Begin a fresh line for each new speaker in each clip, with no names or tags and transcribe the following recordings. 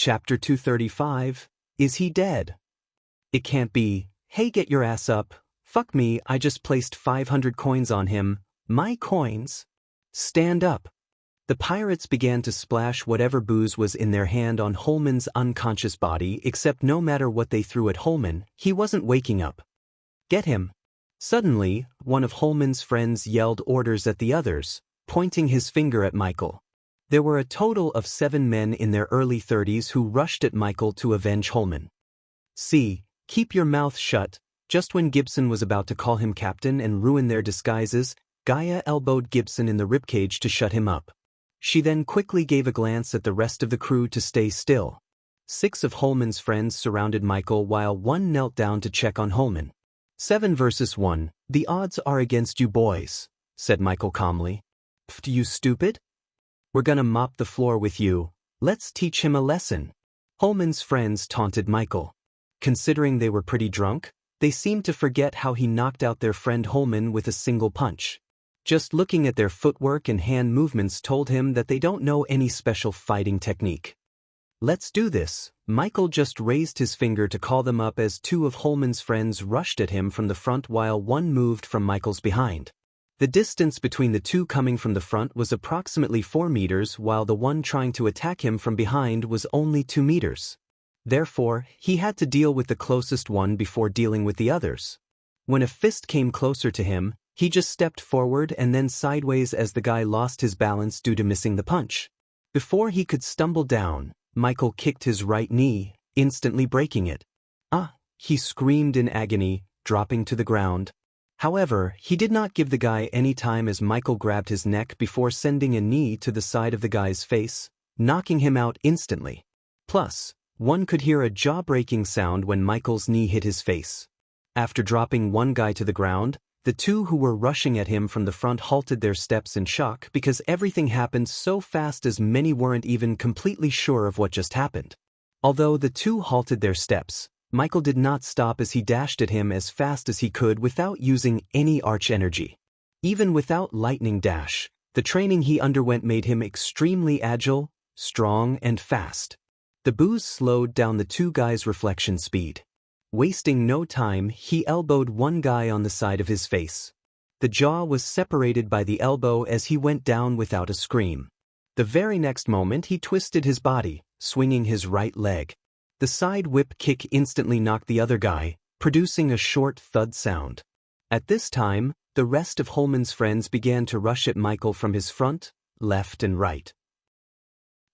Chapter 235, Is He Dead? It can't be. Hey, get your ass up. Fuck me, I just placed 500 coins on him. My coins? Stand up. The pirates began to splash whatever booze was in their hand on Holman's unconscious body, except no matter what they threw at Holman, he wasn't waking up. Get him. Suddenly, one of Holman's friends yelled orders at the others, pointing his finger at Michael. There were a total of 7 men in their early 30s who rushed at Michael to avenge Holman. See, keep your mouth shut. Just when Gibson was about to call him captain and ruin their disguises, Gaia elbowed Gibson in the ribcage to shut him up. She then quickly gave a glance at the rest of the crew to stay still. 6 of Holman's friends surrounded Michael while one knelt down to check on Holman. 7 versus 1, the odds are against you boys, said Michael calmly. Pfft, you stupid? We're gonna mop the floor with you. Let's teach him a lesson. Holman's friends taunted Michael. Considering they were pretty drunk, they seemed to forget how he knocked out their friend Holman with a single punch. Just looking at their footwork and hand movements told him that they don't know any special fighting technique. Let's do this. Michael just raised his finger to call them up as 2 of Holman's friends rushed at him from the front while one moved from Michael's behind. The distance between the 2 coming from the front was approximately 4 meters while the one trying to attack him from behind was only 2 meters. Therefore, he had to deal with the closest one before dealing with the others. When a fist came closer to him, he just stepped forward and then sideways as the guy lost his balance due to missing the punch. Before he could stumble down, Michael kicked his right knee, instantly breaking it. Ah! He screamed in agony, dropping to the ground. However, he did not give the guy any time as Michael grabbed his neck before sending a knee to the side of the guy's face, knocking him out instantly. Plus, one could hear a jaw-breaking sound when Michael's knee hit his face. After dropping one guy to the ground, the 2 who were rushing at him from the front halted their steps in shock because everything happened so fast as many weren't even completely sure of what just happened. Although the 2 halted their steps, Michael did not stop as he dashed at him as fast as he could without using any arch energy. Even without lightning dash, the training he underwent made him extremely agile, strong, and fast. The booze slowed down the 2 guys' reflection speed. Wasting no time, he elbowed one guy on the side of his face. The jaw was separated by the elbow as he went down without a scream. The very next moment he twisted his body, swinging his right leg. The side whip kick instantly knocked the other guy, producing a short thud sound. At this time, the rest of Holman's friends began to rush at Michael from his front, left and right.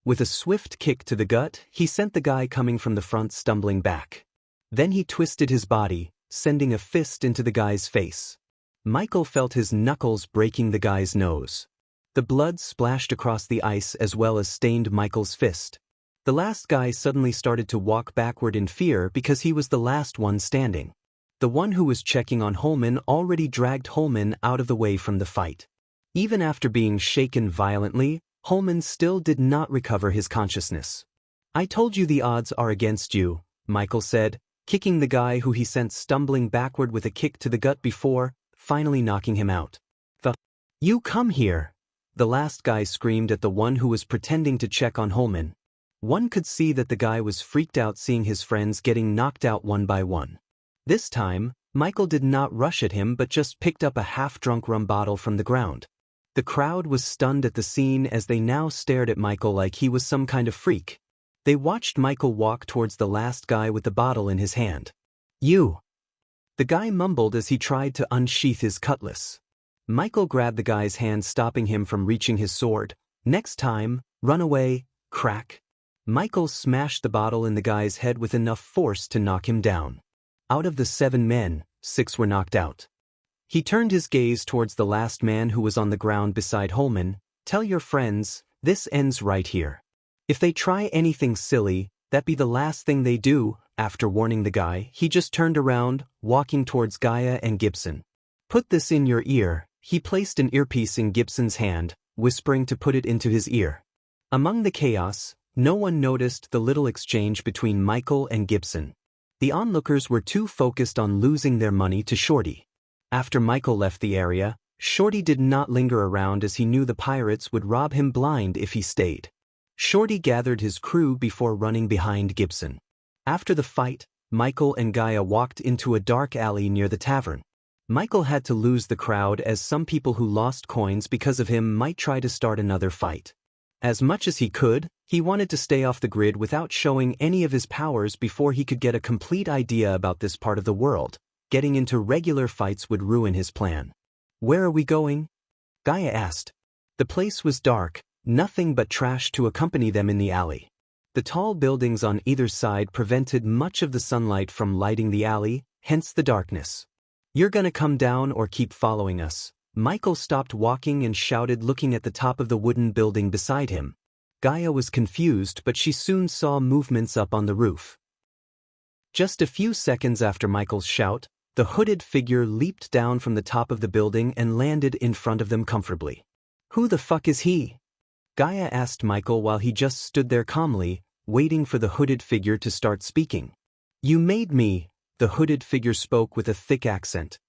With a swift kick to the gut, he sent the guy coming from the front stumbling back. Then he twisted his body, sending a fist into the guy's face. Michael felt his knuckles breaking the guy's nose. The blood splashed across the ice as well as stained Michael's fist. The last guy suddenly started to walk backward in fear because he was the last one standing. The one who was checking on Holman already dragged Holman out of the way from the fight. Even after being shaken violently, Holman still did not recover his consciousness. I told you the odds are against you, Michael said, kicking the guy who he sent stumbling backward with a kick to the gut before, finally knocking him out. You come here! The last guy screamed at the one who was pretending to check on Holman. One could see that the guy was freaked out seeing his friends getting knocked out one by one. This time, Michael did not rush at him but just picked up a half-drunk rum bottle from the ground. The crowd was stunned at the scene as they now stared at Michael like he was some kind of freak. They watched Michael walk towards the last guy with the bottle in his hand. You! The guy mumbled as he tried to unsheath his cutlass. Michael grabbed the guy's hand, stopping him from reaching his sword. Next time, run away, crack. Michael smashed the bottle in the guy's head with enough force to knock him down. Out of the 7 men, 6 were knocked out. He turned his gaze towards the last man who was on the ground beside Holman. Tell your friends, this ends right here. If they try anything silly, that be the last thing they do. After warning the guy, he just turned around, walking towards Gaia and Gibson. Put this in your ear. He placed an earpiece in Gibson's hand, whispering to put it into his ear. Among the chaos, no one noticed the little exchange between Michael and Gibson. The onlookers were too focused on losing their money to Shorty. After Michael left the area, Shorty did not linger around as he knew the pirates would rob him blind if he stayed. Shorty gathered his crew before running behind Gibson. After the fight, Michael and Gaia walked into a dark alley near the tavern. Michael had to lose the crowd as some people who lost coins because of him might try to start another fight. As much as he could, he wanted to stay off the grid without showing any of his powers before he could get a complete idea about this part of the world. Getting into regular fights would ruin his plan. "Where are we going?" Gaia asked. The place was dark, nothing but trash to accompany them in the alley. The tall buildings on either side prevented much of the sunlight from lighting the alley, hence the darkness. "You're gonna come down or keep following us?" Michael stopped walking and shouted, looking at the top of the wooden building beside him. Gaia was confused, but she soon saw movements up on the roof. Just a few seconds after Michael's shout, the hooded figure leaped down from the top of the building and landed in front of them comfortably. "Who the fuck is he?" Gaia asked Michael while he just stood there calmly, waiting for the hooded figure to start speaking. "You made me," the hooded figure spoke with a thick accent.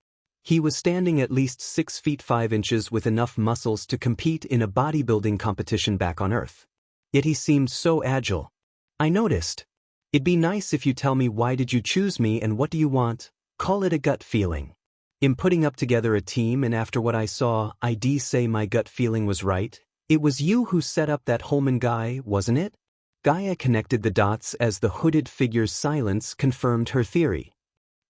He was standing at least 6 feet 5 inches with enough muscles to compete in a bodybuilding competition back on Earth. Yet he seemed so agile. "I noticed. It'd be nice if you tell me why did you choose me and what do you want? Call it a gut feeling. In putting up together a team and after what I saw, I'd say my gut feeling was right. It was you who set up that Holman guy, wasn't it?" Gaia connected the dots as the hooded figure's silence confirmed her theory.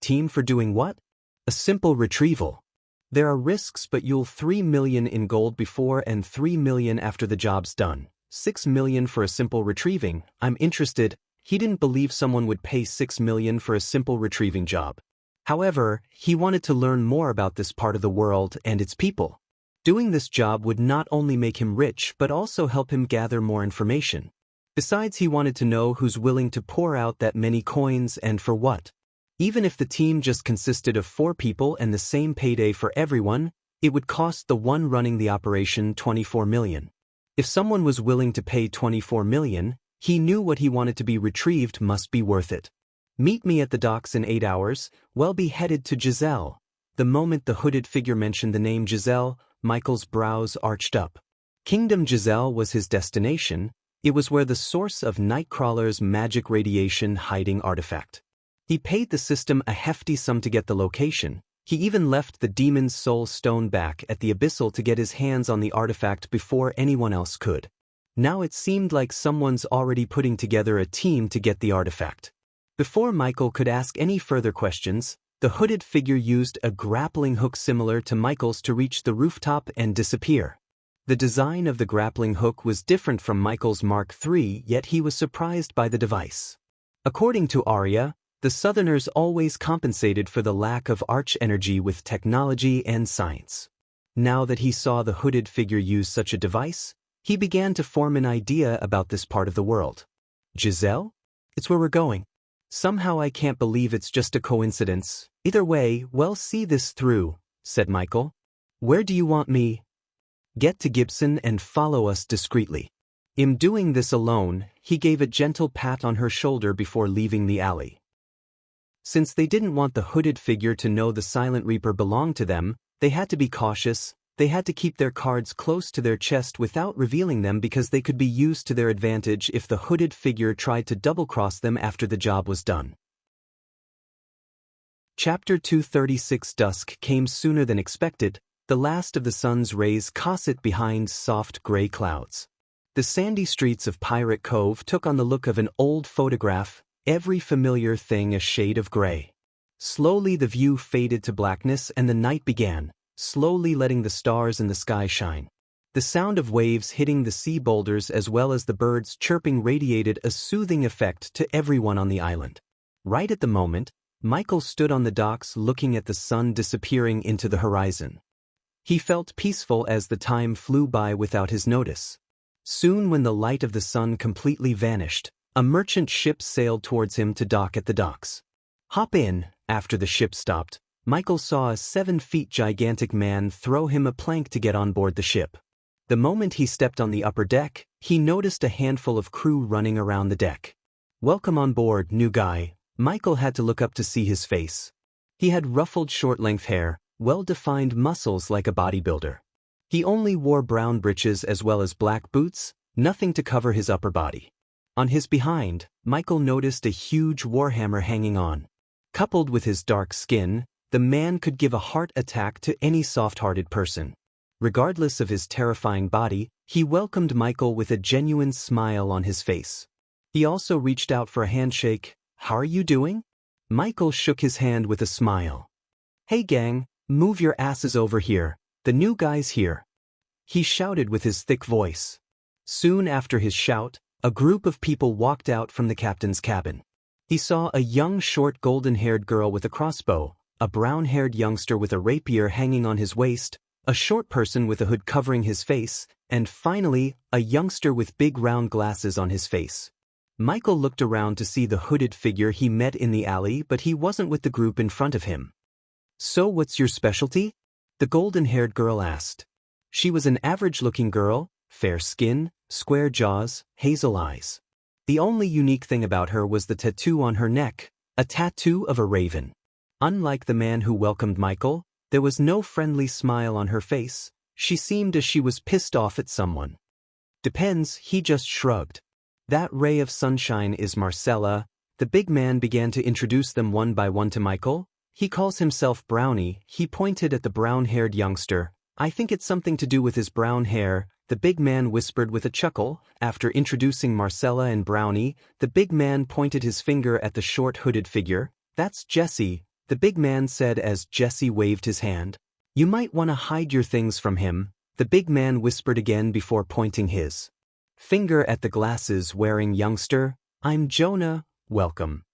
"Team for doing what?" "A simple retrieval. There are risks, but you'll 3 million in gold before and 3 million after the job's done. 6 million for a simple retrieving. I'm interested." He didn't believe someone would pay 6 million for a simple retrieving job. However, he wanted to learn more about this part of the world and its people. Doing this job would not only make him rich but also help him gather more information. Besides, he wanted to know who's willing to pour out that many coins and for what. Even if the team just consisted of 4 people and the same payday for everyone, it would cost the one running the operation 24 million. If someone was willing to pay 24 million, he knew what he wanted to be retrieved must be worth it. "Meet me at the docks in 8 hours, we'll be headed to Giselle." The moment the hooded figure mentioned the name Giselle, Michael's brows arched up. Kingdom Giselle was his destination. It was where the source of Nightcrawler's magic radiation hiding artifact. He paid the system a hefty sum to get the location. He even left the demon's soul stone back at the Abyssal to get his hands on the artifact before anyone else could. Now it seemed like someone's already putting together a team to get the artifact. Before Michael could ask any further questions, the hooded figure used a grappling hook similar to Michael's to reach the rooftop and disappear. The design of the grappling hook was different from Michael's Mark III, yet he was surprised by the device. According to Arya, the Southerners always compensated for the lack of arch energy with technology and science. Now that he saw the hooded figure use such a device, he began to form an idea about this part of the world. "Giselle? It's where we're going. Somehow I can't believe it's just a coincidence. Either way, we'll see this through," said Michael. "Where do you want me?" "Get to Gibson and follow us discreetly." In doing this alone, he gave a gentle pat on her shoulder before leaving the alley. Since they didn't want the hooded figure to know the Silent Reaper belonged to them, they had to be cautious. They had to keep their cards close to their chest without revealing them because they could be used to their advantage if the hooded figure tried to double-cross them after the job was done. Chapter 236. Dusk came sooner than expected. The last of the sun's rays caught it behind soft gray clouds. The sandy streets of Pirate Cove took on the look of an old photograph, every familiar thing a shade of gray. Slowly the view faded to blackness and the night began, slowly letting the stars in the sky shine. The sound of waves hitting the sea boulders as well as the birds chirping radiated a soothing effect to everyone on the island. Right at the moment, Michael stood on the docks looking at the sun disappearing into the horizon. He felt peaceful as the time flew by without his notice. Soon, when the light of the sun completely vanished, a merchant ship sailed towards him to dock at the docks. "Hop in." After the ship stopped, Michael saw a 7-foot gigantic man throw him a plank to get on board the ship. The moment he stepped on the upper deck, he noticed a handful of crew running around the deck. "Welcome on board, new guy." Michael had to look up to see his face. He had ruffled short-length hair, well-defined muscles like a bodybuilder. He only wore brown breeches as well as black boots, nothing to cover his upper body. On his behind, Michael noticed a huge warhammer hanging on. Coupled with his dark skin, the man could give a heart attack to any soft-hearted person. Regardless of his terrifying body, he welcomed Michael with a genuine smile on his face. He also reached out for a handshake. "How are you doing?" Michael shook his hand with a smile. "Hey gang, move your asses over here, the new guy's here," he shouted with his thick voice. Soon after his shout, a group of people walked out from the captain's cabin. He saw a young short golden-haired girl with a crossbow, a brown-haired youngster with a rapier hanging on his waist, a short person with a hood covering his face, and finally, a youngster with big round glasses on his face. Michael looked around to see the hooded figure he met in the alley, but he wasn't with the group in front of him. "So what's your specialty?" the golden-haired girl asked. She was an average-looking girl, fair skin, square jaws, hazel eyes. The only unique thing about her was the tattoo on her neck, a tattoo of a raven. Unlike the man who welcomed Michael, there was no friendly smile on her face. She seemed as she was pissed off at someone. "Depends," he just shrugged. "That ray of sunshine is Marcella." The big man began to introduce them one by one to Michael. "He calls himself Brownie." He pointed at the brown-haired youngster. "I think it's something to do with his brown hair," the big man whispered with a chuckle. After introducing Marcella and Brownie, the big man pointed his finger at the short hooded figure. "That's Jesse," the big man said as Jesse waved his hand. "You might want to hide your things from him," the big man whispered again before pointing his finger at the glasses-wearing youngster. "I'm Jonah, welcome."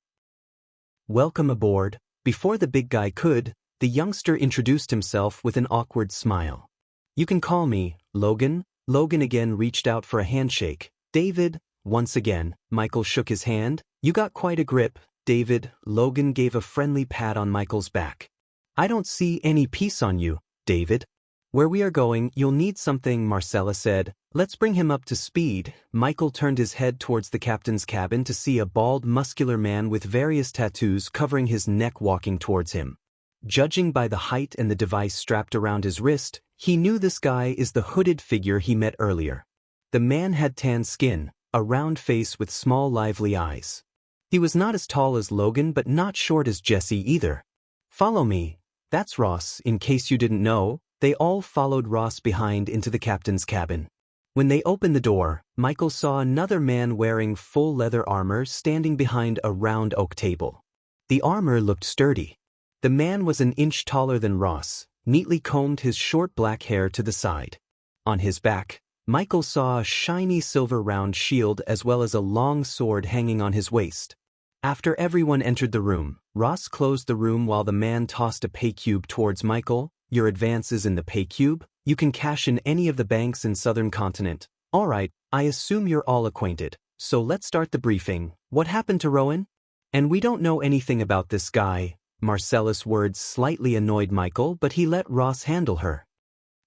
"Welcome aboard." Before the big guy could, the youngster introduced himself with an awkward smile. "You can call me Logan." Logan again reached out for a handshake. "David." Once again, Michael shook his hand. "You got quite a grip, David." Logan gave a friendly pat on Michael's back. "I don't see any piece on you, David." "Where we are going, you'll need something," Marcella said. "Let's bring him up to speed." Michael turned his head towards the captain's cabin to see a bald, muscular man with various tattoos covering his neck walking towards him. Judging by the height and the device strapped around his wrist, he knew this guy is the hooded figure he met earlier. The man had tan skin, a round face with small lively eyes. He was not as tall as Logan but not short as Jesse either. "Follow me." "That's Ross," in case you didn't know. They all followed Ross behind into the captain's cabin. When they opened the door, Michael saw another man wearing full leather armor standing behind a round oak table. The armor looked sturdy. The man was an inch taller than Ross, neatly combed his short black hair to the side. On his back, Michael saw a shiny silver round shield as well as a long sword hanging on his waist. After everyone entered the room, Ross closed the room while the man tossed a pay cube towards Michael. "Your advance is in the pay cube. You can cash in any of the banks in Southern Continent." "Alright, I assume you're all acquainted, so let's start the briefing." "What happened to Rowan?" "And we don't know anything about this guy." Marcella's words slightly annoyed Michael, but he let Ross handle her.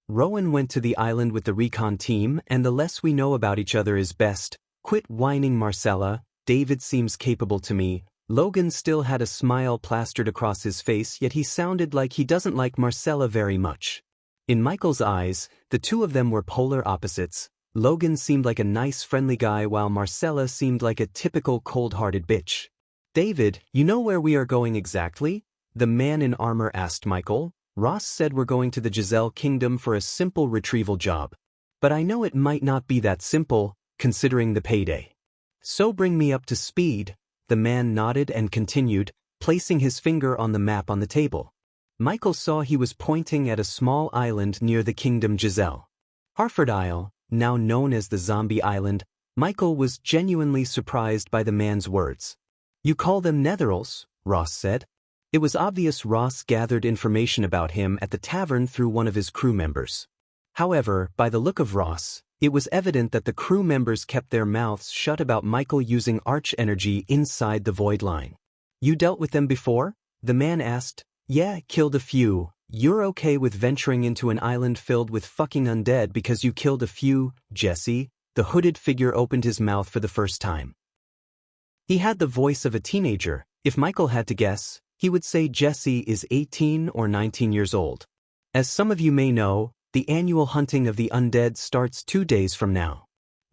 "Rowan went to the island with the recon team, and the less we know about each other is best." "Quit whining, Marcella. David seems capable to me." Logan still had a smile plastered across his face, yet he sounded like he doesn't like Marcella very much. In Michael's eyes, the two of them were polar opposites. Logan seemed like a nice friendly guy while Marcella seemed like a typical cold-hearted bitch. "David, you know where we are going exactly?" the man in armor asked Michael. "Ross said we're going to the Giselle Kingdom for a simple retrieval job. But I know it might not be that simple, considering the payday. So bring me up to speed." The man nodded and continued, placing his finger on the map on the table. Michael saw he was pointing at a small island near the Kingdom Giselle. Harford Isle, now known as the Zombie Island. Michael was genuinely surprised by the man's words. "You call them Netherals?" Ross said. It was obvious Ross gathered information about him at the tavern through one of his crew members. However, by the look of Ross, it was evident that the crew members kept their mouths shut about Michael using arch energy inside the void line. "You dealt with them before?" the man asked. "Yeah, killed a few." "You're okay with venturing into an island filled with fucking undead because you killed a few, Jesse?" The hooded figure opened his mouth for the first time. He had the voice of a teenager. If Michael had to guess, he would say Jesse is 18 or 19 years old. "As some of you may know, the annual hunting of the undead starts 2 days from now.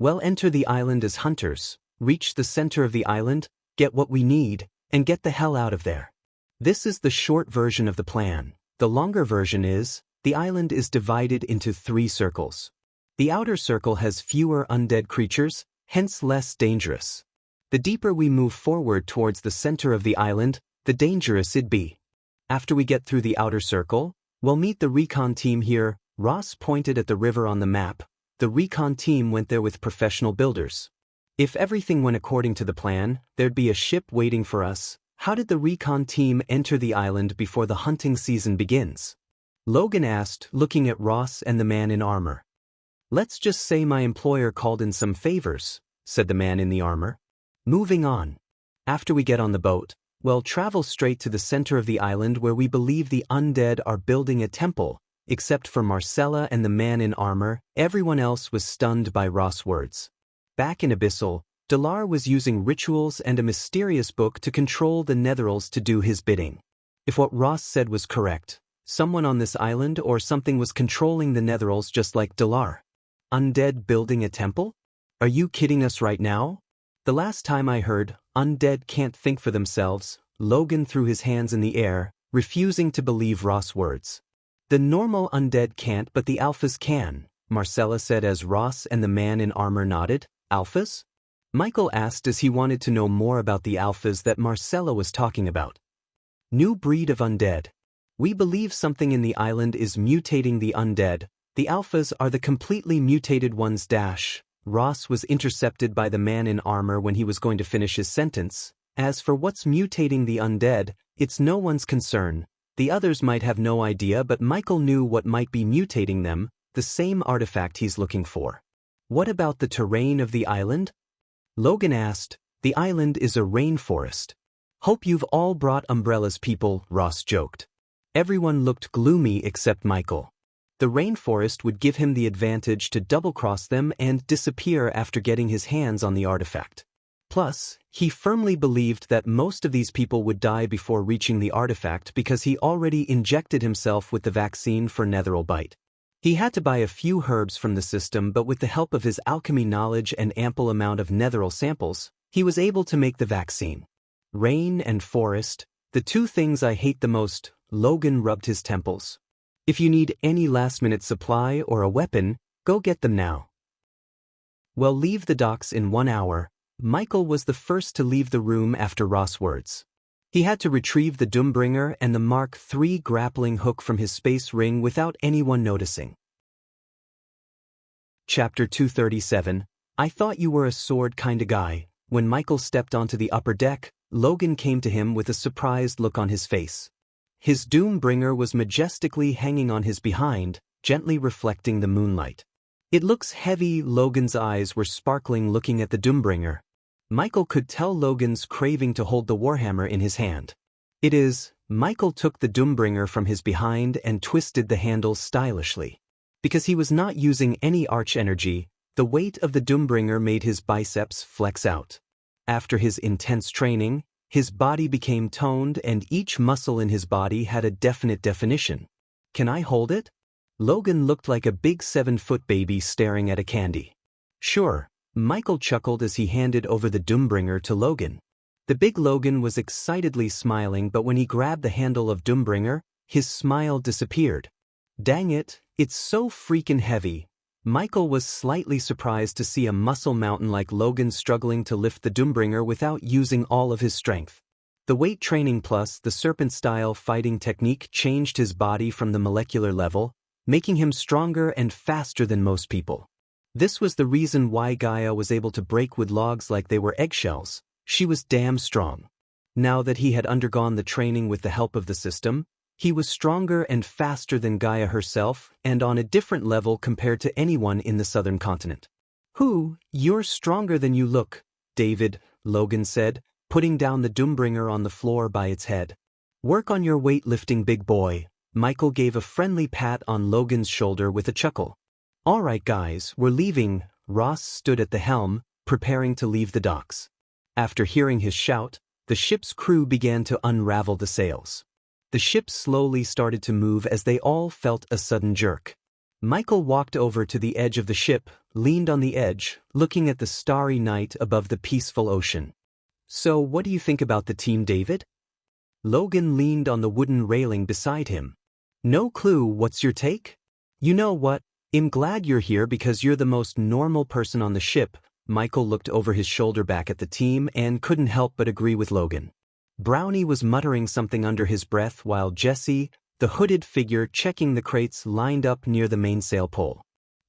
Well, enter the island as hunters, reach the center of the island, get what we need, and get the hell out of there. This is the short version of the plan. The longer version is, the island is divided into 3 circles. The outer circle has fewer undead creatures, hence less dangerous. The deeper we move forward towards the center of the island, the dangerous it'd be. After we get through the outer circle, we'll meet the recon team here. Ross pointed at the river on the map. The recon team went there with professional builders. If everything went according to the plan, there'd be a ship waiting for us. How did the recon team enter the island before the hunting season begins? Logan asked, looking at Ross and the man in armor. Let's just say my employer called in some favors, said the man in the armor. Moving on. After we get on the boat, we'll travel straight to the center of the island where we believe the undead are building a temple. Except for Marcella and the man in armor, everyone else was stunned by Ross' words. Back in Abyssal, Dalar was using rituals and a mysterious book to control the Netherals to do his bidding. If what Ross said was correct, someone on this island or something was controlling the Netherals just like Dalar. Undead building a temple? Are you kidding us right now? The last time I heard, undead can't think for themselves, Logan threw his hands in the air, refusing to believe Ross' words. The normal undead can't, but the alphas can, Marcella said as Ross and the man in armor nodded. Alphas? Michael asked as he wanted to know more about the alphas that Marcella was talking about. New breed of undead. We believe something in the island is mutating the undead. The alphas are the completely mutated ones. Ross was intercepted by the man in armor when he was going to finish his sentence. As for what's mutating the undead, it's no one's concern. The others might have no idea, but Michael knew what might be mutating them, the same artifact he's looking for. What about the terrain of the island? Logan asked. The island is a rainforest. Hope you've all brought umbrellas, people, Ross joked. Everyone looked gloomy except Michael. The rainforest would give him the advantage to double-cross them and disappear after getting his hands on the artifact. Plus, he firmly believed that most of these people would die before reaching the artifact because he already injected himself with the vaccine for Netheral Bite. He had to buy a few herbs from the system, but with the help of his alchemy knowledge and ample amount of Netheral samples, he was able to make the vaccine. Rain and forest, the 2 things I hate the most. Logan rubbed his temples. If you need any last-minute supply or a weapon, go get them now. Well, leave the docks in 1 hour. Michael was the first to leave the room after Ross' words. He had to retrieve the Doombringer and the Mark III grappling hook from his space ring without anyone noticing. Chapter 237. I thought you were a sword kinda guy. When Michael stepped onto the upper deck, Logan came to him with a surprised look on his face. His Doombringer was majestically hanging on his behind, gently reflecting the moonlight. It looks heavy. Logan's eyes were sparkling looking at the Doombringer. Michael could tell Logan's craving to hold the warhammer in his hand. It is. Michael took the Doombringer from his behind and twisted the handle stylishly. Because he was not using any arch energy, the weight of the Doombringer made his biceps flex out. After his intense training, his body became toned and each muscle in his body had a definite definition. Can I hold it? Logan looked like a big 7-foot baby staring at a candy. Sure, Michael chuckled as he handed over the Doombringer to Logan. The big Logan was excitedly smiling, but when he grabbed the handle of Doombringer, his smile disappeared. Dang it, it's so freaking heavy. Michael was slightly surprised to see a muscle mountain like Logan struggling to lift the Doombringer without using all of his strength. The weight training plus the serpent-style fighting technique changed his body from the molecular level, making him stronger and faster than most people. This was the reason why Gaia was able to break wood logs like they were eggshells. She was damn strong. Now that he had undergone the training with the help of the system, he was stronger and faster than Gaia herself and on a different level compared to anyone in the southern continent. You're stronger than you look, David, Logan said, putting down the Doombringer on the floor by its head. Work on your weightlifting, big boy. Michael gave a friendly pat on Logan's shoulder with a chuckle. All right, guys, we're leaving. Ross stood at the helm, preparing to leave the docks. After hearing his shout, the ship's crew began to unravel the sails. The ship slowly started to move as they all felt a sudden jerk. Michael walked over to the edge of the ship, leaned on the edge, looking at the starry night above the peaceful ocean. So what do you think about the team, David? Logan leaned on the wooden railing beside him. No clue, what's your take? You know what, I'm glad you're here because you're the most normal person on the ship. Michael looked over his shoulder back at the team and couldn't help but agree with Logan. Brownie was muttering something under his breath while Jesse, the hooded figure checking the crates, lined up near the mainsail pole.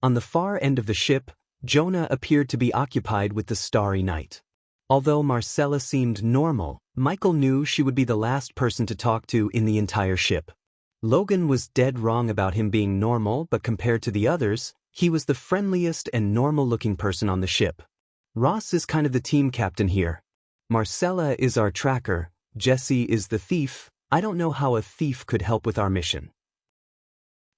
On the far end of the ship, Jonah appeared to be occupied with the starry night. Although Marcella seemed normal, Michael knew she would be the last person to talk to in the entire ship. Logan was dead wrong about him being normal, but compared to the others, he was the friendliest and normal-looking person on the ship. Ross is kind of the team captain here. Marcella is our tracker, Jesse is the thief. I don't know how a thief could help with our mission.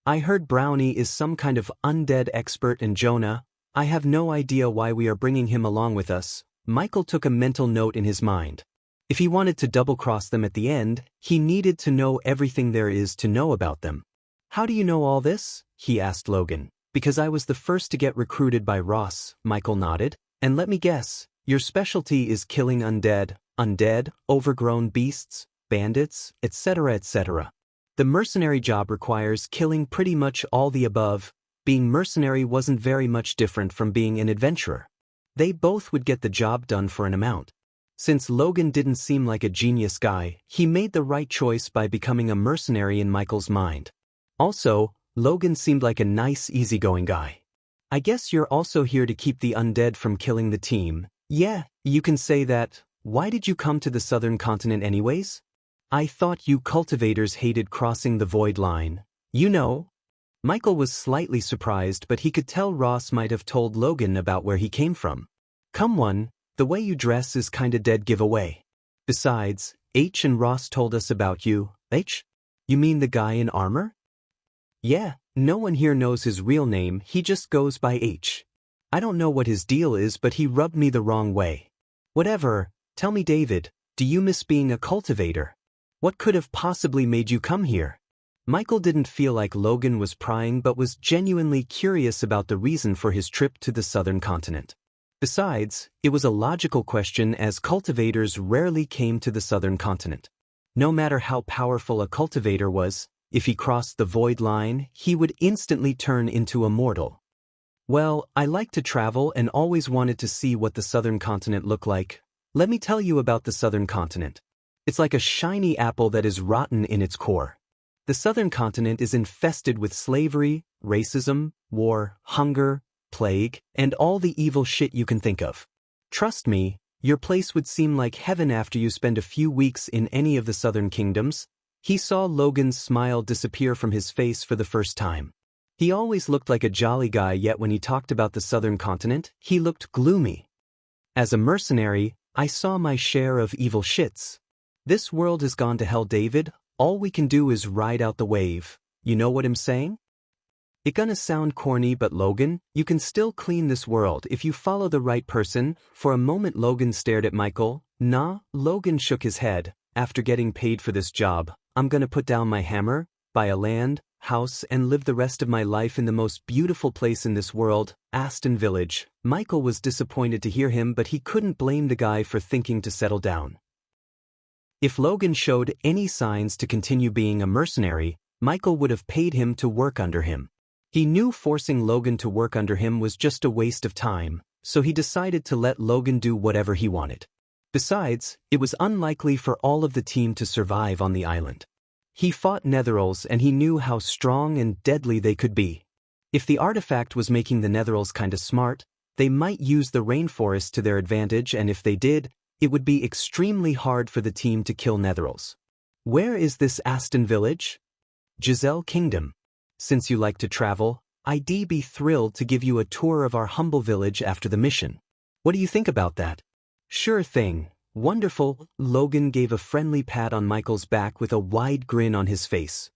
I heard Brownie is some kind of undead expert, and Jonah, I have no idea why we are bringing him along with us. Michael took a mental note in his mind. If he wanted to double-cross them at the end, he needed to know everything there is to know about them. How do you know all this? He asked Logan. Because I was the first to get recruited by Ross, Michael nodded. And let me guess, your specialty is killing undead, overgrown beasts, bandits, etc., etc. The mercenary job requires killing pretty much all the above. Being mercenary wasn't very much different from being an adventurer. They both would get the job done for an amount. Since Logan didn't seem like a genius guy, he made the right choice by becoming a mercenary in Michael's mind. Also, Logan seemed like a nice, easygoing guy. I guess you're also here to keep the undead from killing the team. Yeah, you can say that. Why did you come to the southern continent anyways? I thought you cultivators hated crossing the void line. You know. Michael was slightly surprised, but he could tell Ross might have told Logan about where he came from. Come on, the way you dress is kinda dead giveaway. Besides, H and Ross told us about you. H? You mean the guy in armor? Yeah, no one here knows his real name, he just goes by H. I don't know what his deal is, but he rubbed me the wrong way. Whatever, tell me, David, do you miss being a cultivator? What could have possibly made you come here? Michael didn't feel like Logan was prying but was genuinely curious about the reason for his trip to the southern continent. Besides, it was a logical question as cultivators rarely came to the southern continent. No matter how powerful a cultivator was, if he crossed the void line, he would instantly turn into a mortal. Well, I like to travel and always wanted to see what the southern continent looked like. Let me tell you about the southern continent. It's like a shiny apple that is rotten in its core. The southern continent is infested with slavery, racism, war, hunger, plague, and all the evil shit you can think of. Trust me, your place would seem like heaven after you spend a few weeks in any of the southern kingdoms. He saw Logan's smile disappear from his face for the first time. He always looked like a jolly guy, yet when he talked about the southern continent, he looked gloomy. As a mercenary, I saw my share of evil shits. This world has gone to hell, David. All we can do is ride out the wave. You know what I'm saying? It gonna sound corny, but Logan, you can still clean this world if you follow the right person. For a moment Logan stared at Michael. Nah, Logan shook his head. After getting paid for this job, I'm gonna put down my hammer, buy a land, house, and live the rest of my life in the most beautiful place in this world, Aston Village. Michael was disappointed to hear him, but he couldn't blame the guy for thinking to settle down. If Logan showed any signs to continue being a mercenary, Michael would have paid him to work under him. He knew forcing Logan to work under him was just a waste of time, so he decided to let Logan do whatever he wanted. Besides, it was unlikely for all of the team to survive on the island. He fought Netherals and he knew how strong and deadly they could be. If the artifact was making the Netherals kinda smart, they might use the rainforest to their advantage, and if they did, it would be extremely hard for the team to kill Netherals. Where is this Aston Village? Giselle Kingdom. Since you like to travel, I'd be thrilled to give you a tour of our humble village after the mission. What do you think about that? Sure thing. Wonderful. Logan gave a friendly pat on Michael's back with a wide grin on his face.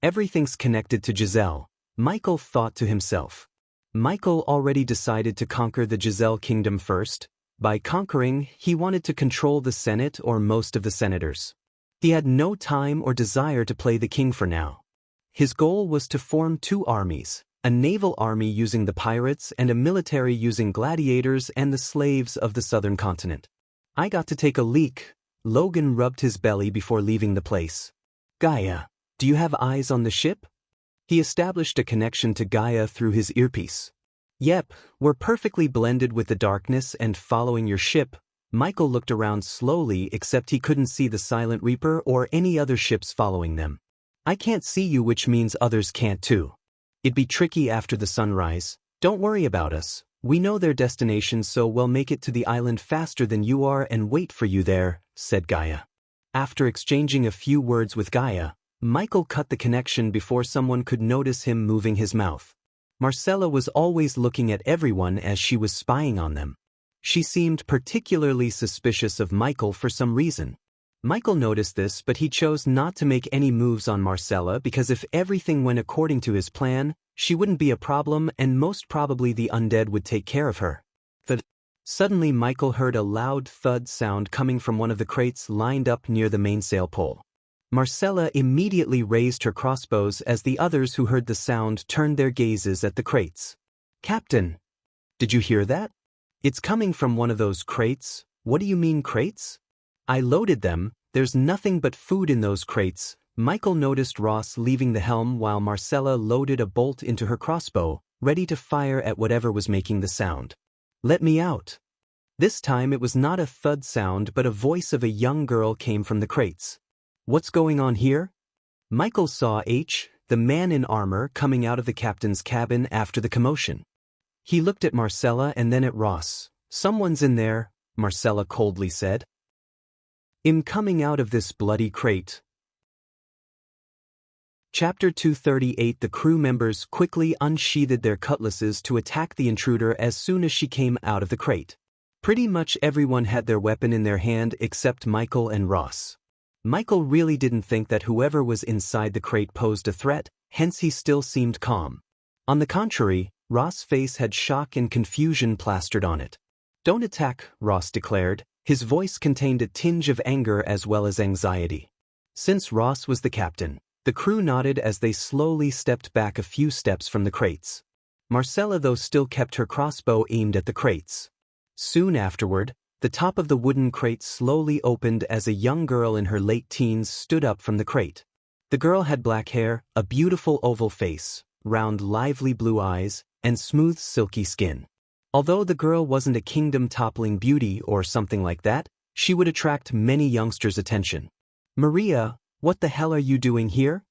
Everything's connected to Giselle, Michael thought to himself. Michael already decided to conquer the Giselle Kingdom first. By conquering, he wanted to control the Senate or most of the senators. He had no time or desire to play the king for now. His goal was to form two armies, A naval army using the pirates and a military using gladiators and the slaves of the southern continent. I got to take a leak. Logan rubbed his belly before leaving the place. Gaia, do you have eyes on the ship? He established a connection to Gaia through his earpiece. Yep, we're perfectly blended with the darkness and following your ship. Michael looked around slowly, except he couldn't see the Silent Reaper or any other ships following them. I can't see you, which means others can't too. It'd be tricky after the sunrise. Don't worry about us. We know their destination, so we'll make it to the island faster than you are and wait for you there, said Gaia. After exchanging a few words with Gaia, Michael cut the connection before someone could notice him moving his mouth. Marcella was always looking at everyone as she was spying on them. She seemed particularly suspicious of Michael for some reason. Michael noticed this, but he chose not to make any moves on Marcella because if everything went according to his plan, she wouldn't be a problem and most probably the undead would take care of her. Suddenly Michael heard a loud thud sound coming from one of the crates lined up near the mainsail pole. Marcella immediately raised her crossbows as the others who heard the sound turned their gazes at the crates. Captain! Did you hear that? It's coming from one of those crates. What do you mean crates? I loaded them. There's nothing but food in those crates. Michael noticed Ross leaving the helm while Marcella loaded a bolt into her crossbow, ready to fire at whatever was making the sound. Let me out. This time it was not a thud sound but a voice of a young girl came from the crates. What's going on here? Michael saw the man in armor, coming out of the captain's cabin after the commotion. He looked at Marcella and then at Ross. Someone's in there, Marcella coldly said. I'm coming out of this bloody crate. Chapter 238. The crew members quickly unsheathed their cutlasses to attack the intruder as soon as she came out of the crate. Pretty much everyone had their weapon in their hand except Michael and Ross. Michael really didn't think that whoever was inside the crate posed a threat, hence he still seemed calm. On the contrary, Ross' face had shock and confusion plastered on it. Don't attack, Ross declared. His voice contained a tinge of anger as well as anxiety. Since Ross was the captain, the crew nodded as they slowly stepped back a few steps from the crates. Marcella, though, still kept her crossbow aimed at the crates. Soon afterward, the top of the wooden crate slowly opened as a young girl in her late teens stood up from the crate. The girl had black hair, a beautiful oval face, round lively blue eyes, and smooth silky skin. Although the girl wasn't a kingdom-toppling beauty or something like that, she would attract many youngsters' attention. Maria, what the hell are you doing here?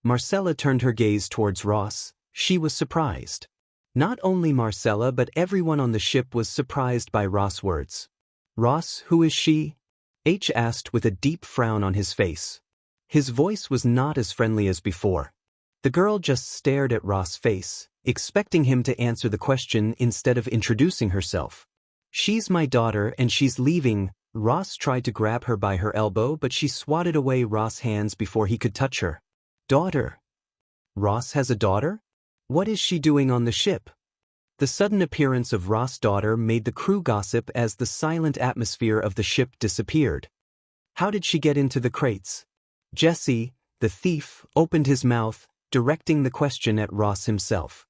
Marcella turned her gaze towards Ross. She was surprised. Not only Marcella but everyone on the ship was surprised by Ross' words. Ross, who is she? Asked with a deep frown on his face. His voice was not as friendly as before. The girl just stared at Ross' face, expecting him to answer the question instead of introducing herself. She's my daughter and she's leaving. Ross tried to grab her by her elbow but she swatted away Ross' hands before he could touch her. Daughter? Ross has a daughter? What is she doing on the ship? The sudden appearance of Ross' daughter made the crew gossip as the silent atmosphere of the ship disappeared. How did she get into the crates? Jesse, the thief, opened his mouth, directing the question at Ross himself.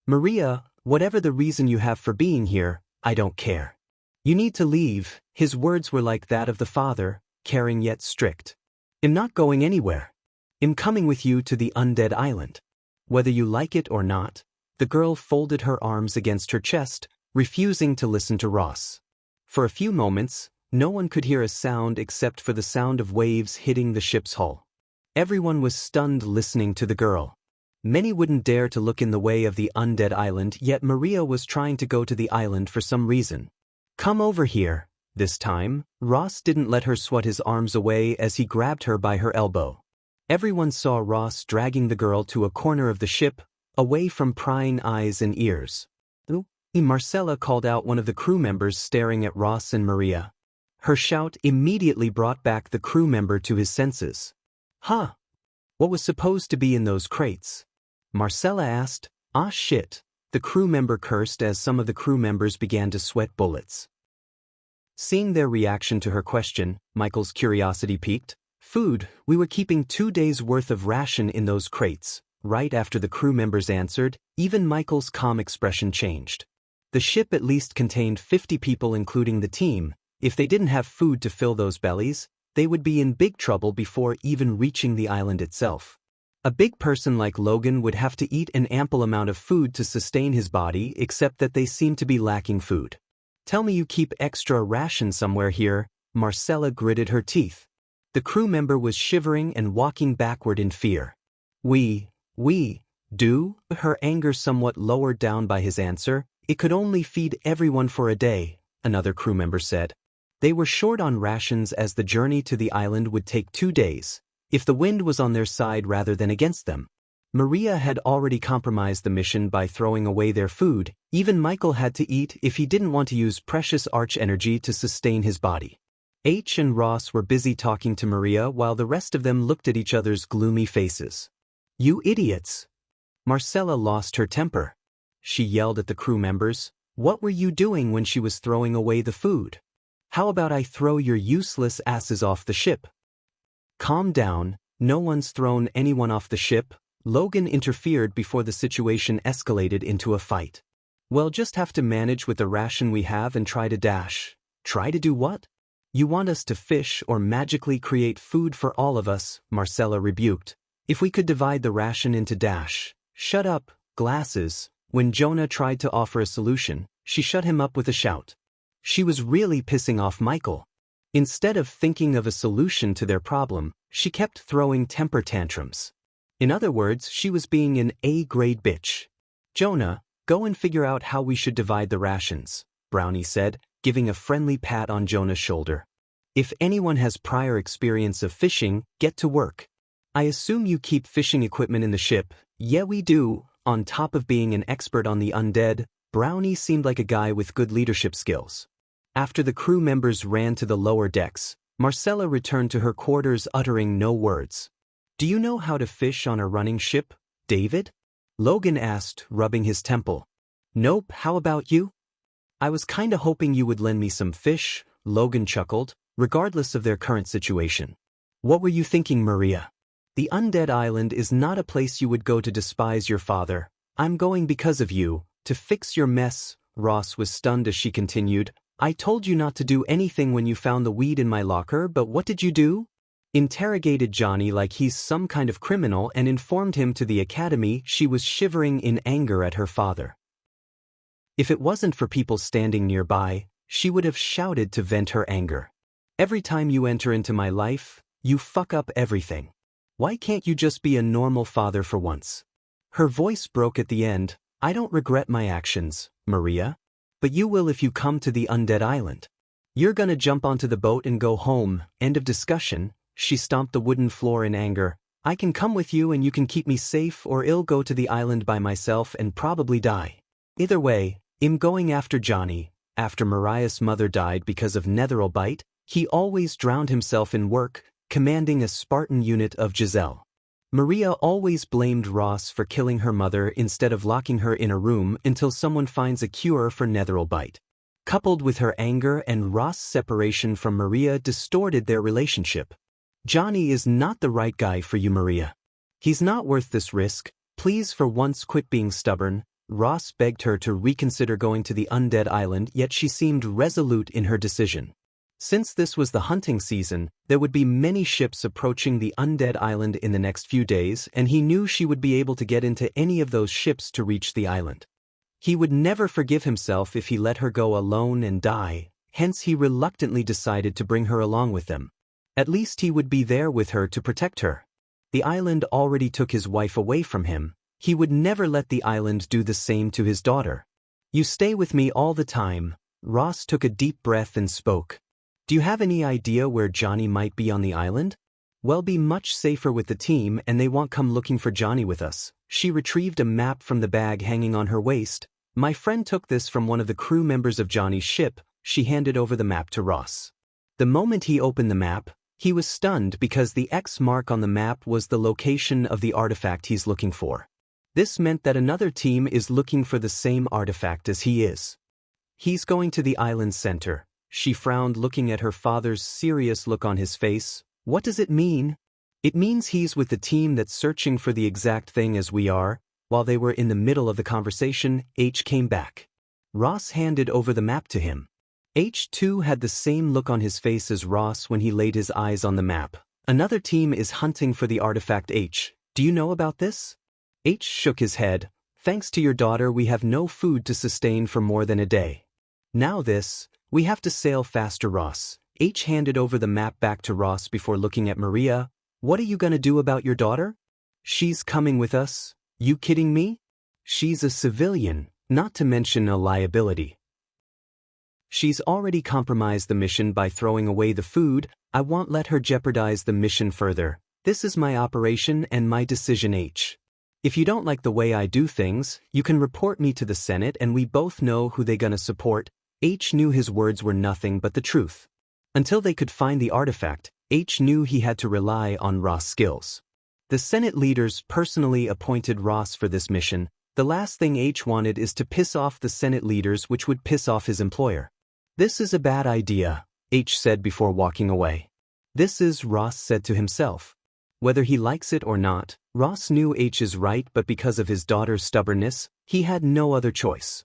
Maria, whatever the reason you have for being here, I don't care. You need to leave. His words were like that of the father, caring yet strict. I'm not going anywhere. I'm coming with you to the undead island. Whether you like it or not. The girl folded her arms against her chest, refusing to listen to Ross. For a few moments, no one could hear a sound except for the sound of waves hitting the ship's hull. Everyone was stunned listening to the girl. Many wouldn't dare to look in the way of the undead island, yet Maria was trying to go to the island for some reason. Come over here. This time, Ross didn't let her swat his arms away as he grabbed her by her elbow. Everyone saw Ross dragging the girl to a corner of the ship, away from prying eyes and ears. Marcella called out one of the crew members staring at Ross and Maria. Her shout immediately brought back the crew member to his senses. Huh? What was supposed to be in those crates? Marcella asked. Ah shit. The crew member cursed as some of the crew members began to sweat bullets. Seeing their reaction to her question, Michael's curiosity piqued. Food, we were keeping 2 days' worth of ration in those crates. Right after the crew members answered, even Michael's calm expression changed. The ship at least contained 50 people including the team. If they didn't have food to fill those bellies, they would be in big trouble before even reaching the island itself. A big person like Logan would have to eat an ample amount of food to sustain his body, except that they seem to be lacking food. Tell me you keep extra ration somewhere here, Marcella gritted her teeth. The crew member was shivering and walking backward in fear. We do? Her anger somewhat lowered down by his answer. It could only feed everyone for a day, another crew member said. They were short on rations as the journey to the island would take 2 days, if the wind was on their side rather than against them. Maria had already compromised the mission by throwing away their food. Even Michael had to eat if he didn't want to use precious arch energy to sustain his body. H and Ross were busy talking to Maria while the rest of them looked at each other's gloomy faces. You idiots! Marcella lost her temper. She yelled at the crew members. What were you doing when she was throwing away the food? How about I throw your useless asses off the ship? Calm down, no one's thrown anyone off the ship. Logan interfered before the situation escalated into a fight. We'll just have to manage with the ration we have and try to dash. Try to do what? You want us to fish or magically create food for all of us, Marcella rebuked. If we could divide the ration into dash. Shut up, glasses. When Jonah tried to offer a solution, she shut him up with a shout. She was really pissing off Michael. Instead of thinking of a solution to their problem, she kept throwing temper tantrums. In other words, she was being an A-grade bitch. Jonah, go and figure out how we should divide the rations, Brownie said, giving a friendly pat on Jonah's shoulder. If anyone has prior experience of fishing, get to work. I assume you keep fishing equipment in the ship. Yeah, we do. On top of being an expert on the undead, Brownie seemed like a guy with good leadership skills. After the crew members ran to the lower decks, Marcella returned to her quarters uttering no words. Do you know how to fish on a running ship, David? Logan asked, rubbing his temple. Nope, how about you? I was kinda hoping you would lend me some fish, Logan chuckled, regardless of their current situation. What were you thinking, Maria? The undead island is not a place you would go to despise your father. I'm going because of you, to fix your mess. Ross was stunned as she continued. I told you not to do anything when you found the weed in my locker, but what did you do? Interrogated Johnny like he's some kind of criminal and informed him to the academy. She was shivering in anger at her father. If it wasn't for people standing nearby, she would have shouted to vent her anger. Every time you enter into my life, you fuck up everything. Why can't you just be a normal father for once? Her voice broke at the end. I don't regret my actions, Maria. But you will if you come to the undead island. You're gonna jump onto the boat and go home. End of discussion. She stomped the wooden floor in anger. I can come with you and you can keep me safe, or I'll go to the island by myself and probably die. Either way, I'm going after Johnny. After Mariah's mother died because of netheril bite, he always drowned himself in work, commanding a Spartan unit of Giselle. Maria always blamed Ross for killing her mother instead of locking her in a room until someone finds a cure for netheril bite. Coupled with her anger and Ross' separation from Maria distorted their relationship. Johnny is not the right guy for you, Maria. He's not worth this risk. Please for once quit being stubborn. Ross begged her to reconsider going to the undead island, yet she seemed resolute in her decision. Since this was the hunting season, there would be many ships approaching the undead island in the next few days, and he knew she would be able to get into any of those ships to reach the island. He would never forgive himself if he let her go alone and die, hence he reluctantly decided to bring her along with them. At least he would be there with her to protect her. The island already took his wife away from him. He would never let the island do the same to his daughter. You stay with me all the time. Ross took a deep breath and spoke. Do you have any idea where Johnny might be on the island? We'll be much safer with the team and they won't come looking for Johnny with us. She retrieved a map from the bag hanging on her waist. My friend took this from one of the crew members of Johnny's ship. She handed over the map to Ross. The moment he opened the map, he was stunned because the X mark on the map was the location of the artifact he's looking for. This meant that another team is looking for the same artifact as he is. He's going to the island's center. She frowned, looking at her father's serious look on his face. What does it mean? It means he's with the team that's searching for the exact thing as we are. While they were in the middle of the conversation, H came back. Ross handed over the map to him. H too had the same look on his face as Ross when he laid his eyes on the map. Another team is hunting for the artifact H. Do you know about this? H shook his head. Thanks to your daughter, we have no food to sustain for more than a day. Now this, we have to sail faster, Ross. H handed over the map back to Ross before looking at Maria. What are you gonna do about your daughter? She's coming with us. You kidding me? She's a civilian, not to mention a liability. She's already compromised the mission by throwing away the food. I won't let her jeopardize the mission further. This is my operation and my decision, H. If you don't like the way I do things, you can report me to the Senate and we both know who they gonna support. H knew his words were nothing but the truth. Until they could find the artifact, H knew he had to rely on Ross' skills. The Senate leaders personally appointed Ross for this mission. The last thing H wanted is to piss off the Senate leaders, which would piss off his employer. This is a bad idea, H said before walking away. This is, Ross said to himself. Whether he likes it or not, Ross knew H is right, but because of his daughter's stubbornness, he had no other choice.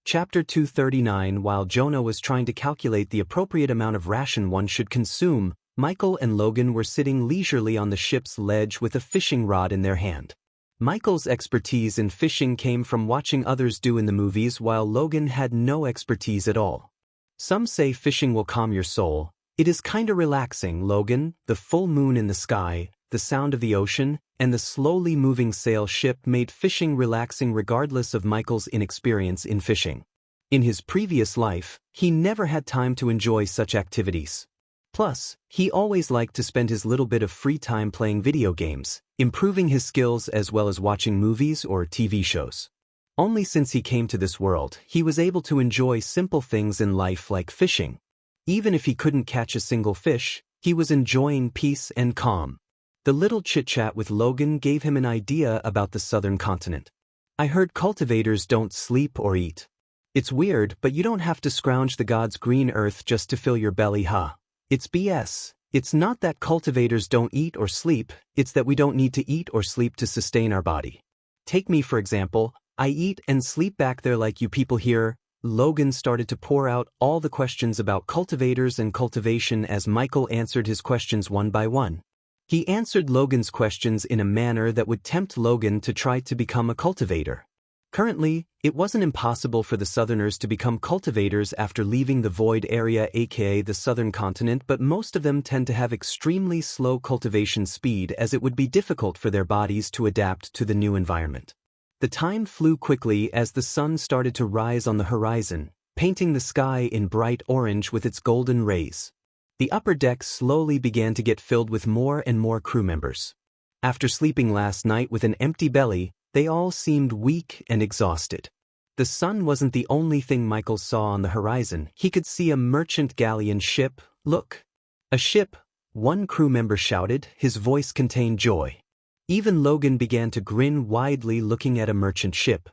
Chapter 239. While Jonah was trying to calculate the appropriate amount of ration one should consume, Michael and Logan were sitting leisurely on the ship's ledge with a fishing rod in their hand. Michael's expertise in fishing came from watching others do in the movies, while Logan had no expertise at all. Some say fishing will calm your soul. It is kinda relaxing, Logan. The full moon in the sky, the sound of the ocean, and the slowly moving sail ship made fishing relaxing regardless of Michael's inexperience in fishing. In his previous life, he never had time to enjoy such activities. Plus, he always liked to spend his little bit of free time playing video games, improving his skills as well as watching movies or TV shows. Only since he came to this world, he was able to enjoy simple things in life like fishing. Even if he couldn't catch a single fish, he was enjoying peace and calm. The little chit-chat with Logan gave him an idea about the southern continent. I heard cultivators don't sleep or eat. It's weird, but you don't have to scrounge the gods' green earth just to fill your belly, huh? It's BS. It's not that cultivators don't eat or sleep, it's that we don't need to eat or sleep to sustain our body. Take me for example, I eat and sleep back there like you people here. Logan started to pour out all the questions about cultivators and cultivation as Michael answered his questions one by one. He answered Logan's questions in a manner that would tempt Logan to try to become a cultivator. Currently, it wasn't impossible for the Southerners to become cultivators after leaving the void area, aka the southern continent, but most of them tend to have extremely slow cultivation speed as it would be difficult for their bodies to adapt to the new environment. The time flew quickly as the sun started to rise on the horizon, painting the sky in bright orange with its golden rays. The upper deck slowly began to get filled with more and more crew members. After sleeping last night with an empty belly, they all seemed weak and exhausted. The sun wasn't the only thing Michael saw on the horizon. He could see a merchant galleon ship. Look! A ship, one crew member shouted, his voice contained joy. Even Logan began to grin widely looking at a merchant ship.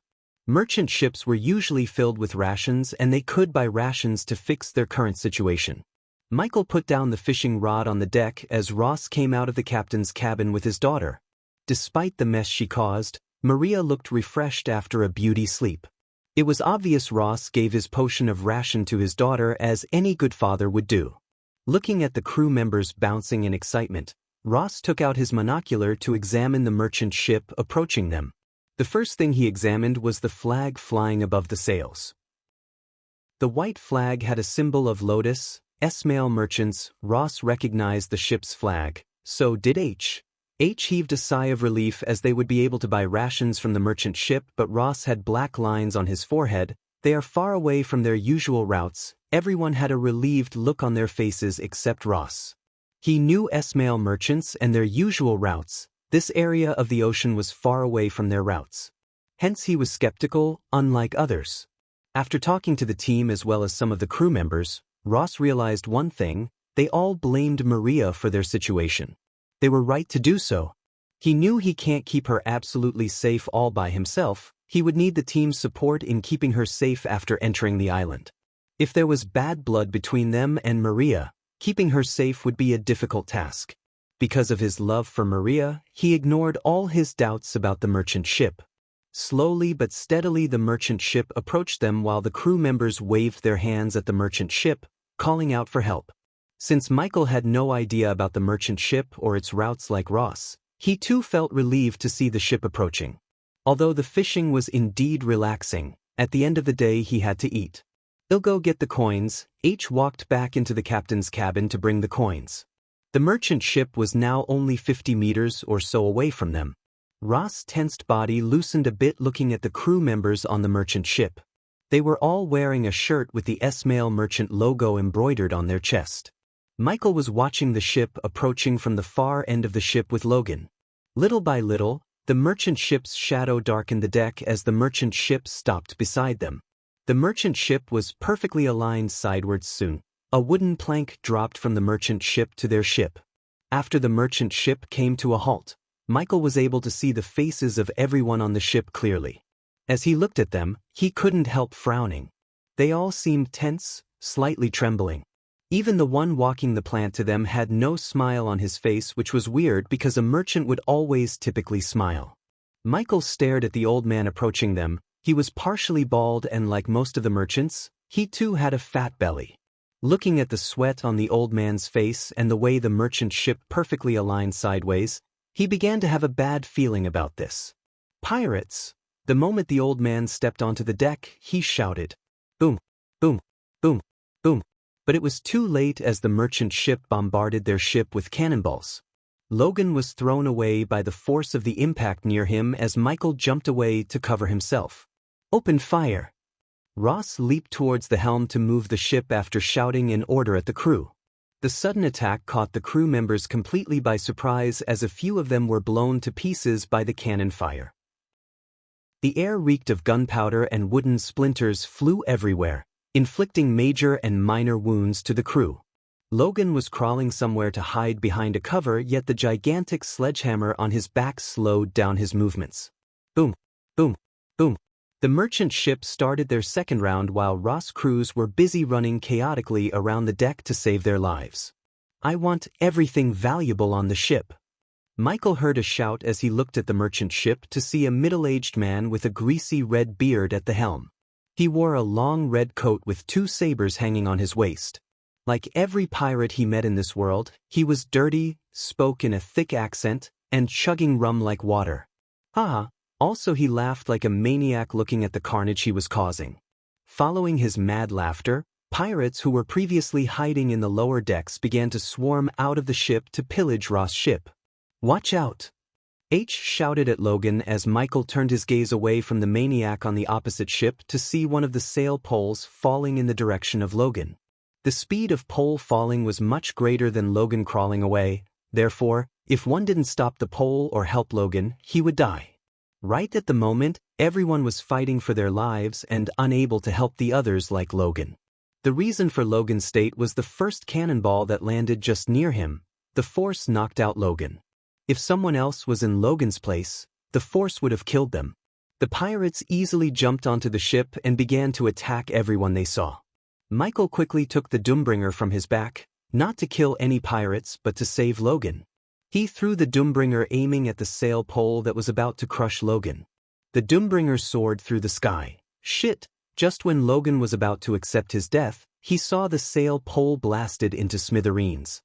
Merchant ships were usually filled with rations and they could buy rations to fix their current situation. Michael put down the fishing rod on the deck as Ross came out of the captain's cabin with his daughter. Despite the mess she caused, Maria looked refreshed after a beauty sleep. It was obvious Ross gave his potion of ration to his daughter as any good father would do. Looking at the crew members bouncing in excitement, Ross took out his monocular to examine the merchant ship approaching them. The first thing he examined was the flag flying above the sails. The white flag had a symbol of lotus. Esmail merchants. Ross recognized the ship's flag. So did H. H heaved a sigh of relief as they would be able to buy rations from the merchant ship, but Ross had black lines on his forehead. They are far away from their usual routes. Everyone had a relieved look on their faces except Ross. He knew Esmail merchants and their usual routes. This area of the ocean was far away from their routes. Hence he was skeptical, unlike others. After talking to the team as well as some of the crew members, Ross realized one thing: they all blamed Maria for their situation. They were right to do so. He knew he can't keep her absolutely safe all by himself. He would need the team's support in keeping her safe after entering the island. If there was bad blood between them and Maria, Keeping her safe would be a difficult task. Because of his love for Maria, he ignored all his doubts about the merchant ship. Slowly but steadily the merchant ship approached them while the crew members waved their hands at the merchant ship, calling out for help. Since Michael had no idea about the merchant ship or its routes like Ross, he too felt relieved to see the ship approaching. Although the fishing was indeed relaxing, at the end of the day he had to eat. "They'll go get the coins." H walked back into the captain's cabin to bring the coins. The merchant ship was now only 50 meters or so away from them. Ross' tensed body loosened a bit looking at the crew members on the merchant ship. They were all wearing a shirt with the S-Mail merchant logo embroidered on their chest. Michael was watching the ship approaching from the far end of the ship with Logan. Little by little, the merchant ship's shadow darkened the deck as the merchant ship stopped beside them. The merchant ship was perfectly aligned sidewards soon. A wooden plank dropped from the merchant ship to their ship. After the merchant ship came to a halt, Michael was able to see the faces of everyone on the ship clearly. As he looked at them, he couldn't help frowning. They all seemed tense, slightly trembling. Even the one walking the plant to them had no smile on his face, which was weird because a merchant would always typically smile. Michael stared at the old man approaching them. He was partially bald and like most of the merchants, he too had a fat belly. Looking at the sweat on the old man's face and the way the merchant ship perfectly aligned sideways, he began to have a bad feeling about this. "Pirates!" The moment the old man stepped onto the deck, he shouted. Boom, boom, boom, boom. But it was too late as the merchant ship bombarded their ship with cannonballs. Logan was thrown away by the force of the impact near him as Michael jumped away to cover himself. "Open fire!" Ross leaped towards the helm to move the ship after shouting an order at the crew. The sudden attack caught the crew members completely by surprise as a few of them were blown to pieces by the cannon fire. The air reeked of gunpowder and wooden splinters flew everywhere, inflicting major and minor wounds to the crew. Logan was crawling somewhere to hide behind a cover, yet the gigantic sledgehammer on his back slowed down his movements. Boom, boom, boom. The merchant ship started their second round while Ross' crews were busy running chaotically around the deck to save their lives. "I want everything valuable on the ship." Michael heard a shout as he looked at the merchant ship to see a middle-aged man with a greasy red beard at the helm. He wore a long red coat with 2 sabers hanging on his waist. Like every pirate he met in this world, he was dirty, spoke in a thick accent, and chugging rum like water. Haha. Also he laughed like a maniac looking at the carnage he was causing. Following his mad laughter, pirates who were previously hiding in the lower decks began to swarm out of the ship to pillage Ross' ship. "Watch out!" H shouted at Logan as Michael turned his gaze away from the maniac on the opposite ship to see one of the sail poles falling in the direction of Logan. The speed of pole falling was much greater than Logan crawling away, therefore, if one didn't stop the pole or help Logan, he would die. Right at the moment, everyone was fighting for their lives and unable to help the others like Logan. The reason for Logan's state was the first cannonball that landed just near him. The force knocked out Logan. If someone else was in Logan's place, the force would have killed them. The pirates easily jumped onto the ship and began to attack everyone they saw. Michael quickly took the Doombringer from his back, not to kill any pirates but to save Logan. He threw the Doombringer aiming at the sail pole that was about to crush Logan. The Doombringer soared through the sky. Shit! Just when Logan was about to accept his death, he saw the sail pole blasted into smithereens.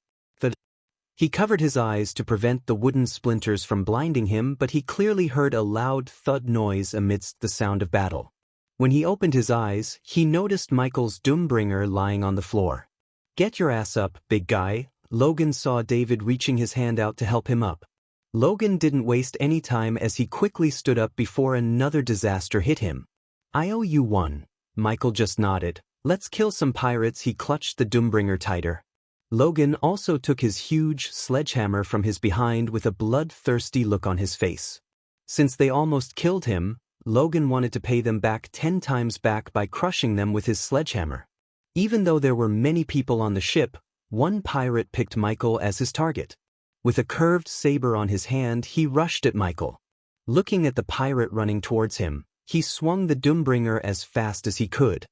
He covered his eyes to prevent the wooden splinters from blinding him, but he clearly heard a loud thud noise amidst the sound of battle. When he opened his eyes, he noticed Michael's Doombringer lying on the floor. "Get your ass up, big guy." Logan saw David reaching his hand out to help him up. Logan didn't waste any time as he quickly stood up before another disaster hit him. "I owe you one." Michael just nodded. "Let's kill some pirates." He clutched the Doombringer tighter. Logan also took his huge sledgehammer from his behind with a bloodthirsty look on his face. Since they almost killed him, Logan wanted to pay them back 10 times back by crushing them with his sledgehammer. Even though there were many people on the ship, one pirate picked Michael as his target. With a curved saber on his hand, he rushed at Michael. Looking at the pirate running towards him, he swung the Doombringer as fast as he could.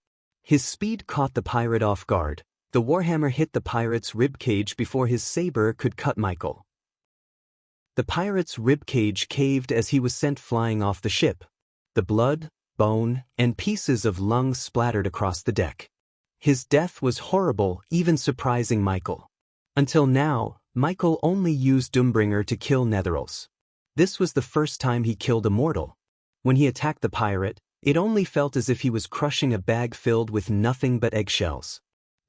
His speed caught the pirate off guard. The warhammer hit the pirate's ribcage before his saber could cut Michael. The pirate's ribcage caved as he was sent flying off the ship. The blood, bone, and pieces of lungs splattered across the deck. His death was horrible, even surprising Michael. Until now, Michael only used Doombringer to kill Netherals. This was the first time he killed Immortal. When he attacked the pirate, it only felt as if he was crushing a bag filled with nothing but eggshells.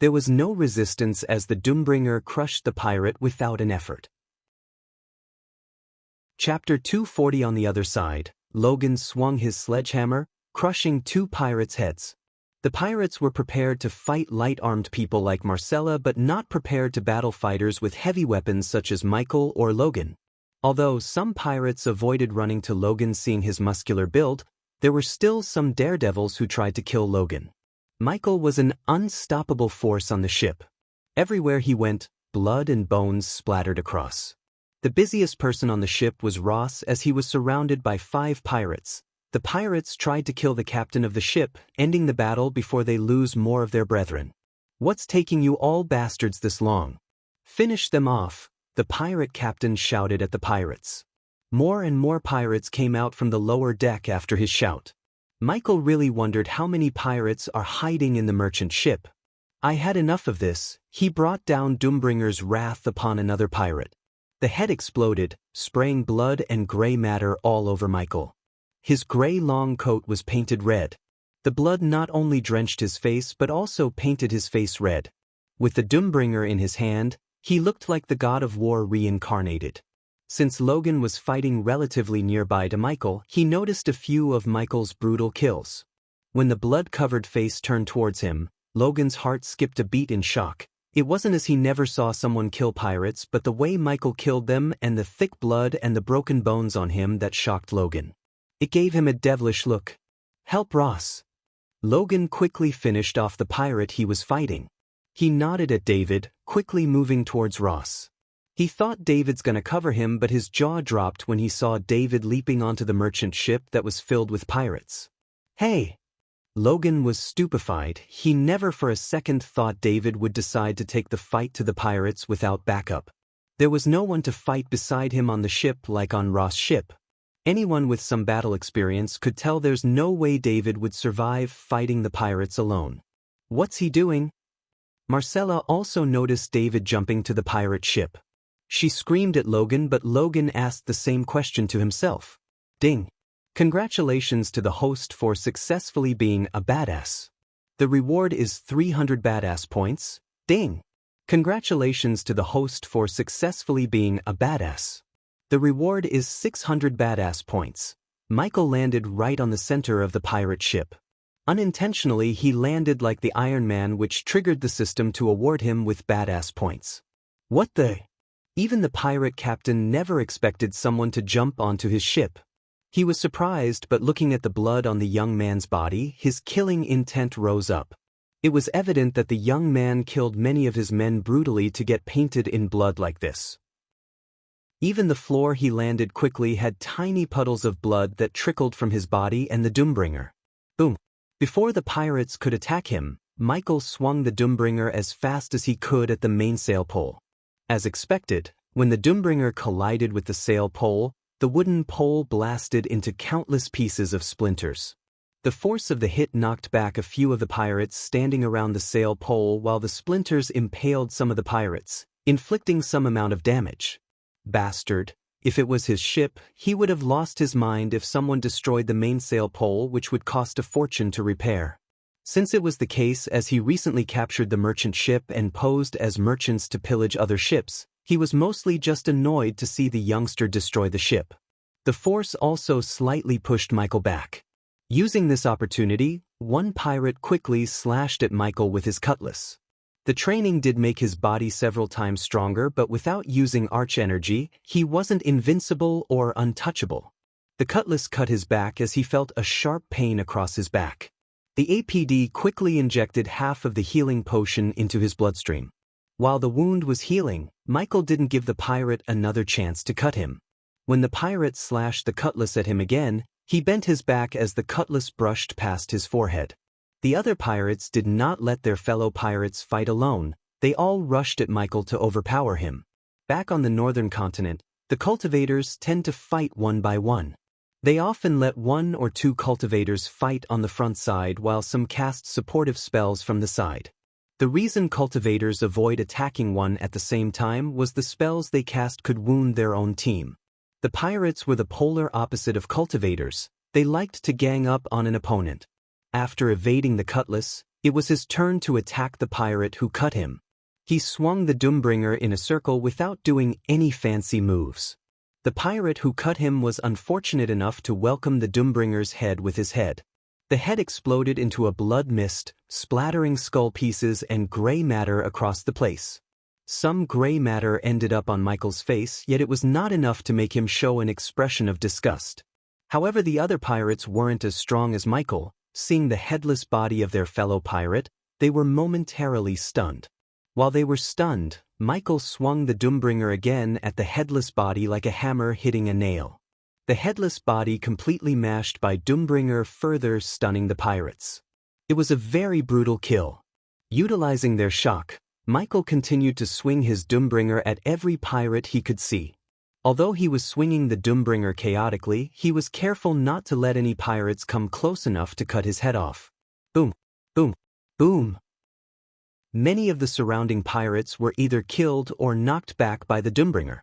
There was no resistance as the Doombringer crushed the pirate without an effort. Chapter 240. On the other side, Logan swung his sledgehammer, crushing 2 pirates' heads. The pirates were prepared to fight light-armed people like Marcella but not prepared to battle fighters with heavy weapons such as Michael or Logan. Although some pirates avoided running to Logan seeing his muscular build, there were still some daredevils who tried to kill Logan. Michael was an unstoppable force on the ship. Everywhere he went, blood and bones splattered across. The busiest person on the ship was Ross as he was surrounded by 5 pirates. The pirates tried to kill the captain of the ship, ending the battle before they lose more of their brethren. "What's taking you all bastards this long? Finish them off," the pirate captain shouted at the pirates. More and more pirates came out from the lower deck after his shout. Michael really wondered how many pirates are hiding in the merchant ship. "I had enough of this." He brought down Doombringer's wrath upon another pirate. The head exploded, spraying blood and gray matter all over Michael. His gray long coat was painted red. The blood not only drenched his face but also painted his face red. With the Doombringer in his hand, he looked like the god of war reincarnated. Since Logan was fighting relatively nearby to Michael, he noticed a few of Michael's brutal kills. When the blood-covered face turned towards him, Logan's heart skipped a beat in shock. It wasn't as he never saw someone kill pirates but the way Michael killed them and the thick blood and the broken bones on him that shocked Logan. It gave him a devilish look. "Help Ross." Logan quickly finished off the pirate he was fighting. He nodded at David, quickly moving towards Ross. He thought David's gonna cover him but his jaw dropped when he saw David leaping onto the merchant ship that was filled with pirates. "Hey!" Logan was stupefied. He never for a second thought David would decide to take the fight to the pirates without backup. There was no one to fight beside him on the ship like on Ross' ship. Anyone with some battle experience could tell there's no way David would survive fighting the pirates alone. "What's he doing?" Marcella also noticed David jumping to the pirate ship. She screamed at Logan but Logan asked the same question to himself. Ding. Congratulations to the host for successfully being a badass. The reward is 300 badass points. Ding. Congratulations to the host for successfully being a badass. The reward is 600 badass points. Michael landed right on the center of the pirate ship. Unintentionally he landed like the Iron Man, which triggered the system to award him with badass points. What the? Even the pirate captain never expected someone to jump onto his ship. He was surprised, but looking at the blood on the young man's body, his killing intent rose up. It was evident that the young man killed many of his men brutally to get painted in blood like this. Even the floor he landed quickly had tiny puddles of blood that trickled from his body and the Doombringer. Boom. Before the pirates could attack him, Michael swung the Doombringer as fast as he could at the mainsail pole. As expected, when the Doombringer collided with the sail pole, the wooden pole blasted into countless pieces of splinters. The force of the hit knocked back a few of the pirates standing around the sail pole while the splinters impaled some of the pirates, inflicting some amount of damage. Bastard. If it was his ship, he would have lost his mind if someone destroyed the mainsail pole, which would cost a fortune to repair. Since it was the case, as he recently captured the merchant ship and posed as merchants to pillage other ships, he was mostly just annoyed to see the youngster destroy the ship. The force also slightly pushed Michael back. Using this opportunity, one pirate quickly slashed at Michael with his cutlass. The training did make his body several times stronger, but without using arch energy, he wasn't invincible or untouchable. The cutlass cut his back as he felt a sharp pain across his back. The APD quickly injected half of the healing potion into his bloodstream. While the wound was healing, Michael didn't give the pirate another chance to cut him. When the pirate slashed the cutlass at him again, he bent his back as the cutlass brushed past his forehead. The other pirates did not let their fellow pirates fight alone, they all rushed at Michael to overpower him. Back on the northern continent, the cultivators tend to fight one by one. They often let 1 or 2 cultivators fight on the front side while some cast supportive spells from the side. The reason cultivators avoid attacking one at the same time was the spells they cast could wound their own team. The pirates were the polar opposite of cultivators, they liked to gang up on an opponent. After evading the cutlass, it was his turn to attack the pirate who cut him. He swung the Doombringer in a circle without doing any fancy moves. The pirate who cut him was unfortunate enough to welcome the Doombringer's head with his head. The head exploded into a blood mist, splattering skull pieces and gray matter across the place. Some gray matter ended up on Michael's face, yet it was not enough to make him show an expression of disgust. However, the other pirates weren't as strong as Michael. Seeing the headless body of their fellow pirate, they were momentarily stunned. While they were stunned, Michael swung the Doombringer again at the headless body like a hammer hitting a nail. The headless body completely mashed by Doombringer, further stunning the pirates. It was a very brutal kill. Utilizing their shock, Michael continued to swing his Doombringer at every pirate he could see. Although he was swinging the Doombringer chaotically, he was careful not to let any pirates come close enough to cut his head off. Boom, boom, boom. Many of the surrounding pirates were either killed or knocked back by the Doombringer.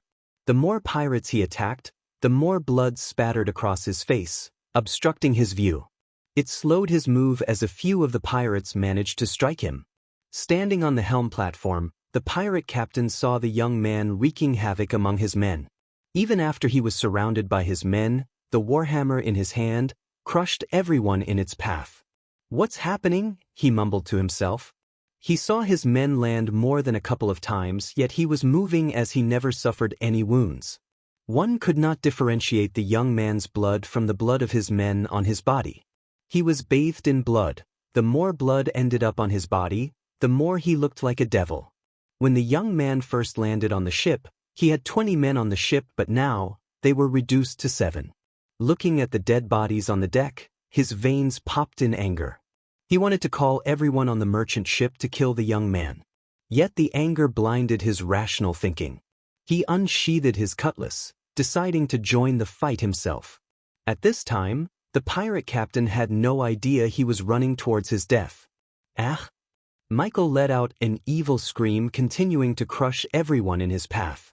The more pirates he attacked, the more blood spattered across his face, obstructing his view. It slowed his move as a few of the pirates managed to strike him. Standing on the helm platform, the pirate captain saw the young man wreaking havoc among his men. Even after he was surrounded by his men, the warhammer in his hand crushed everyone in its path. "What's happening?" he mumbled to himself. He saw his men land more than a couple of times, yet he was moving as he never suffered any wounds. One could not differentiate the young man's blood from the blood of his men on his body. He was bathed in blood. The more blood ended up on his body, the more he looked like a devil. When the young man first landed on the ship, he had 20 men on the ship, but now, they were reduced to 7. Looking at the dead bodies on the deck, his veins popped in anger. He wanted to call everyone on the merchant ship to kill the young man. Yet the anger blinded his rational thinking. He unsheathed his cutlass, deciding to join the fight himself. At this time, the pirate captain had no idea he was running towards his death. "Ah!" Michael let out an evil scream, continuing to crush everyone in his path.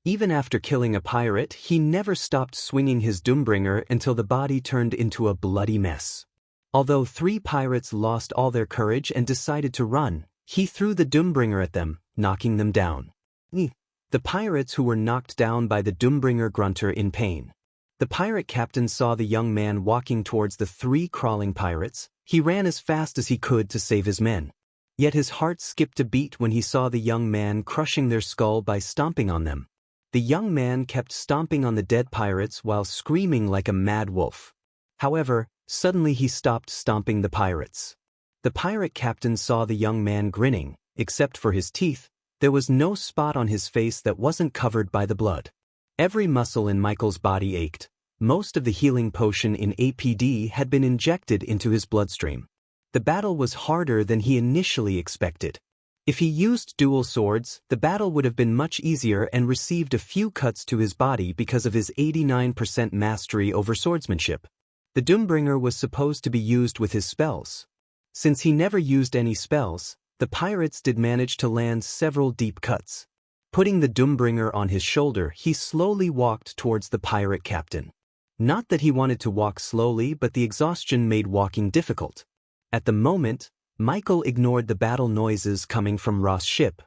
Even after killing a pirate, he never stopped swinging his Doombringer until the body turned into a bloody mess. Although 3 pirates lost all their courage and decided to run, he threw the Doombringer at them, knocking them down. The pirates who were knocked down by the Doombringer grunted in pain. The pirate captain saw the young man walking towards the 3 crawling pirates. He ran as fast as he could to save his men. Yet his heart skipped a beat when he saw the young man crushing their skull by stomping on them. The young man kept stomping on the dead pirates while screaming like a mad wolf. However, suddenly he stopped stomping the pirates. The pirate captain saw the young man grinning. Except for his teeth, there was no spot on his face that wasn't covered by the blood. Every muscle in Michael's body ached. Most of the healing potion in APD had been injected into his bloodstream. The battle was harder than he initially expected. If he used dual swords, the battle would have been much easier and received a few cuts to his body because of his 89% mastery over swordsmanship. The Doombringer was supposed to be used with his spells. Since he never used any spells, the pirates did manage to land several deep cuts. Putting the Doombringer on his shoulder, he slowly walked towards the pirate captain. Not that he wanted to walk slowly, but the exhaustion made walking difficult. At the moment, Michael ignored the battle noises coming from Ross' ship.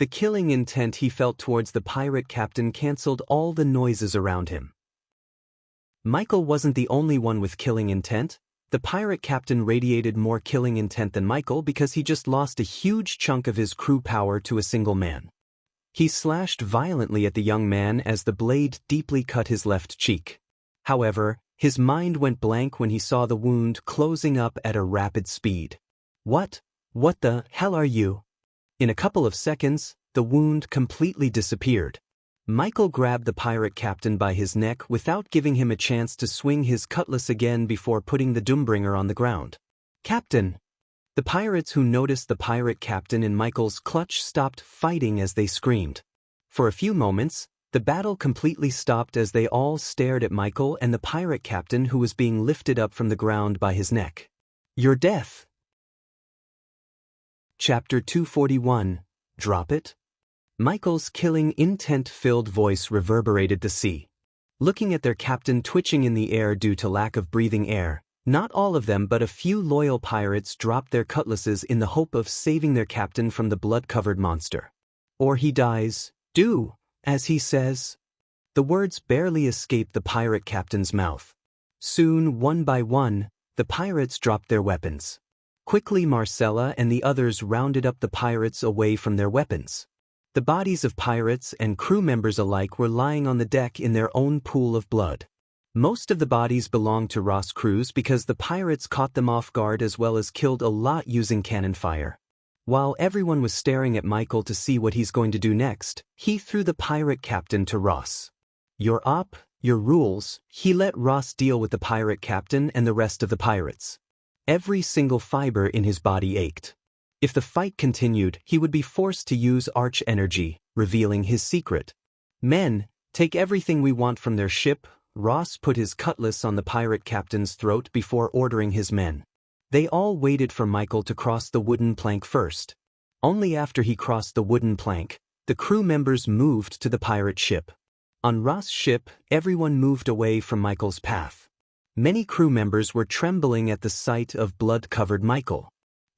The killing intent he felt towards the pirate captain canceled all the noises around him. Michael wasn't the only one with killing intent. The pirate captain radiated more killing intent than Michael because he just lost a huge chunk of his crew power to a single man. He slashed violently at the young man as the blade deeply cut his left cheek. However, his mind went blank when he saw the wound closing up at a rapid speed. What the hell are you? In a couple of seconds, the wound completely disappeared. Michael grabbed the pirate captain by his neck without giving him a chance to swing his cutlass again before putting the Doombringer on the ground. "Captain!" The pirates who noticed the pirate captain in Michael's clutch stopped fighting as they screamed. For a few moments, the battle completely stopped as they all stared at Michael and the pirate captain who was being lifted up from the ground by his neck. Your death. Chapter 241. Drop it? Michael's killing intent-filled voice reverberated the sea. Looking at their captain twitching in the air due to lack of breathing air, not all of them but a few loyal pirates dropped their cutlasses in the hope of saving their captain from the blood-covered monster. Or he dies, do, as he says. The words barely escaped the pirate captain's mouth. Soon, one by one, the pirates dropped their weapons. Quickly Marcella and the others rounded up the pirates away from their weapons. The bodies of pirates and crew members alike were lying on the deck in their own pool of blood. Most of the bodies belonged to Ross' crews because the pirates caught them off guard as well as killed a lot using cannon fire. While everyone was staring at Michael to see what he's going to do next, he threw the pirate captain to Ross. Your op, your rules. He let Ross deal with the pirate captain and the rest of the pirates. Every single fiber in his body ached. If the fight continued, he would be forced to use arch energy, revealing his secret. Men, take everything we want from their ship. Ross put his cutlass on the pirate captain's throat before ordering his men. They all waited for Michael to cross the wooden plank first. Only after he crossed the wooden plank, the crew members moved to the pirate ship. On Ross' ship, everyone moved away from Michael's path. Many crew members were trembling at the sight of blood-covered Michael.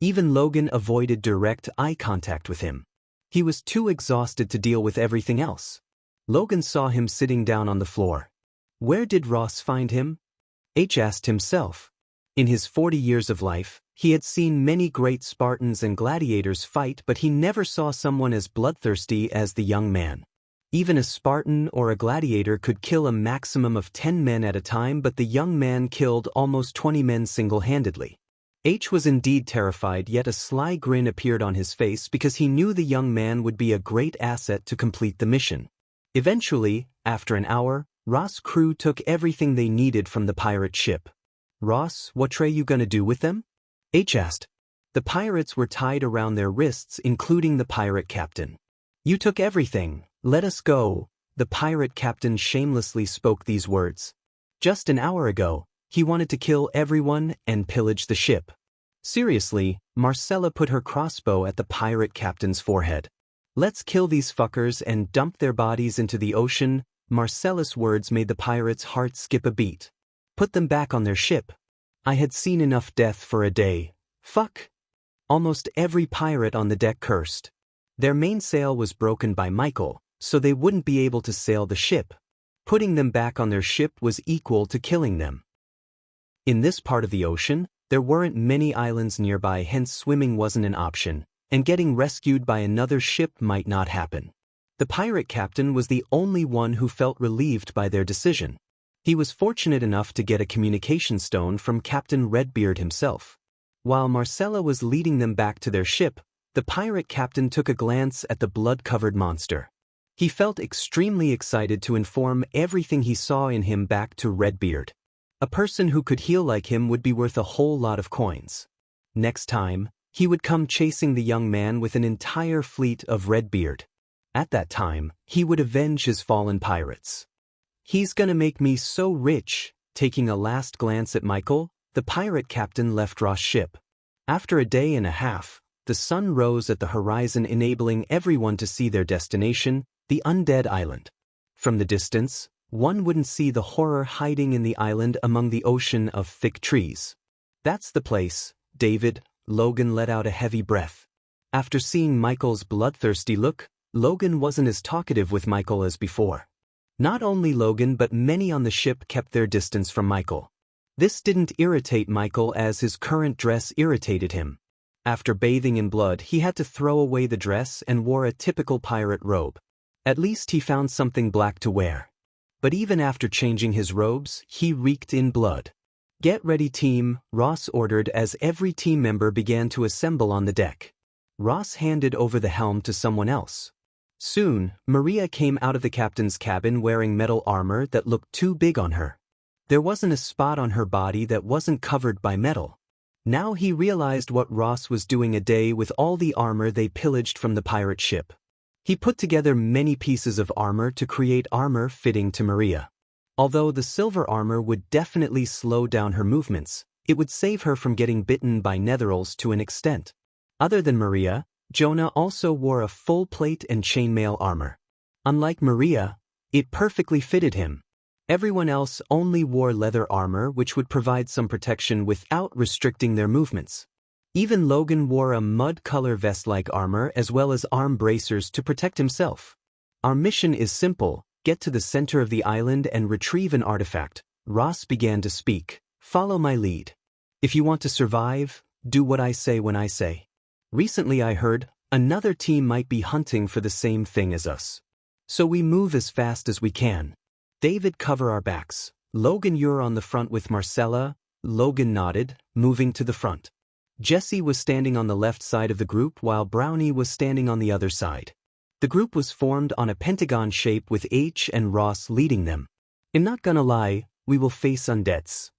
Even Logan avoided direct eye contact with him. He was too exhausted to deal with everything else. Logan saw him sitting down on the floor. Where did Ross find him? H asked himself. In his 40 years of life, he had seen many great Spartans and gladiators fight, but he never saw someone as bloodthirsty as the young man. Even a Spartan or a gladiator could kill a maximum of 10 men at a time, but the young man killed almost 20 men single-handedly. H was indeed terrified, yet a sly grin appeared on his face because he knew the young man would be a great asset to complete the mission. Eventually, after an hour, Ross' crew took everything they needed from the pirate ship. Ross, what are you gonna do with them? H asked. The pirates were tied around their wrists, including the pirate captain. You took everything, let us go. The pirate captain shamelessly spoke these words. Just an hour ago, he wanted to kill everyone and pillage the ship. Seriously, Marcella put her crossbow at the pirate captain's forehead. Let's kill these fuckers and dump their bodies into the ocean. Marcella's words made the pirates' heart skip a beat. Put them back on their ship. I had seen enough death for a day. Fuck. Almost every pirate on the deck cursed. Their mainsail was broken by Michael, so they wouldn't be able to sail the ship. Putting them back on their ship was equal to killing them. In this part of the ocean, there weren't many islands nearby, hence swimming wasn't an option, and getting rescued by another ship might not happen. The pirate captain was the only one who felt relieved by their decision. He was fortunate enough to get a communication stone from Captain Redbeard himself. While Marcella was leading them back to their ship, the pirate captain took a glance at the blood-covered monster. He felt extremely excited to inform everything he saw in him back to Redbeard. A person who could heal like him would be worth a whole lot of coins. Next time, he would come chasing the young man with an entire fleet of Redbeard. At that time, he would avenge his fallen pirates. He's gonna make me so rich. Taking a last glance at Michael, the pirate captain left Ross' ship. After a day and a half, the sun rose at the horizon, enabling everyone to see their destination, the Undead Island. From the distance, one wouldn't see the horror hiding in the island among the ocean of thick trees. That's the place, David. Logan let out a heavy breath. After seeing Michael's bloodthirsty look, Logan wasn't as talkative with Michael as before. Not only Logan but many on the ship kept their distance from Michael. This didn't irritate Michael as his current dress irritated him. After bathing in blood, he had to throw away the dress and wore a typical pirate robe. At least he found something black to wear. But even after changing his robes, he reeked in blood. Get ready, team, Ross ordered as every team member began to assemble on the deck. Ross handed over the helm to someone else. Soon, Maria came out of the captain's cabin wearing metal armor that looked too big on her. There wasn't a spot on her body that wasn't covered by metal. Now he realized what Ross was doing a day with all the armor they pillaged from the pirate ship. He put together many pieces of armor to create armor fitting to Maria. Although the silver armor would definitely slow down her movements, it would save her from getting bitten by netherals to an extent. Other than Maria, Jonah also wore a full plate and chainmail armor. Unlike Maria, it perfectly fitted him. Everyone else only wore leather armor which would provide some protection without restricting their movements. Even Logan wore a mud-color vest-like armor as well as arm bracers to protect himself. Our mission is simple: get to the center of the island and retrieve an artifact. Ross began to speak. Follow my lead. If you want to survive, do what I say when I say. Recently I heard another team might be hunting for the same thing as us. So we move as fast as we can. David, cover our backs. Logan, you're on the front with Marcella. Logan nodded, moving to the front. Jesse was standing on the left side of the group while Brownie was standing on the other side. The group was formed on a pentagon shape with H and Ross leading them. I'm not gonna lie, we will face undeads.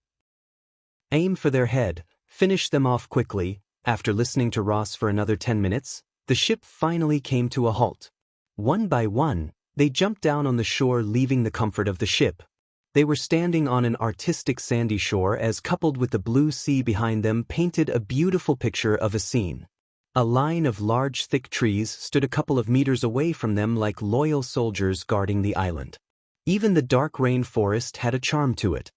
Aim for their head, finish them off quickly. After listening to Ross for another 10 minutes, the ship finally came to a halt. One by one, they jumped down on the shore, leaving the comfort of the ship. They were standing on an artistic sandy shore as, coupled with the blue sea behind them, painted a beautiful picture of a scene. A line of large thick trees stood a couple of meters away from them like loyal soldiers guarding the island. Even the dark rainforest had a charm to it.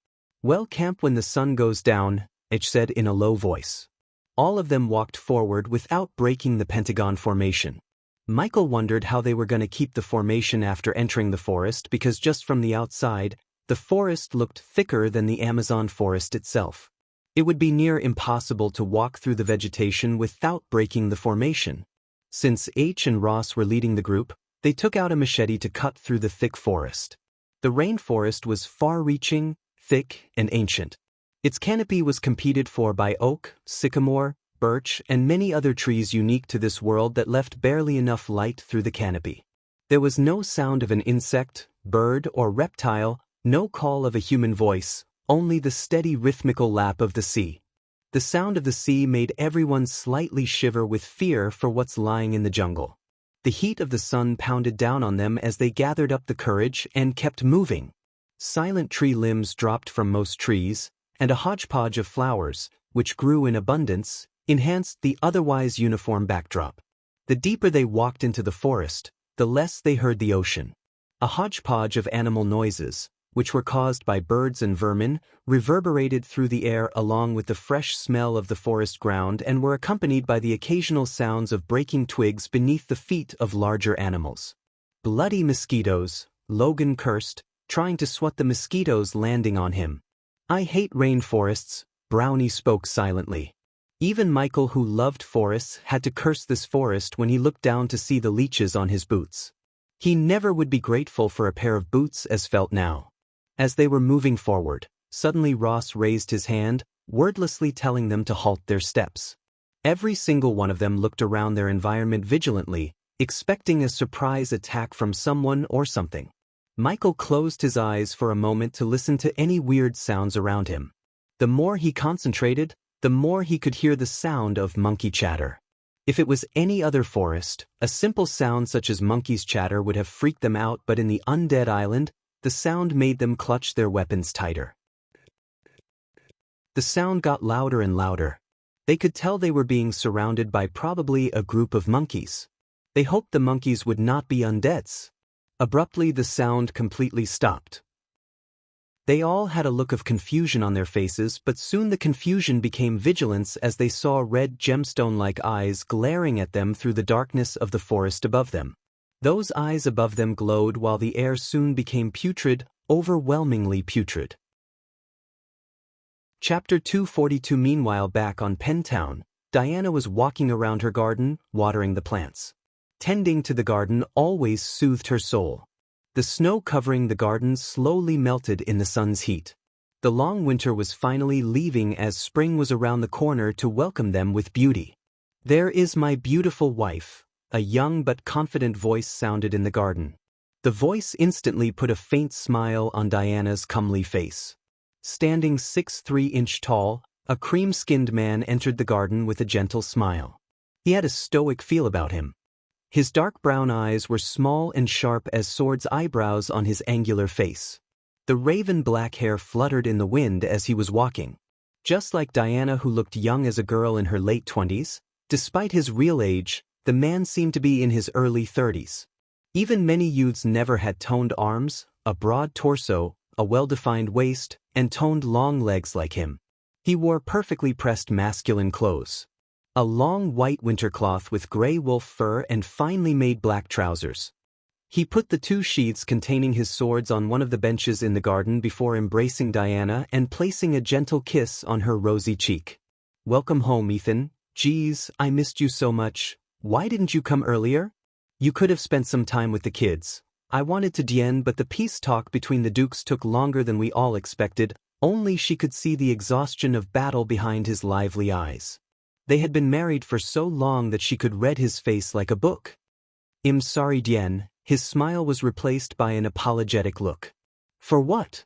Well, camp when the sun goes down, H said in a low voice. All of them walked forward without breaking the pentagon formation. Michael wondered how they were going to keep the formation after entering the forest because just from the outside, the forest looked thicker than the Amazon forest itself. It would be near impossible to walk through the vegetation without breaking the formation. Since H and Ross were leading the group, they took out a machete to cut through the thick forest. The rainforest was far-reaching, thick, and ancient. Its canopy was competed for by oak, sycamore, birch, and many other trees unique to this world that left barely enough light through the canopy. There was no sound of an insect, bird, or reptile, no call of a human voice, only the steady rhythmical lap of the sea. The sound of the sea made everyone slightly shiver with fear for what's lying in the jungle. The heat of the sun pounded down on them as they gathered up the courage and kept moving. Silent tree limbs dropped from most trees, and a hodgepodge of flowers, which grew in abundance, enhanced the otherwise uniform backdrop. The deeper they walked into the forest, the less they heard the ocean. A hodgepodge of animal noises, which were caused by birds and vermin, reverberated through the air along with the fresh smell of the forest ground and were accompanied by the occasional sounds of breaking twigs beneath the feet of larger animals. Bloody mosquitoes, Logan cursed, trying to swat the mosquitoes landing on him. I hate rainforests, Brownie spoke silently. Even Michael, who loved forests, had to curse this forest when he looked down to see the leeches on his boots. He never would be grateful for a pair of boots as felt now. As they were moving forward, suddenly Ross raised his hand, wordlessly telling them to halt their steps. Every single one of them looked around their environment vigilantly, expecting a surprise attack from someone or something. Michael closed his eyes for a moment to listen to any weird sounds around him. The more he concentrated, the more he could hear the sound of monkey chatter. If it was any other forest, a simple sound such as monkey's chatter would have freaked them out, but in the undead island, the sound made them clutch their weapons tighter. The sound got louder and louder. They could tell they were being surrounded by probably a group of monkeys. They hoped the monkeys would not be undeads. Abruptly, the sound completely stopped. They all had a look of confusion on their faces, but soon the confusion became vigilance as they saw red gemstone-like eyes glaring at them through the darkness of the forest above them. Those eyes above them glowed while the air soon became putrid, overwhelmingly putrid. Chapter 242. Meanwhile, back on Pentown, Diana was walking around her garden, watering the plants. Tending to the garden always soothed her soul. The snow covering the garden slowly melted in the sun's heat. The long winter was finally leaving as spring was around the corner to welcome them with beauty. "There is my beautiful wife," a young but confident voice sounded in the garden. The voice instantly put a faint smile on Diana's comely face. Standing 6'3" tall, A cream-skinned man entered the garden with a gentle smile. He had a stoic feel about him. His dark brown eyes were small and sharp as swords' eyebrows on his angular face. The raven black hair fluttered in the wind as he was walking. Just like Diana, who looked young as a girl in her late 20s, despite his real age, the man seemed to be in his early 30s. Even many youths never had toned arms, a broad torso, a well-defined waist, and toned long legs like him. He wore perfectly pressed masculine clothes. A long white winter cloth with gray wolf fur and finely made black trousers. He put the 2 sheaths containing his swords on one of the benches in the garden before embracing Diana and placing a gentle kiss on her rosy cheek. "Welcome home, Ethan. Geez, I missed you so much. Why didn't you come earlier? You could have spent some time with the kids. I wanted to Diane, but the peace talk between the dukes took longer than we all expected. Only she could see the exhaustion of battle behind his lively eyes. They had been married for so long that she could read his face like a book. "I'm sorry, Diane." His smile was replaced by an apologetic look. "For what?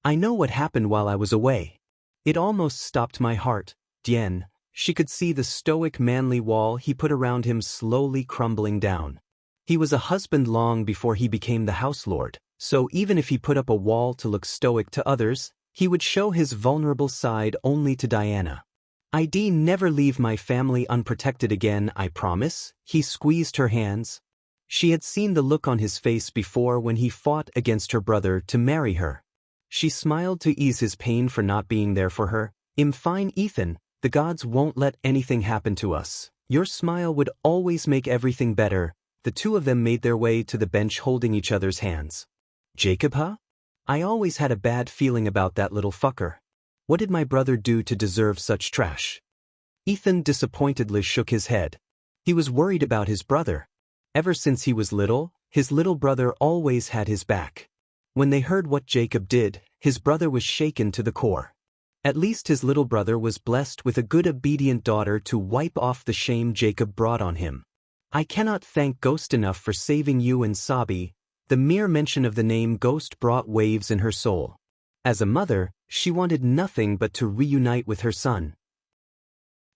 I know what happened while I was away. It almost stopped my heart, Diane." She could see the stoic manly wall he put around him slowly crumbling down. He was a husband long before he became the house lord, so even if he put up a wall to look stoic to others, he would show his vulnerable side only to Diana. "I'd never leave my family unprotected again, I promise." He squeezed her hands. She had seen the look on his face before when he fought against her brother to marry her. She smiled to ease his pain for not being there for her. "I'm fine, Ethan. The gods won't let anything happen to us. Your smile would always make everything better." The 2 of them made their way to the bench holding each other's hands. "Jacob, huh? I always had a bad feeling about that little fucker. What did my brother do to deserve such trash?" Ethan disappointedly shook his head. He was worried about his brother. Ever since he was little, his little brother always had his back. When they heard what Jacob did, his brother was shaken to the core. At least his little brother was blessed with a good obedient daughter to wipe off the shame Jacob brought on him. "I cannot thank Ghost enough for saving you and Sabi." The mere mention of the name Ghost brought waves in her soul. As a mother, she wanted nothing but to reunite with her son.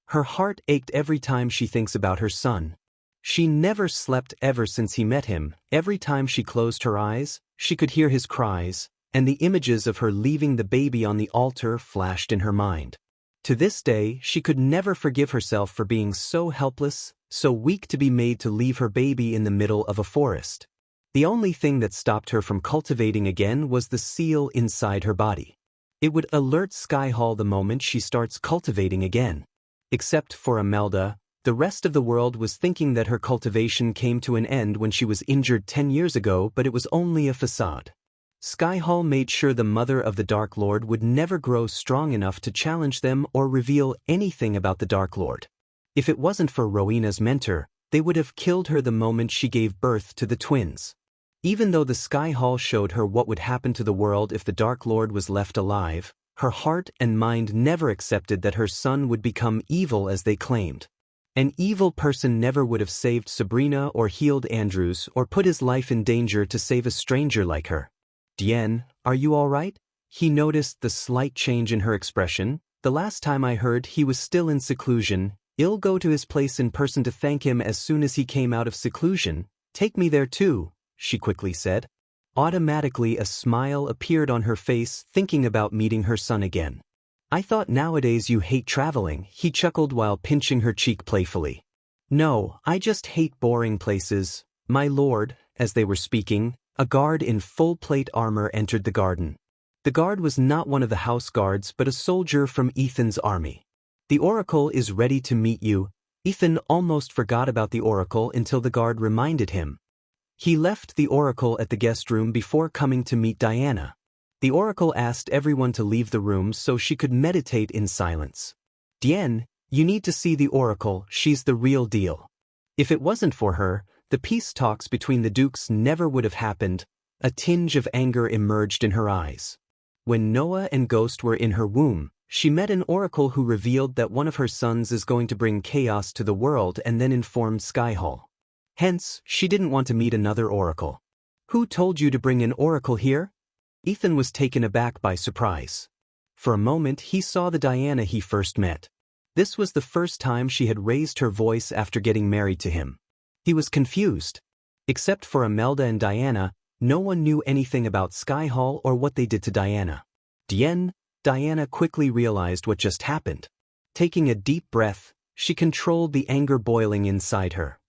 Her heart ached every time she thinks about her son. She never slept ever since he met him. Every time she closed her eyes, she could hear his cries, and the images of her leaving the baby on the altar flashed in her mind. To this day, she could never forgive herself for being so helpless, so weak to be made to leave her baby in the middle of a forest. The only thing that stopped her from cultivating again was the seal inside her body. It would alert Skyhall the moment she starts cultivating again. Except for Imelda, the rest of the world was thinking that her cultivation came to an end when she was injured 10 years ago, but it was only a facade. Skyhall made sure the mother of the Dark Lord would never grow strong enough to challenge them or reveal anything about the Dark Lord. If it wasn't for Rowena's mentor, they would have killed her the moment she gave birth to the twins. Even though the Skyhall showed her what would happen to the world if the Dark Lord was left alive, her heart and mind never accepted that her son would become evil as they claimed. An evil person never would have saved Sabrina or healed Andrews or put his life in danger to save a stranger like her. "Diane, are you all right?" He noticed the slight change in her expression. "The last time I heard, he was still in seclusion. I'll go to his place in person to thank him as soon as he came out of seclusion." "Take me there too," she quickly said. Automatically a smile appeared on her face, thinking about meeting her son again. "I thought nowadays you hate traveling," he chuckled while pinching her cheek playfully. "No, I just hate boring places, my lord." As they were speaking, a guard in full plate armor entered the garden. The guard was not one of the house guards but a soldier from Ethan's army. "The Oracle is ready to meet you." Ethan almost forgot about the Oracle until the guard reminded him. He left the Oracle at the guest room before coming to meet Diana. The Oracle asked everyone to leave the room so she could meditate in silence. "Diane, you need to see the Oracle, she's the real deal." If it wasn't for her, the peace talks between the dukes never would have happened. A tinge of anger emerged in her eyes. When Noah and Ghost were in her womb, she met an oracle who revealed that one of her sons is going to bring chaos to the world and then informed Skyhall. Hence, she didn't want to meet another oracle. "Who told you to bring an oracle here?" Ethan was taken aback by surprise. For a moment he saw the Diana he first met. This was the first time she had raised her voice after getting married to him. He was confused. Except for Imelda and Diana, no one knew anything about Skyhall or what they did to Diana. Diana quickly realized what just happened. Taking a deep breath, she controlled the anger boiling inside her.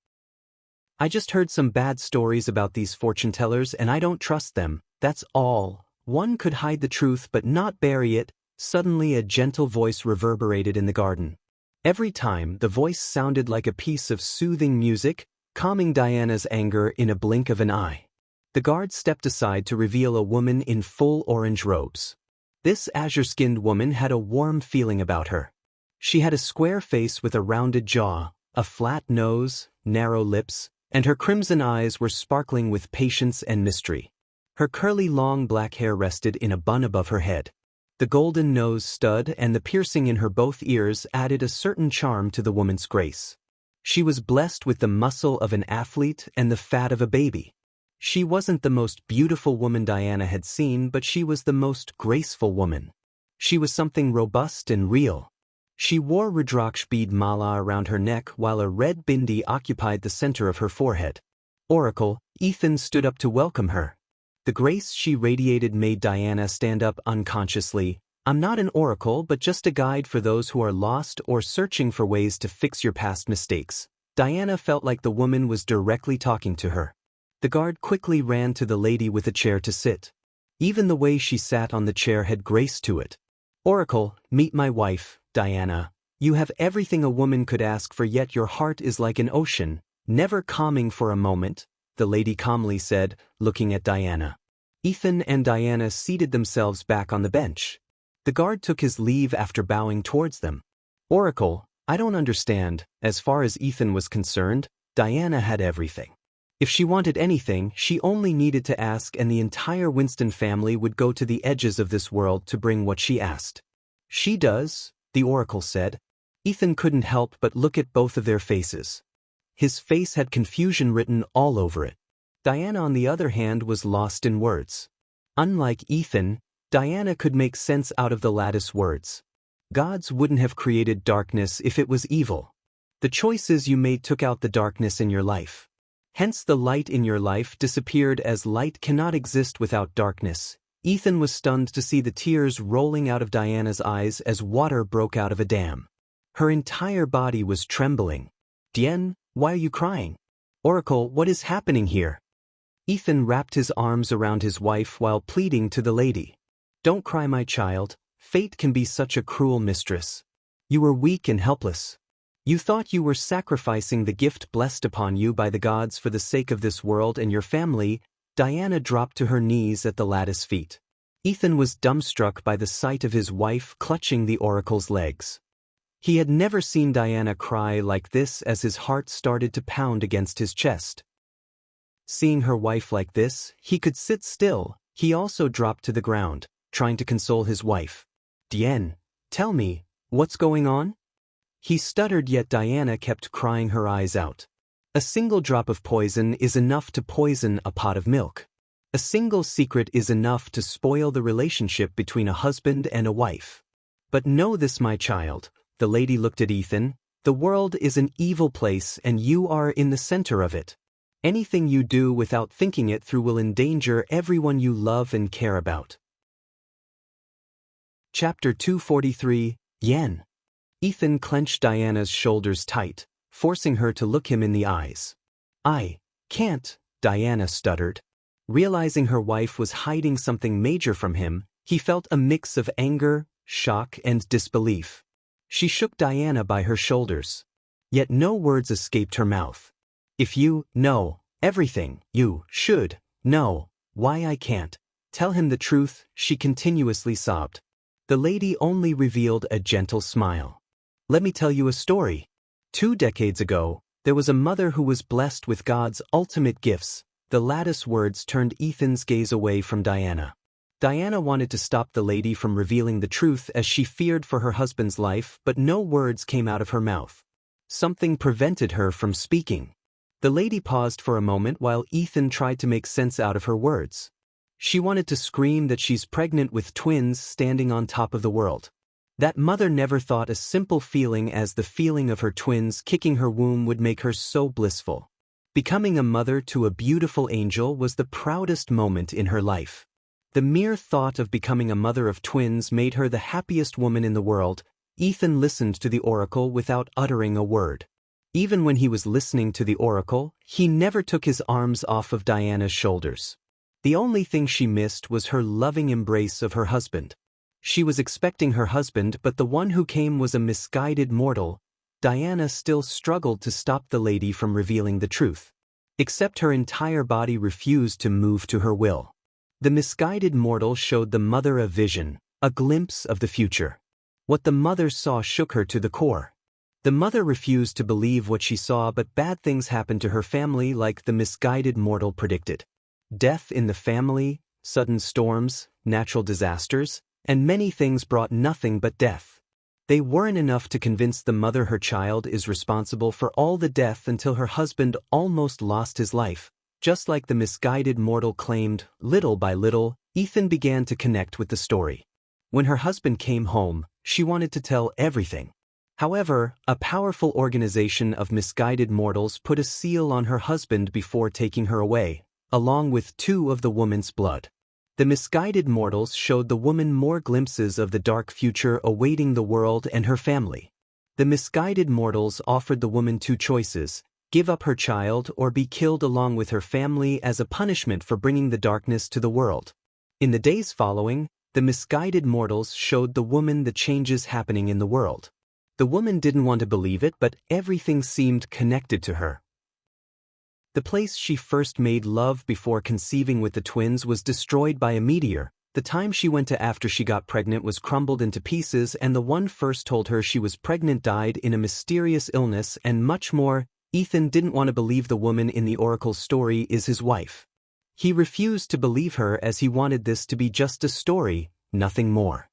I just heard some bad stories about these fortune tellers and I don't trust them, that's all. One could hide the truth but not bury it. Suddenly a gentle voice reverberated in the garden. Every time, the voice sounded like a piece of soothing music, calming Diana's anger in a blink of an eye. The guard stepped aside to reveal a woman in full orange robes. This azure-skinned woman had a warm feeling about her. She had a square face with a rounded jaw, a flat nose, narrow lips, and her crimson eyes were sparkling with patience and mystery. Her curly long black hair rested in a bun above her head. The golden nose stud and the piercing in her both ears added a certain charm to the woman's grace. She was blessed with the muscle of an athlete and the fat of a baby. She wasn't the most beautiful woman Diana had seen, but she was the most graceful woman. She was something robust and real. She wore Rudraksh bead mala around her neck while a red bindi occupied the center of her forehead. Oracle, Ethan stood up to welcome her. The grace she radiated made Diana stand up unconsciously. I'm not an oracle but just a guide for those who are lost or searching for ways to fix your past mistakes. Diana felt like the woman was directly talking to her. The guard quickly ran to the lady with a chair to sit. Even the way she sat on the chair had grace to it. Oracle, meet my wife, Diana. You have everything a woman could ask for, yet your heart is like an ocean, never calming for a moment, the lady calmly said, looking at Diana. Ethan and Diana seated themselves back on the bench. The guard took his leave after bowing towards them. Oracle, I don't understand. As far as Ethan was concerned, Diana had everything. If she wanted anything, she only needed to ask and the entire Winston family would go to the edges of this world to bring what she asked. She does, the oracle said. Ethan couldn't help but look at both of their faces. His face had confusion written all over it. Diana, on the other hand, was lost in words. Unlike Ethan, Diana could make sense out of the lattice words. Gods wouldn't have created darkness if it was evil. The choices you made took out the darkness in your life. Hence the light in your life disappeared, as light cannot exist without darkness. Ethan was stunned to see the tears rolling out of Diana's eyes as water broke out of a dam. Her entire body was trembling. Diane, why are you crying? Oracle, what is happening here? Ethan wrapped his arms around his wife while pleading to the lady. Don't cry, my child. Fate can be such a cruel mistress. You were weak and helpless. You thought you were sacrificing the gift blessed upon you by the gods for the sake of this world and your family. Diana dropped to her knees at the lattice feet. Ethan was dumbstruck by the sight of his wife clutching the oracle's legs. He had never seen Diana cry like this as his heart started to pound against his chest. Seeing her wife like this, he could sit still. He also dropped to the ground, trying to console his wife. Diane, tell me, what's going on? He stuttered, yet Diana kept crying her eyes out. A single drop of poison is enough to poison a pot of milk. A single secret is enough to spoil the relationship between a husband and a wife. But know this, my child, the lady looked at Ethan, the world is an evil place and you are in the center of it. Anything you do without thinking it through will endanger everyone you love and care about. Chapter 243, Yen. Ethan clenched Diana's shoulders tight, forcing her to look him in the eyes. I can't, Diana stuttered. Realizing her wife was hiding something major from him, he felt a mix of anger, shock, and disbelief. She shook Diana by her shoulders. Yet no words escaped her mouth. If you know everything, you should know why I can't. Tell him the truth, she continuously sobbed. The lady only revealed a gentle smile. Let me tell you a story. 2 decades ago, there was a mother who was blessed with God's ultimate gifts. The lattice words turned Ethan's gaze away from Diana. Diana wanted to stop the lady from revealing the truth as she feared for her husband's life, but no words came out of her mouth. Something prevented her from speaking. The lady paused for a moment while Ethan tried to make sense out of her words. She wanted to scream that she's pregnant with twins standing on top of the world. That mother never thought a simple feeling as the feeling of her twins kicking her womb would make her so blissful. Becoming a mother to a beautiful angel was the proudest moment in her life. The mere thought of becoming a mother of twins made her the happiest woman in the world. Ethan listened to the oracle without uttering a word. Even when he was listening to the oracle, he never took his arms off of Diana's shoulders. The only thing she missed was her loving embrace of her husband. She was expecting her husband, but the one who came was a misguided mortal. Diana still struggled to stop the lady from revealing the truth. Except her entire body refused to move to her will. The misguided mortal showed the mother a vision, a glimpse of the future. What the mother saw shook her to the core. The mother refused to believe what she saw, but bad things happened to her family like the misguided mortal predicted. Death in the family, sudden storms, natural disasters, and many things brought nothing but death. They weren't enough to convince the mother her child is responsible for all the death until her husband almost lost his life. Just like the misguided mortal claimed, little by little, Ethan began to connect with the story. When her husband came home, she wanted to tell everything. However, a powerful organization of misguided mortals put a seal on her husband before taking her away, along with 2 of the woman's blood. The misguided mortals showed the woman more glimpses of the dark future awaiting the world and her family. The misguided mortals offered the woman 2 choices: give up her child or be killed along with her family as a punishment for bringing the darkness to the world. In the days following, the misguided mortals showed the woman the changes happening in the world. The woman didn't want to believe it, but everything seemed connected to her. The place she first made love before conceiving with the twins was destroyed by a meteor. The time she went to after she got pregnant was crumbled into pieces, and the one first told her she was pregnant died in a mysterious illness, and much more. Ethan didn't want to believe the woman in the oracle's story is his wife. He refused to believe her as he wanted this to be just a story, nothing more.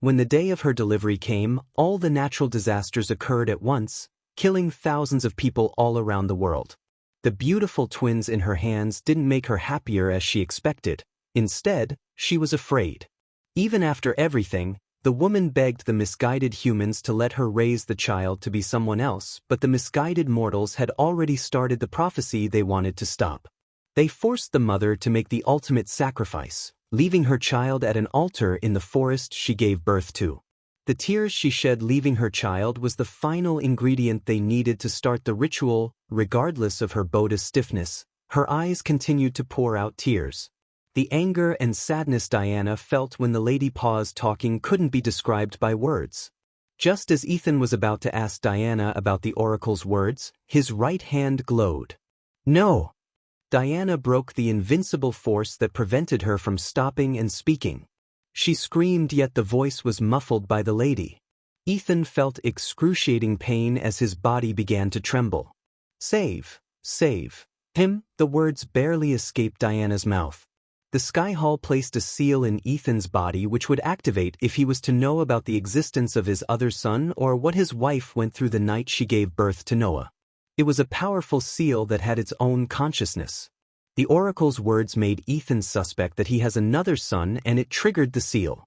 When the day of her delivery came, all the natural disasters occurred at once, killing thousands of people all around the world. The beautiful twins in her hands didn't make her happier as she expected. Instead, she was afraid. Even after everything, the woman begged the misguided humans to let her raise the child to be someone else, but the misguided mortals had already started the prophecy they wanted to stop. They forced the mother to make the ultimate sacrifice, leaving her child at an altar in the forest she gave birth to. The tears she shed leaving her child was the final ingredient they needed to start the ritual. Regardless of her boda's stiffness, her eyes continued to pour out tears. The anger and sadness Diana felt when the lady paused talking couldn't be described by words. Just as Ethan was about to ask Diana about the oracle's words, his right hand glowed. No! Diana broke the invincible force that prevented her from stopping and speaking. She screamed, yet the voice was muffled by the lady. Ethan felt excruciating pain as his body began to tremble. Save him, the words barely escaped Diana's mouth. The Sky Hall placed a seal in Ethan's body which would activate if he was to know about the existence of his other son or what his wife went through the night she gave birth to Noah. It was a powerful seal that had its own consciousness. The oracle's words made Ethan suspect that he has another son, and it triggered the seal.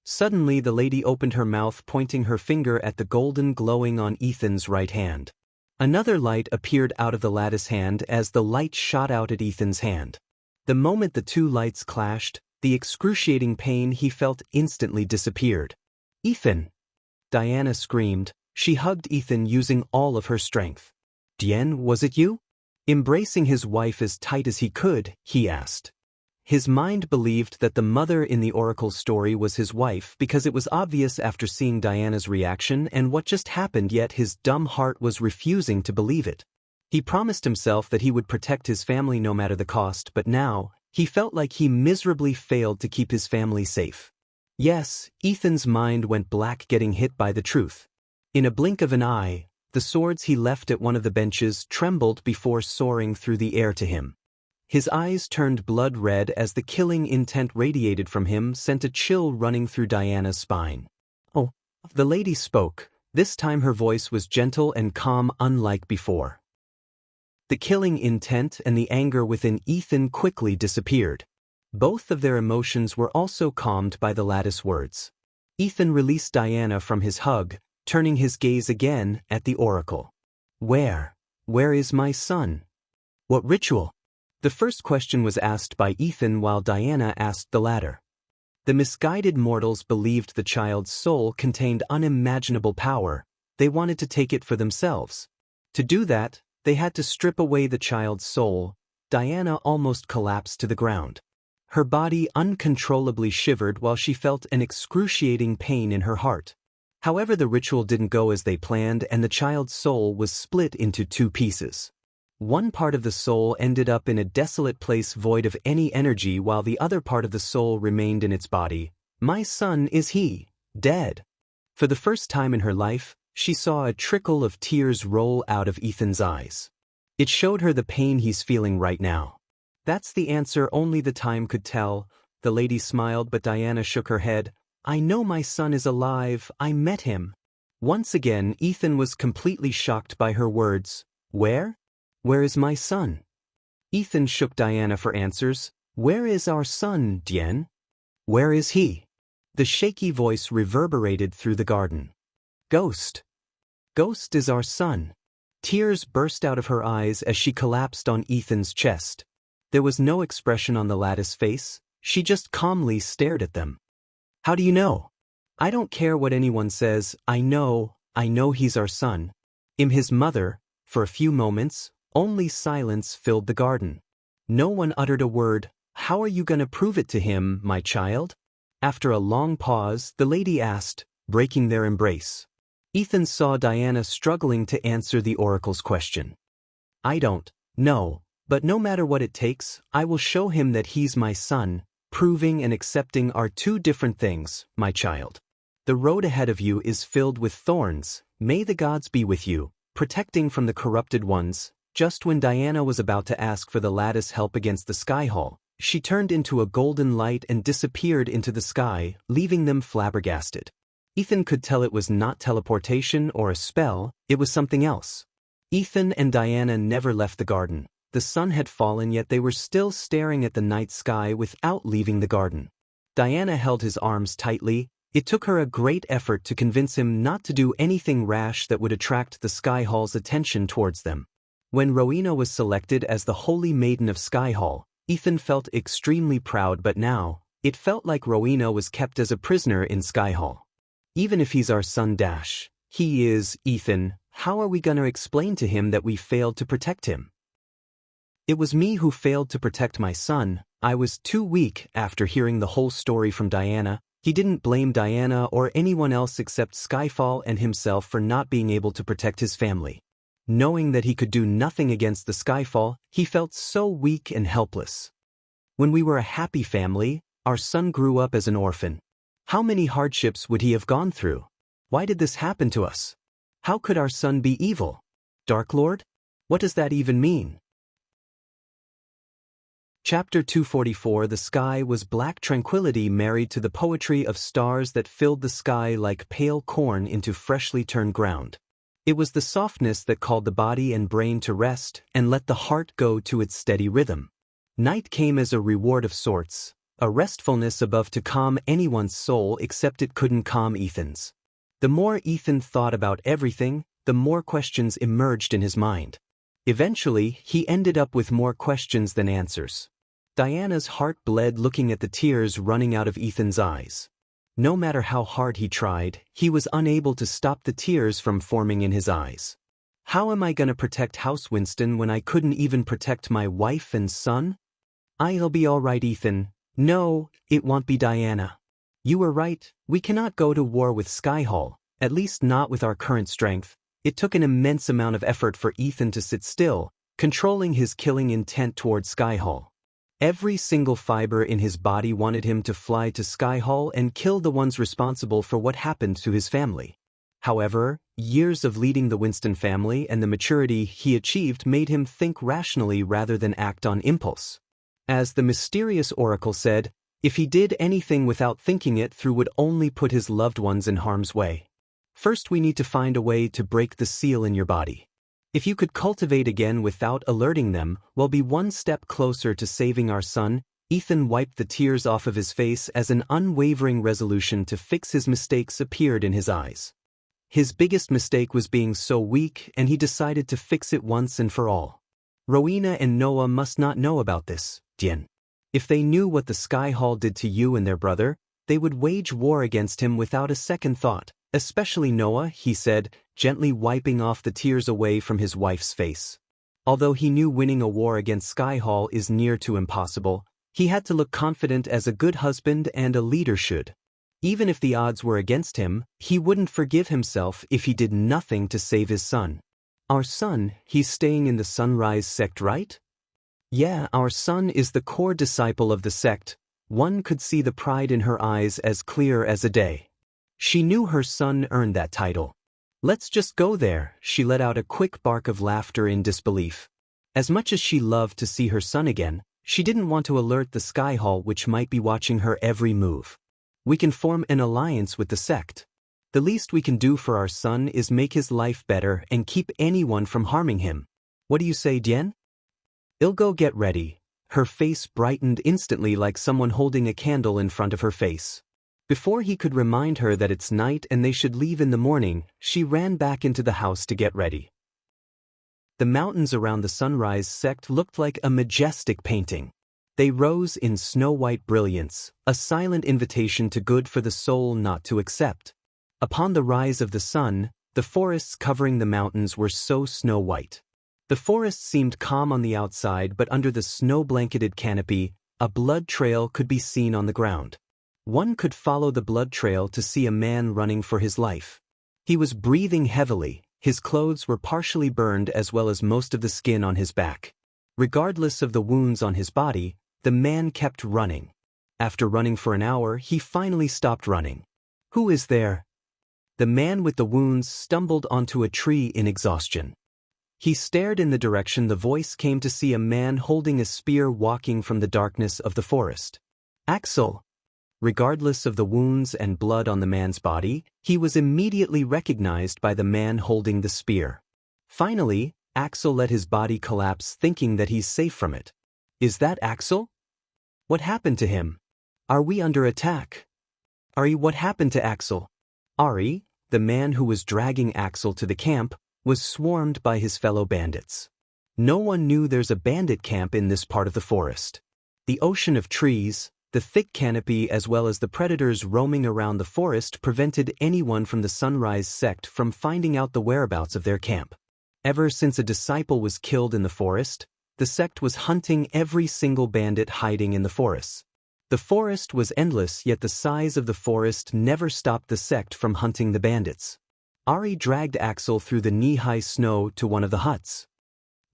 Suddenly the lady opened her mouth, pointing her finger at the golden glowing on Ethan's right hand. Another light appeared out of the lattice hand as the light shot out at Ethan's hand. The moment the 2 lights clashed, the excruciating pain he felt instantly disappeared. Ethan! Diana screamed. She hugged Ethan using all of her strength. Dien, was it you? Embracing his wife as tight as he could, he asked. His mind believed that the mother in the oracle's story was his wife because it was obvious after seeing Diana's reaction and what just happened, yet his dumb heart was refusing to believe it. He promised himself that he would protect his family no matter the cost, but now, he felt like he miserably failed to keep his family safe. Yes, Ethan's mind went black getting hit by the truth. In a blink of an eye, the swords he left at one of the benches trembled before soaring through the air to him. His eyes turned blood red as the killing intent radiated from him, sent a chill running through Diana's spine. Oh, the lady spoke. This time her voice was gentle and calm, unlike before. The killing intent and the anger within Ethan quickly disappeared. Both of their emotions were also calmed by the lattice words. Ethan released Diana from his hug, turning his gaze again at the oracle. Where is my son? What ritual? The first question was asked by Ethan while Diana asked the latter. The misguided mortals believed the child's soul contained unimaginable power. They wanted to take it for themselves. To do that, they had to strip away the child's soul. Diana almost collapsed to the ground. Her body uncontrollably shivered while she felt an excruciating pain in her heart. However, the ritual didn't go as they planned, and the child's soul was split into two pieces. One part of the soul ended up in a desolate place void of any energy, while the other part of the soul remained in its body. My son, is he dead? For the first time in her life, she saw a trickle of tears roll out of Ethan's eyes. It showed her the pain he's feeling right now. That's the answer only the time could tell. The lady smiled, but Diana shook her head. I know my son is alive. I met him. Once again, Ethan was completely shocked by her words. Where is my son? Ethan shook Diana for answers. Where is our son, Diane? Where is he? The shaky voice reverberated through the garden. Ghost is our son. Tears burst out of her eyes as she collapsed on Ethan's chest. There was no expression on the lattice face. She just calmly stared at them. How do you know? I don't care what anyone says. I know he's our son. His mother. For a few moments, only silence filled the garden. No one uttered a word. How are you going to prove it to him, my child? After a long pause, the lady asked, breaking their embrace. Ethan saw Diana struggling to answer the oracle's question. I don't know, but no matter what it takes, I will show him that he's my son. Proving and accepting are two different things, my child. The road ahead of you is filled with thorns. May the gods be with you, protecting from the corrupted ones. Just when Diana was about to ask for the lattice help against the sky hall, she turned into a golden light and disappeared into the sky, leaving them flabbergasted. Ethan could tell it was not teleportation or a spell, it was something else. Ethan and Diana never left the garden. The sun had fallen, yet they were still staring at the night sky without leaving the garden. Diana held his arms tightly. It took her a great effort to convince him not to do anything rash that would attract the Sky Hall's attention towards them. When Rowena was selected as the Holy Maiden of Sky Hall, Ethan felt extremely proud, but now, it felt like Rowena was kept as a prisoner in Sky Hall. Even if he's our son he is, Ethan, how are we gonna explain to him that we failed to protect him? It was me who failed to protect my son. I was too weak. After hearing the whole story from Diana, he didn't blame Diana or anyone else except Skyfall and himself for not being able to protect his family. Knowing that he could do nothing against the Skyfall, he felt so weak and helpless. When we were a happy family, our son grew up as an orphan. How many hardships would he have gone through? Why did this happen to us? How could our son be evil? Dark Lord? What does that even mean? Chapter 244. The sky was black tranquility married to the poetry of stars that filled the sky like pale corn into freshly turned ground. It was the softness that called the body and brain to rest and let the heart go to its steady rhythm. Night came as a reward of sorts, a restfulness above to calm anyone's soul, except it couldn't calm Ethan's. The more Ethan thought about everything, the more questions emerged in his mind. Eventually, he ended up with more questions than answers. Diana's heart bled looking at the tears running out of Ethan's eyes. No matter how hard he tried, he was unable to stop the tears from forming in his eyes. How am I gonna protect House Winston when I couldn't even protect my wife and son? I'll be all right, Ethan. No, it won't be Diana. You were right, we cannot go to war with Sky Hall, at least not with our current strength. It took an immense amount of effort for Ethan to sit still, controlling his killing intent toward Sky Hall. Every single fiber in his body wanted him to fly to Sky Hall and kill the ones responsible for what happened to his family. However, years of leading the Winston family and the maturity he achieved made him think rationally rather than act on impulse. As the mysterious oracle said, if he did anything without thinking it through would only put his loved ones in harm's way. First, we need to find a way to break the seal in your body. If you could cultivate again without alerting them, we'll be one step closer to saving our son. Ethan wiped the tears off of his face as an unwavering resolution to fix his mistakes appeared in his eyes. His biggest mistake was being so weak, and he decided to fix it once and for all. Rowena and Noah must not know about this, Dian. If they knew what the Sky Hall did to you and their brother, they would wage war against him without a second thought, especially Noah, he said, gently wiping off the tears away from his wife's face. Although he knew winning a war against Sky Hall is near to impossible, he had to look confident as a good husband and a leader should. Even if the odds were against him, he wouldn't forgive himself if he did nothing to save his son. Our son, he's staying in the Sunrise sect, right? Yeah, our son is the core disciple of the sect. One could see the pride in her eyes as clear as a day. She knew her son earned that title. Let's just go there, she let out a quick bark of laughter in disbelief. As much as she loved to see her son again, she didn't want to alert the Sky Hall, which might be watching her every move. We can form an alliance with the sect. The least we can do for our son is make his life better and keep anyone from harming him. What do you say, Dian? Ilgo, get ready. Her face brightened instantly like someone holding a candle in front of her face. Before he could remind her that it's night and they should leave in the morning, she ran back into the house to get ready. The mountains around the Sunrise sect looked like a majestic painting. They rose in snow-white brilliance, a silent invitation to good for the soul not to accept. Upon the rise of the sun, the forests covering the mountains were so snow-white. The forest seemed calm on the outside, but under the snow-blanketed canopy, a blood trail could be seen on the ground. One could follow the blood trail to see a man running for his life. He was breathing heavily. His clothes were partially burned as well as most of the skin on his back. Regardless of the wounds on his body, the man kept running. After running for an hour, he finally stopped running. Who is there? The man with the wounds stumbled onto a tree in exhaustion. He stared in the direction the voice came to see a man holding a spear walking from the darkness of the forest. Axel! Regardless of the wounds and blood on the man's body, he was immediately recognized by the man holding the spear. Finally, Axel let his body collapse, thinking that he's safe from it. Is that Axel? What happened to him? Are we under attack? Ari, what happened to Axel? Ari, the man who was dragging Axel to the camp, was swarmed by his fellow bandits. No one knew there's a bandit camp in this part of the forest. The ocean of trees, the thick canopy as well as the predators roaming around the forest prevented anyone from the Sunrise sect from finding out the whereabouts of their camp. Ever since a disciple was killed in the forest, the sect was hunting every single bandit hiding in the forests. The forest was endless, yet the size of the forest never stopped the sect from hunting the bandits. Ari dragged Axel through the knee-high snow to one of the huts.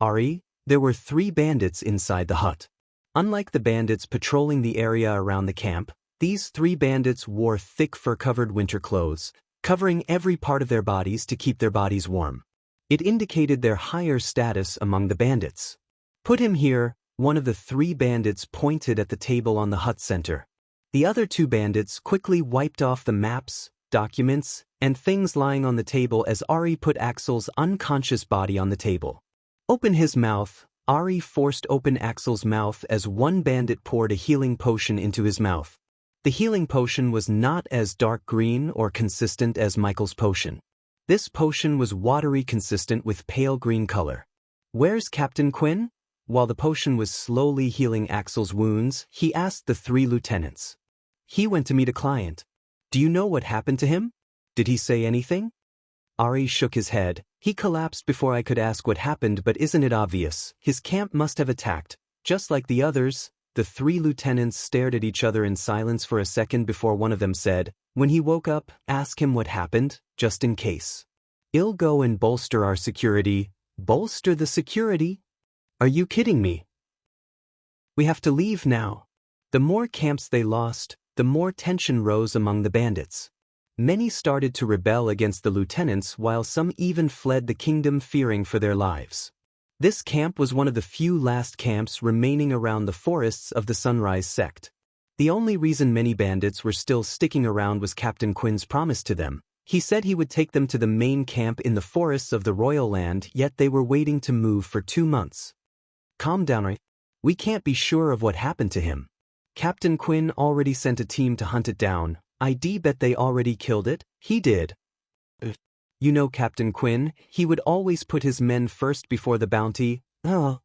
Ari, there were 3 bandits inside the hut. Unlike the bandits patrolling the area around the camp, these 3 bandits wore thick fur-covered winter clothes, covering every part of their bodies to keep their bodies warm. It indicated their higher status among the bandits. Put him here, one of the 3 bandits pointed at the table on the hut center. The other 2 bandits quickly wiped off the maps, documents, and things lying on the table as Ari put Axel's unconscious body on the table. Open his mouth. Ari forced open Axel's mouth as one bandit poured a healing potion into his mouth. The healing potion was not as dark green or consistent as Michael's potion. This potion was watery, consistent with pale green color. Where's Captain Quinn? While the potion was slowly healing Axel's wounds, he asked the 3 lieutenants. He went to meet a client. Do you know what happened to him? Did he say anything? Ari shook his head. He collapsed before I could ask what happened, but isn't it obvious? His camp must have attacked, just like the others. The 3 lieutenants stared at each other in silence for a second before one of them said, when he woke up, ask him what happened, just in case. I'll go and bolster our security. Bolster the security? Are you kidding me? We have to leave now. The more camps they lost, the more tension rose among the bandits. Many started to rebel against the lieutenants, while some even fled the kingdom fearing for their lives. This camp was one of the few last camps remaining around the forests of the Sunrise sect. The only reason many bandits were still sticking around was Captain Quinn's promise to them. He said he would take them to the main camp in the forests of the Royal Land, yet they were waiting to move for 2 months. Calm down, Ray. We can't be sure of what happened to him. Captain Quinn already sent a team to hunt it down. I bet they already killed it. He did. You know Captain Quinn, he would always put his men first before the bounty. Oh.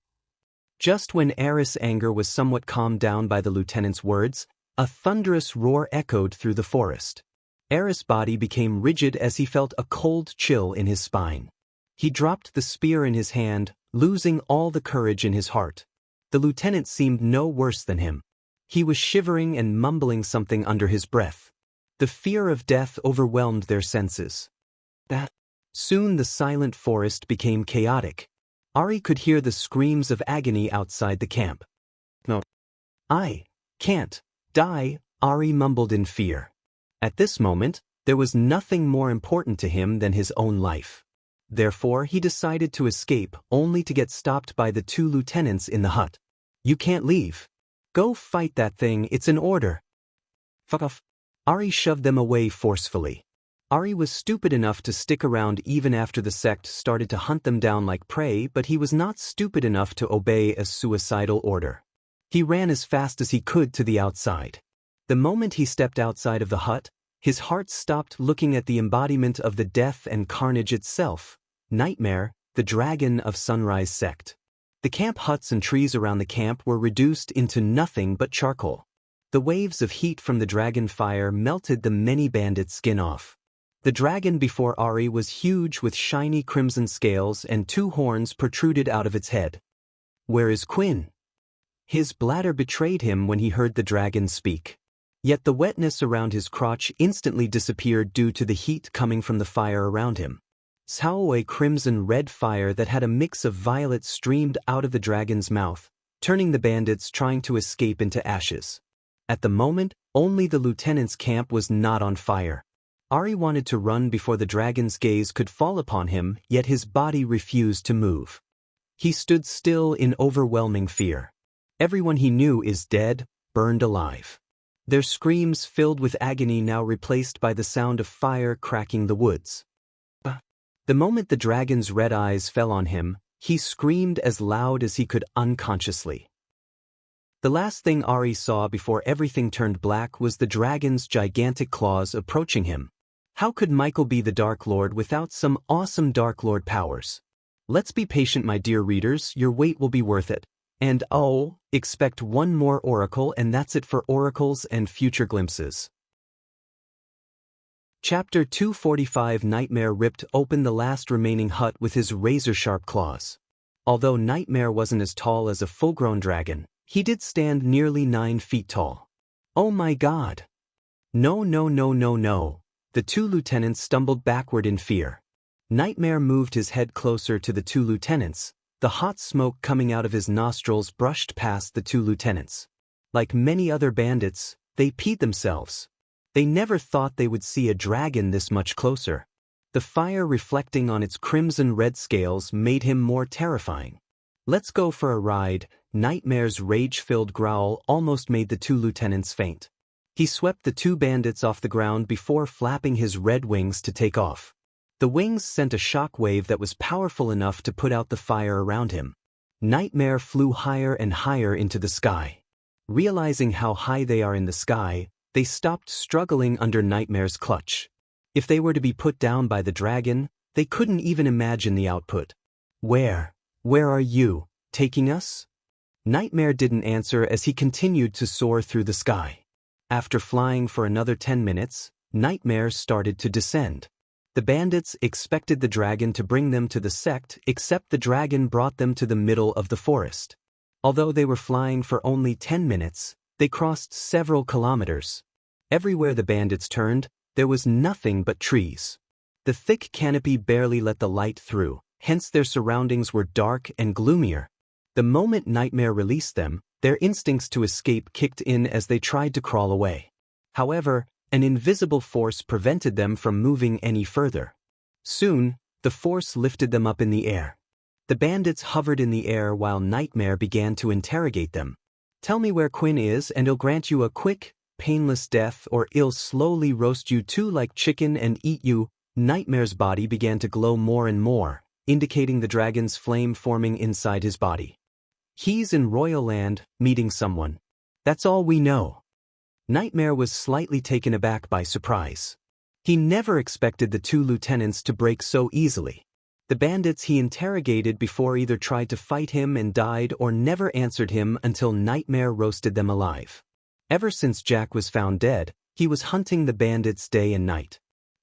Just when Eris' anger was somewhat calmed down by the lieutenant's words, a thunderous roar echoed through the forest. Eris' body became rigid as he felt a cold chill in his spine. He dropped the spear in his hand, losing all the courage in his heart. The lieutenant seemed no worse than him. He was shivering and mumbling something under his breath. The fear of death overwhelmed their senses. Soon the silent forest became chaotic. Ari could hear the screams of agony outside the camp. No. I can't die, Ari mumbled in fear. At this moment, there was nothing more important to him than his own life. Therefore, he decided to escape, only to get stopped by the two lieutenants in the hut. You can't leave. Go fight that thing, it's an order. Fuck off. Ari shoved them away forcefully. Ari was stupid enough to stick around even after the sect started to hunt them down like prey, but he was not stupid enough to obey a suicidal order. He ran as fast as he could to the outside. The moment he stepped outside of the hut, his heart stopped looking at the embodiment of the death and carnage itself, Nightmare, the dragon of Sunrise Sect. The camp huts and trees around the camp were reduced into nothing but charcoal. The waves of heat from the dragon fire melted the many bandits' skin off. The dragon before Ari was huge with shiny crimson scales and two horns protruded out of its head. Where is Quinn? His bladder betrayed him when he heard the dragon speak. Yet the wetness around his crotch instantly disappeared due to the heat coming from the fire around him. A crimson-red fire that had a mix of violet streamed out of the dragon's mouth, turning the bandits trying to escape into ashes. At the moment, only the lieutenant's camp was not on fire. Ari wanted to run before the dragon's gaze could fall upon him, yet his body refused to move. He stood still in overwhelming fear. Everyone he knew is dead, burned alive. Their screams filled with agony now replaced by the sound of fire cracking the woods. The moment the dragon's red eyes fell on him, he screamed as loud as he could unconsciously. The last thing Ari saw before everything turned black was the dragon's gigantic claws approaching him. How could Michael be the Dark Lord without some awesome Dark Lord powers? Let's be patient, my dear readers, your wait will be worth it. And expect one more oracle, and that's it for oracles and future glimpses. Chapter 245. Nightmare ripped open the last remaining hut with his razor-sharp claws. Although Nightmare wasn't as tall as a full-grown dragon, he did stand nearly 9 feet tall. Oh my god! No. The two lieutenants stumbled backward in fear. Nightmare moved his head closer to the two lieutenants. The hot smoke coming out of his nostrils brushed past the two lieutenants. Like many other bandits, they peed themselves. They never thought they would see a dragon this much closer. The fire reflecting on its crimson-red scales made him more terrifying. Let's go for a ride. Nightmare's rage-filled growl almost made the two lieutenants faint. He swept the two bandits off the ground before flapping his red wings to take off. The wings sent a shock wave that was powerful enough to put out the fire around him. Nightmare flew higher and higher into the sky. Realizing how high they are in the sky, they stopped struggling under Nightmare's clutch. If they were to be put down by the dragon, they couldn't even imagine the output. Where are you, taking us? Nightmare didn't answer as he continued to soar through the sky. After flying for another 10 minutes, Nightmare started to descend. The bandits expected the dragon to bring them to the sect, except the dragon brought them to the middle of the forest. Although they were flying for only 10 minutes, they crossed several kilometers. Everywhere the bandits turned, there was nothing but trees. The thick canopy barely let the light through, hence their surroundings were dark and gloomier. The moment Nightmare released them, their instincts to escape kicked in as they tried to crawl away. However, an invisible force prevented them from moving any further. Soon, the force lifted them up in the air. The bandits hovered in the air while Nightmare began to interrogate them. Tell me where Quinn is and he'll grant you a quick, painless death, or he'll slowly roast you too like chicken and eat you. Nightmare's body began to glow more and more, indicating the dragon's flame forming inside his body. He's in Royal Land, meeting someone. That's all we know. Nightmare was slightly taken aback by surprise. He never expected the two lieutenants to break so easily. The bandits he interrogated before either tried to fight him and died or never answered him until Nightmare roasted them alive. Ever since Jack was found dead, he was hunting the bandits day and night.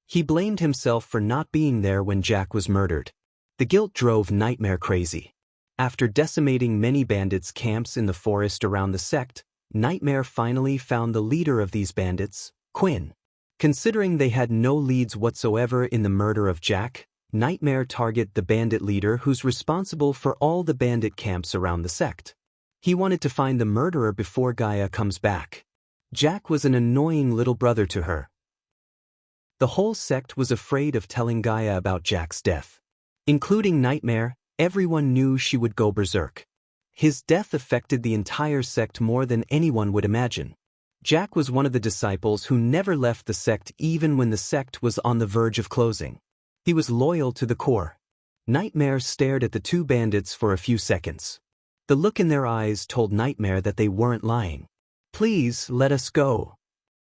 He blamed himself for not being there when Jack was murdered. The guilt drove Nightmare crazy. After decimating many bandits' camps in the forest around the sect, Nightmare finally found the leader of these bandits, Quinn. Considering they had no leads whatsoever in the murder of Jack, Nightmare targeted the bandit leader who's responsible for all the bandit camps around the sect. He wanted to find the murderer before Gaia comes back. Jack was an annoying little brother to her. The whole sect was afraid of telling Gaia about Jack's death. Including Nightmare, everyone knew she would go berserk. His death affected the entire sect more than anyone would imagine. Jack was one of the disciples who never left the sect even when the sect was on the verge of closing. He was loyal to the core. Nightmare stared at the two bandits for a few seconds. The look in their eyes told Nightmare that they weren't lying. "Please, let us go."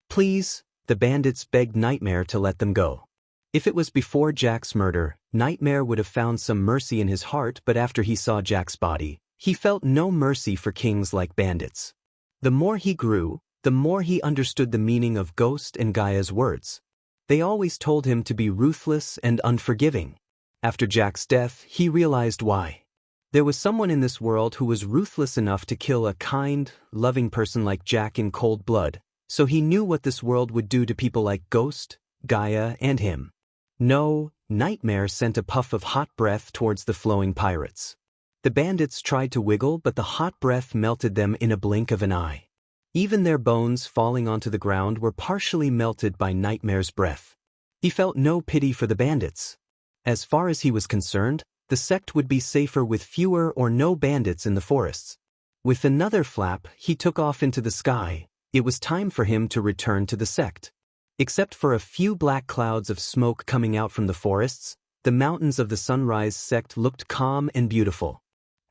"Please," the bandits begged Nightmare to let them go. If it was before Jack's murder, Nightmare would have found some mercy in his heart, but after he saw Jack's body, he felt no mercy for kings like bandits. The more he grew, the more he understood the meaning of Ghost and Gaia's words. They always told him to be ruthless and unforgiving. After Jack's death, he realized why. There was someone in this world who was ruthless enough to kill a kind, loving person like Jack in cold blood, so he knew what this world would do to people like Ghost, Gaia, and him. No, Nightmare sent a puff of hot breath towards the flowing pirates. The bandits tried to wiggle, but the hot breath melted them in a blink of an eye. Even their bones falling onto the ground were partially melted by Nightmare's breath. He felt no pity for the bandits. As far as he was concerned, the sect would be safer with fewer or no bandits in the forests. With another flap, he took off into the sky. It was time for him to return to the sect. Except for a few black clouds of smoke coming out from the forests, the mountains of the Sunrise sect looked calm and beautiful.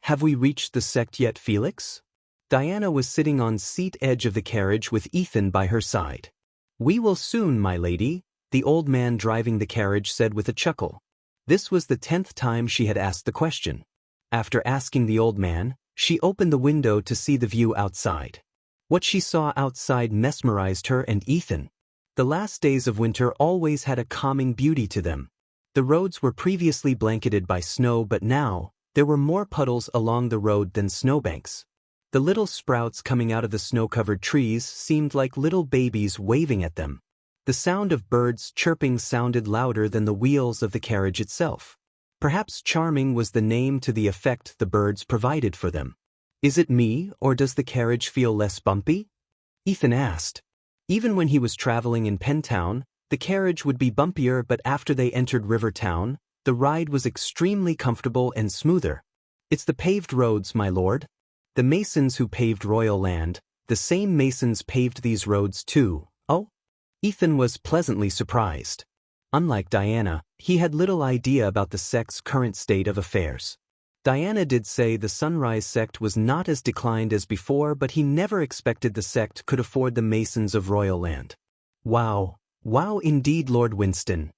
"Have we reached the sect yet, Felix?" Diana was sitting on seat edge of the carriage with Ethan by her side. "We will soon, my lady," the old man driving the carriage said with a chuckle. This was the 10th time she had asked the question. After asking the old man, she opened the window to see the view outside. What she saw outside mesmerized her and Ethan. The last days of winter always had a calming beauty to them. The roads were previously blanketed by snow, but now, there were more puddles along the road than snowbanks. The little sprouts coming out of the snow-covered trees seemed like little babies waving at them. The sound of birds chirping sounded louder than the wheels of the carriage itself. Perhaps charming was the name to the effect the birds provided for them. "Is it me, or does the carriage feel less bumpy?" Ethan asked. Even when he was traveling in Pentown, the carriage would be bumpier, but after they entered Rivertown, the ride was extremely comfortable and smoother. "It's the paved roads, my lord. The masons who paved Royal Land, the same masons paved these roads too." "Oh?" Ethan was pleasantly surprised. Unlike Diana, he had little idea about the sect's current state of affairs. Diana did say the Sunrise sect was not as declined as before, but he never expected the sect could afford the masons of Royal Land. "Wow. Wow indeed, Lord Winston.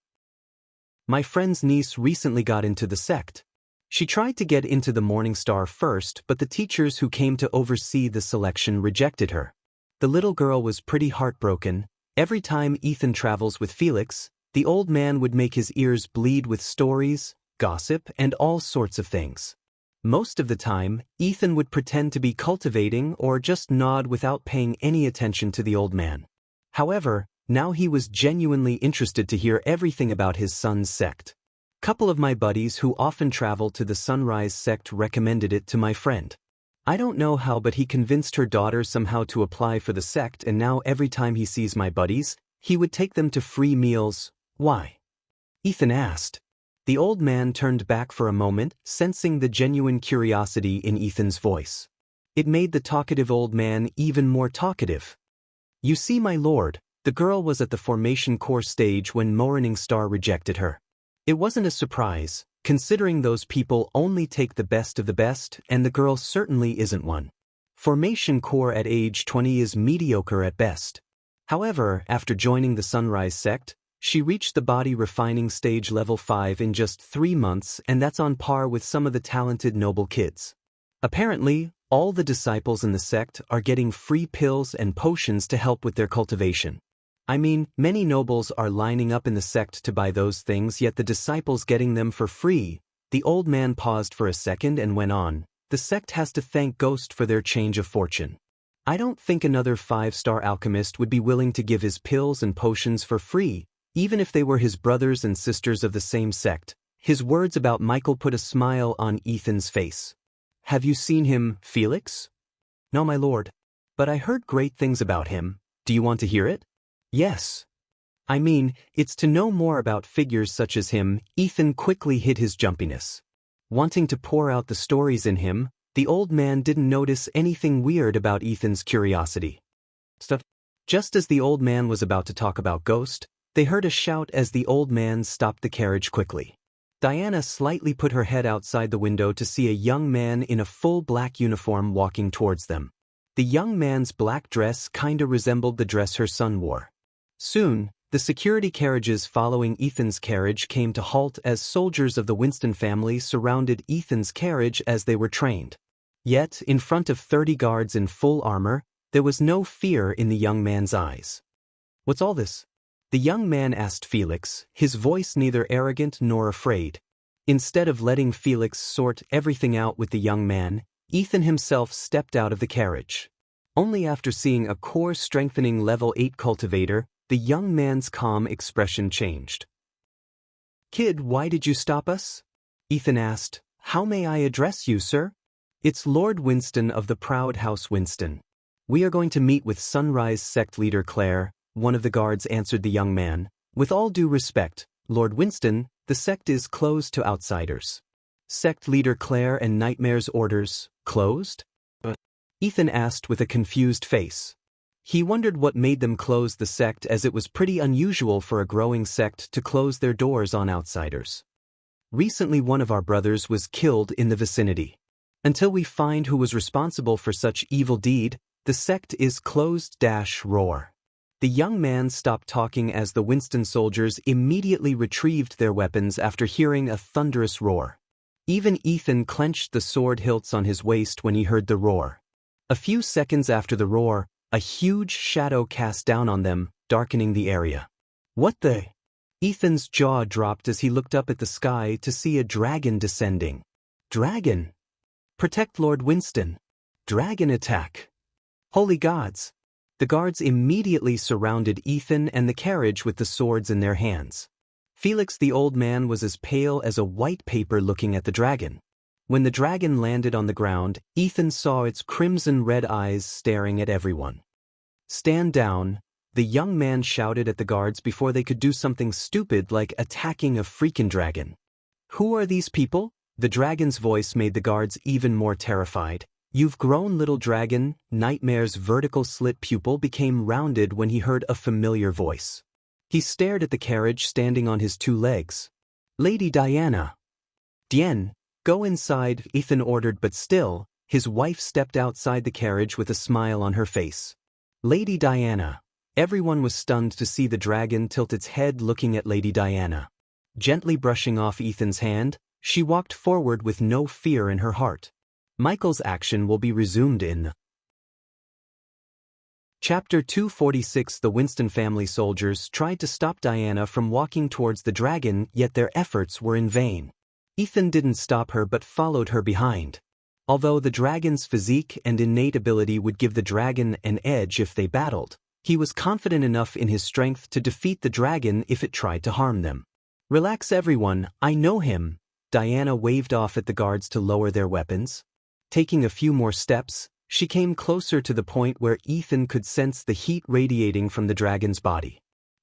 My friend's niece recently got into the sect. She tried to get into the Morning Star first, but the teachers who came to oversee the selection rejected her. The little girl was pretty heartbroken. Every time Ethan travels with Felix, the old man would make his ears bleed with stories, gossip, and all sorts of things. Most of the time, Ethan would pretend to be cultivating or just nod without paying any attention to the old man. However, now he was genuinely interested to hear everything about his son's sect. Couple of my buddies who often travel to the Sunrise sect recommended it to my friend. I don't know how, but he convinced her daughter somehow to apply for the sect, and now every time he sees my buddies, he would take them to free meals. "Why?" Ethan asked. The old man turned back for a moment, sensing the genuine curiosity in Ethan's voice. It made the talkative old man even more talkative. "You see, my lord, the girl was at the formation core stage when Morning Star rejected her. It wasn't a surprise, considering those people only take the best of the best, and the girl certainly isn't one. Formation core at age 20 is mediocre at best. However, after joining the Sunrise sect, she reached the body refining stage level 5 in just 3 months, and that's on par with some of the talented noble kids. Apparently, all the disciples in the sect are getting free pills and potions to help with their cultivation. I mean, many nobles are lining up in the sect to buy those things, yet the disciples getting them for free. The old man paused for a second and went on. The sect has to thank Ghost for their change of fortune. I don't think another 5-star alchemist would be willing to give his pills and potions for free, even if they were his brothers and sisters of the same sect. His words about Michael put a smile on Ethan's face. Have you seen him, Felix? No, my lord. But I heard great things about him. Do you want to hear it? Yes. I mean, it's to know more about figures such as him. Ethan quickly hid his jumpiness. Wanting to pour out the stories in him, the old man didn't notice anything weird about Ethan's curiosity. Just as the old man was about to talk about Ghost, they heard a shout as the old man stopped the carriage quickly. Diana slightly put her head outside the window to see a young man in a full black uniform walking towards them. The young man's black dress kinda resembled the dress her son wore. Soon, the security carriages following Ethan's carriage came to halt as soldiers of the Winston family surrounded Ethan's carriage as they were trained. Yet, in front of 30 guards in full armor, there was no fear in the young man's eyes. What's all this? The young man asked Felix, his voice neither arrogant nor afraid. Instead of letting Felix sort everything out with the young man, Ethan himself stepped out of the carriage. Only after seeing a core-strengthening level 8 cultivator, the young man's calm expression changed. Kid, why did you stop us? Ethan asked. How may I address you, sir? It's Lord Winston of the proud House Winston. We are going to meet with Sunrise sect leader Claire. One of the guards answered the young man. With all due respect, Lord Winston, the sect is closed to outsiders. Sect leader Claire and Nightmare's orders, closed? Ethan asked with a confused face. He wondered what made them close the sect, as it was pretty unusual for a growing sect to close their doors on outsiders. Recently one of our brothers was killed in the vicinity. Until we find who was responsible for such evil deed, the sect is closed. Roar. The young man stopped talking as the Winston soldiers immediately retrieved their weapons after hearing a thunderous roar. Even Ethan clenched the sword hilts on his waist when he heard the roar. A few seconds after the roar, a huge shadow cast down on them, darkening the area. What the? Ethan's jaw dropped as he looked up at the sky to see a dragon descending. Dragon? Protect Lord Winston. Dragon attack. Holy gods. The guards immediately surrounded Ethan and the carriage with the swords in their hands. Felix the old man was as pale as a white paper looking at the dragon. When the dragon landed on the ground, Ethan saw its crimson-red eyes staring at everyone. Stand down, the young man shouted at the guards before they could do something stupid like attacking a freaking dragon. Who are these people? The dragon's voice made the guards even more terrified. You've grown, little dragon. Nightmare's vertical slit pupil became rounded when he heard a familiar voice. He stared at the carriage standing on his 2 legs. Lady Diana. Dien, go inside, Ethan ordered, but still, his wife stepped outside the carriage with a smile on her face. Lady Diana. Everyone was stunned to see the dragon tilt its head looking at Lady Diana. Gently brushing off Ethan's hand, she walked forward with no fear in her heart. Michael's action will be resumed in Chapter 246. The Winston family soldiers tried to stop Diana from walking towards the dragon, yet their efforts were in vain. Ethan didn't stop her but followed her behind. Although the dragon's physique and innate ability would give the dragon an edge if they battled, he was confident enough in his strength to defeat the dragon if it tried to harm them. Relax everyone, I know him. Diana waved off at the guards to lower their weapons. Taking a few more steps, she came closer to the point where Ethan could sense the heat radiating from the dragon's body.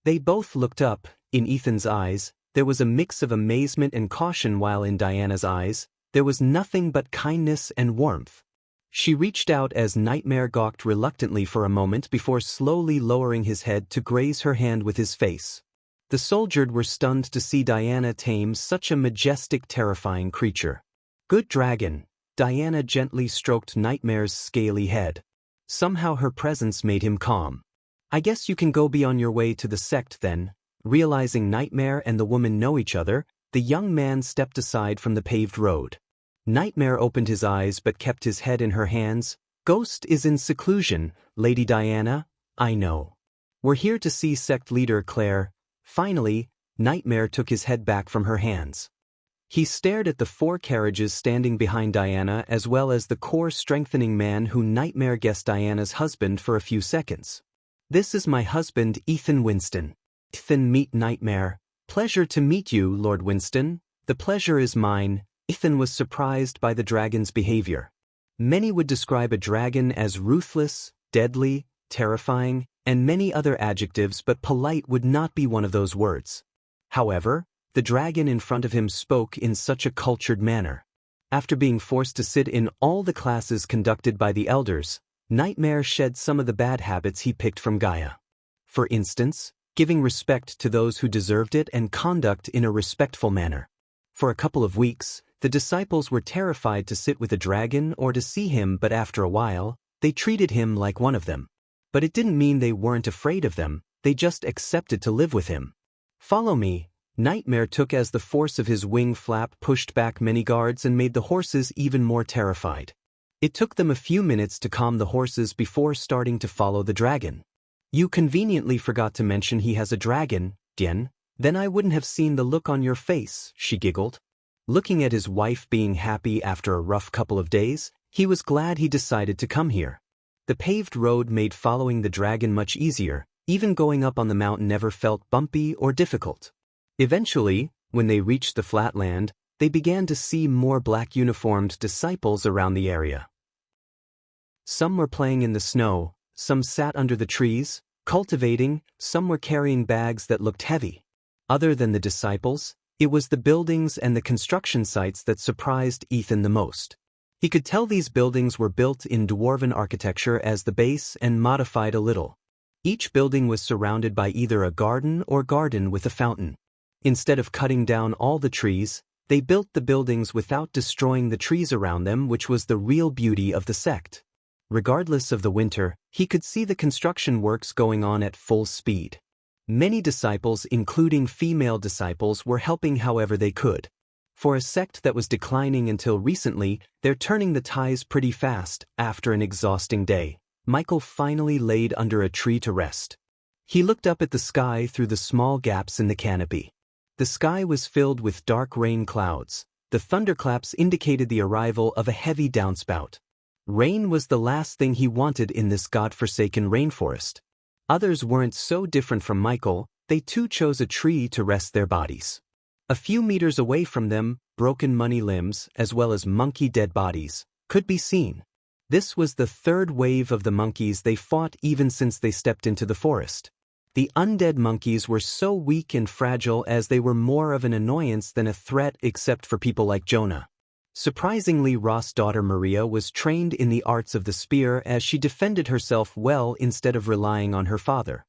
They both looked up. In Ethan's eyes, there was a mix of amazement and caution, while in Diana's eyes, there was nothing but kindness and warmth. She reached out as Nightmare gawked reluctantly for a moment before slowly lowering his head to graze her hand with his face. The soldiers were stunned to see Diana tame such a majestic, terrifying creature. Good dragon. Diana gently stroked Nightmare's scaly head. Somehow her presence made him calm. I guess you can go be on your way to the sect then. Realizing Nightmare and the woman know each other, the young man stepped aside from the paved road. Nightmare opened his eyes but kept his head in her hands. Ghost is in seclusion, Lady Diana, I know. We're here to see sect leader Claire. Finally, Nightmare took his head back from her hands. He stared at the 4 carriages standing behind Diana as well as the core-strengthening man who Nightmare guessed Diana's husband for a few seconds. This is my husband, Ethan Winston. Ethan, meet Nightmare. Pleasure to meet you, Lord Winston. The pleasure is mine. Ethan was surprised by the dragon's behavior. Many would describe a dragon as ruthless, deadly, terrifying, and many other adjectives, but polite would not be one of those words. However, the dragon in front of him spoke in such a cultured manner. After being forced to sit in all the classes conducted by the elders, Nightmare shed some of the bad habits he picked from Gaia. For instance, giving respect to those who deserved it and conduct in a respectful manner. For a couple of weeks, the disciples were terrified to sit with a dragon or to see him, but after a while, they treated him like one of them. But it didn't mean they weren't afraid of them, they just accepted to live with him. Follow me. Nightmare took as the force of his wing flap pushed back many guards and made the horses even more terrified. It took them a few minutes to calm the horses before starting to follow the dragon. You conveniently forgot to mention he has a dragon, Dian. Then I wouldn't have seen the look on your face, she giggled. Looking at his wife being happy after a rough couple of days, he was glad he decided to come here. The paved road made following the dragon much easier, even going up on the mountain never felt bumpy or difficult. Eventually, when they reached the flatland, they began to see more black uniformed disciples around the area. Some were playing in the snow, some sat under the trees, cultivating, some were carrying bags that looked heavy. Other than the disciples, it was the buildings and the construction sites that surprised Ethan the most. He could tell these buildings were built in dwarven architecture as the base and modified a little. Each building was surrounded by either a garden with a fountain. Instead of cutting down all the trees, they built the buildings without destroying the trees around them, which was the real beauty of the sect. Regardless of the winter, he could see the construction works going on at full speed. Many disciples, including female disciples, were helping however they could. For a sect that was declining until recently, they're turning the tides pretty fast. After an exhausting day, Michael finally laid under a tree to rest. He looked up at the sky through the small gaps in the canopy. The sky was filled with dark rain clouds. The thunderclaps indicated the arrival of a heavy downspout. Rain was the last thing he wanted in this godforsaken rainforest. Others weren't so different from Michael, they too chose a tree to rest their bodies. A few meters away from them, broken money limbs, as well as monkey dead bodies, could be seen. This was the 3rd wave of the monkeys they fought even since they stepped into the forest. The undead monkeys were so weak and fragile as they were more of an annoyance than a threat except for people like Jonah. Surprisingly, Ross' daughter Maria was trained in the arts of the spear as she defended herself well instead of relying on her father.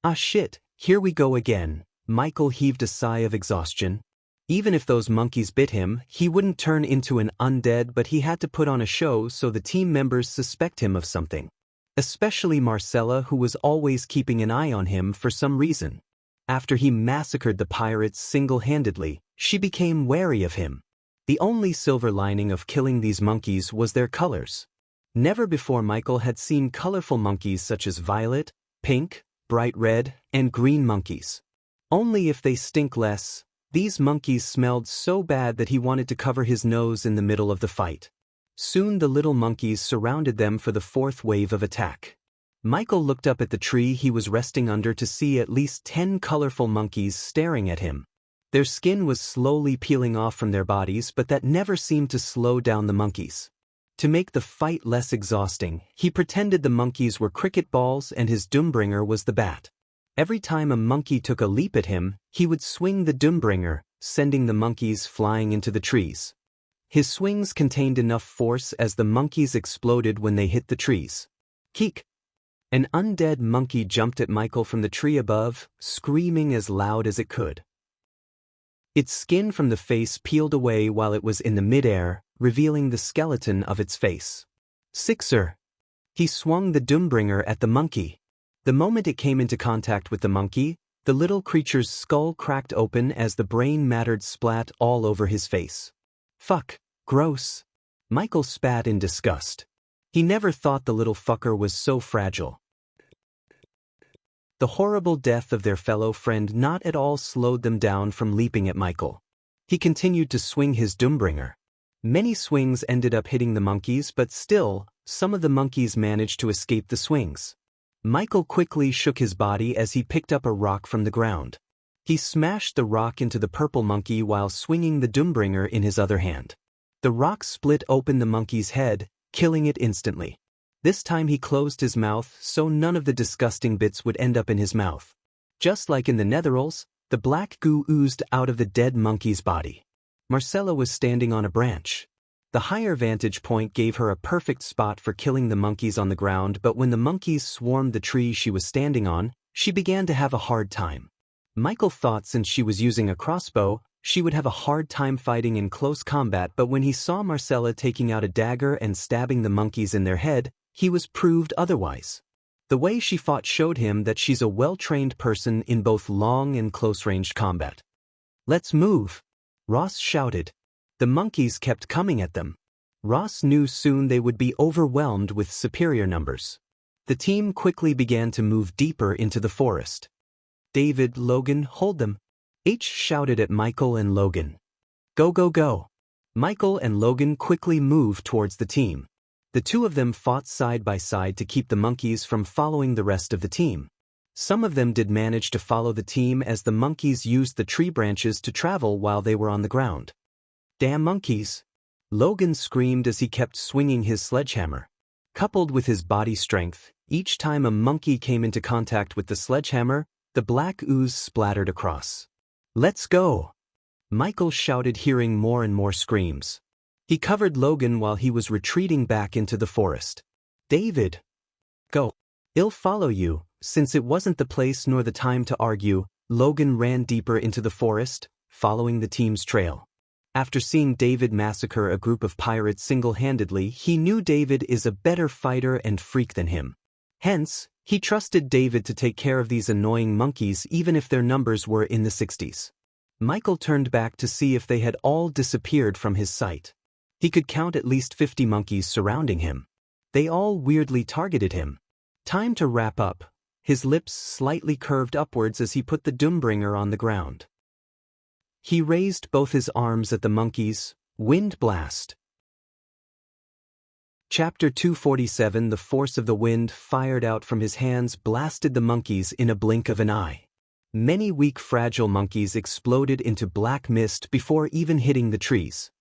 Ah shit, here we go again. Michael heaved a sigh of exhaustion. Even if those monkeys bit him, he wouldn't turn into an undead, but he had to put on a show so the team members suspect him of something. Especially Marcella, who was always keeping an eye on him for some reason. After he massacred the pirates single-handedly, she became wary of him. The only silver lining of killing these monkeys was their colors. Never before Michael had seen colorful monkeys such as violet, pink, bright red, and green monkeys. Only if they stink less. These monkeys smelled so bad that he wanted to cover his nose in the middle of the fight. Soon the little monkeys surrounded them for the 4th wave of attack. Michael looked up at the tree he was resting under to see at least 10 colorful monkeys staring at him. Their skin was slowly peeling off from their bodies, but that never seemed to slow down the monkeys. To make the fight less exhausting, he pretended the monkeys were cricket balls and his Doombringer was the bat. Every time a monkey took a leap at him, he would swing the Doombringer, sending the monkeys flying into the trees. His swings contained enough force as the monkeys exploded when they hit the trees. Keek! An undead monkey jumped at Michael from the tree above, screaming as loud as it could. Its skin from the face peeled away while it was in the midair, revealing the skeleton of its face. Sixer. He swung the Doombringer at the monkey. The moment it came into contact with the monkey, the little creature's skull cracked open as the brain mattered splat all over his face. Fuck, gross. Michael spat in disgust. He never thought the little fucker was so fragile. The horrible death of their fellow friend not at all slowed them down from leaping at Michael. He continued to swing his Doombringer. Many swings ended up hitting the monkeys, but still, some of the monkeys managed to escape the swings. Michael quickly shook his body as he picked up a rock from the ground. He smashed the rock into the purple monkey while swinging the Doombringer in his other hand. The rock split open the monkey's head, killing it instantly. This time he closed his mouth so none of the disgusting bits would end up in his mouth. Just like in the Netherals, the black goo oozed out of the dead monkey's body. Marcella was standing on a branch. The higher vantage point gave her a perfect spot for killing the monkeys on the ground, but when the monkeys swarmed the tree she was standing on, she began to have a hard time. Michael thought since she was using a crossbow, she would have a hard time fighting in close combat, but when he saw Marcella taking out a dagger and stabbing the monkeys in their head, he was proved otherwise. The way she fought showed him that she's a well-trained person in both long and close-range combat. "Let's move!" Ross shouted. The monkeys kept coming at them. Ross knew soon they would be overwhelmed with superior numbers. The team quickly began to move deeper into the forest. "David, Logan, hold them!" H shouted at Michael and Logan. "Go, go, go!" Michael and Logan quickly moved towards the team. The two of them fought side by side to keep the monkeys from following the rest of the team. Some of them did manage to follow the team as the monkeys used the tree branches to travel while they were on the ground. "Damn monkeys!" Logan screamed as he kept swinging his sledgehammer. Coupled with his body strength, each time a monkey came into contact with the sledgehammer, the black ooze splattered across. "Let's go!" Michael shouted, hearing more and more screams. He covered Logan while he was retreating back into the forest. "David! Go! I'll follow you." Since it wasn't the place nor the time to argue, Logan ran deeper into the forest, following the team's trail. After seeing David massacre a group of pirates single-handedly, he knew David is a better fighter and freak than him. Hence, he trusted David to take care of these annoying monkeys even if their numbers were in the 60s. Michael turned back to see if they had all disappeared from his sight. He could count at least 50 monkeys surrounding him. They all weirdly targeted him. Time to wrap up. His lips slightly curved upwards as he put the Doombringer on the ground. He raised both his arms at the monkeys. Wind blast. Chapter 247. The force of the wind fired out from his hands blasted the monkeys in a blink of an eye. Many weak, fragile monkeys exploded into black mist before even hitting the trees.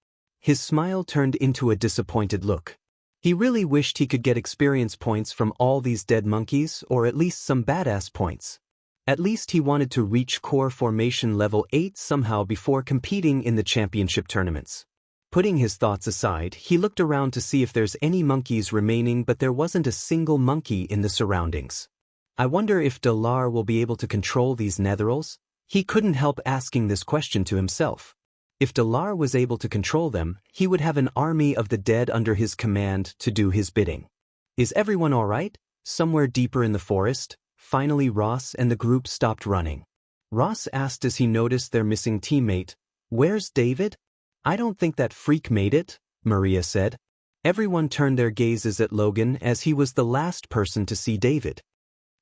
His smile turned into a disappointed look. He really wished he could get experience points from all these dead monkeys, or at least some badass points. At least he wanted to reach core formation level 8 somehow before competing in the championship tournaments. Putting his thoughts aside, he looked around to see if there's any monkeys remaining, but there wasn't a single monkey in the surroundings. I wonder if Dalar will be able to control these Netherals? He couldn't help asking this question to himself. If Dalar was able to control them, he would have an army of the dead under his command to do his bidding. Is everyone alright? Somewhere deeper in the forest, finally Ross and the group stopped running. Ross asked as he noticed their missing teammate, "Where's David?" "I don't think that freak made it," Maria said. Everyone turned their gazes at Logan as he was the last person to see David.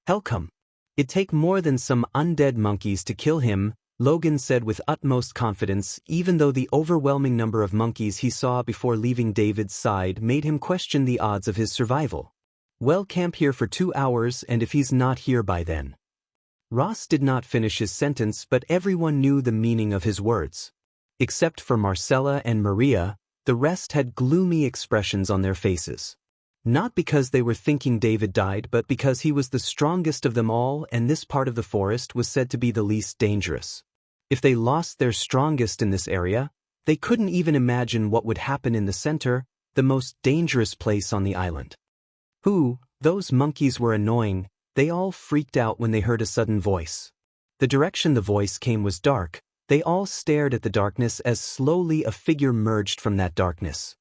"Hellcome. It'd take more than some undead monkeys to kill him," Logan said with utmost confidence, even though the overwhelming number of monkeys he saw before leaving David's side made him question the odds of his survival. "Well, camp here for 2 hours, and if he's not here by then." Ross did not finish his sentence, but everyone knew the meaning of his words. Except for Marcella and Maria, the rest had gloomy expressions on their faces. Not because they were thinking David died, but because he was the strongest of them all, and this part of the forest was said to be the least dangerous. If they lost their strongest in this area, they couldn't even imagine what would happen in the center, the most dangerous place on the island. Those monkeys were annoying. They all freaked out when they heard a sudden voice. The direction the voice came was dark. They all stared at the darkness as slowly a figure merged from that darkness.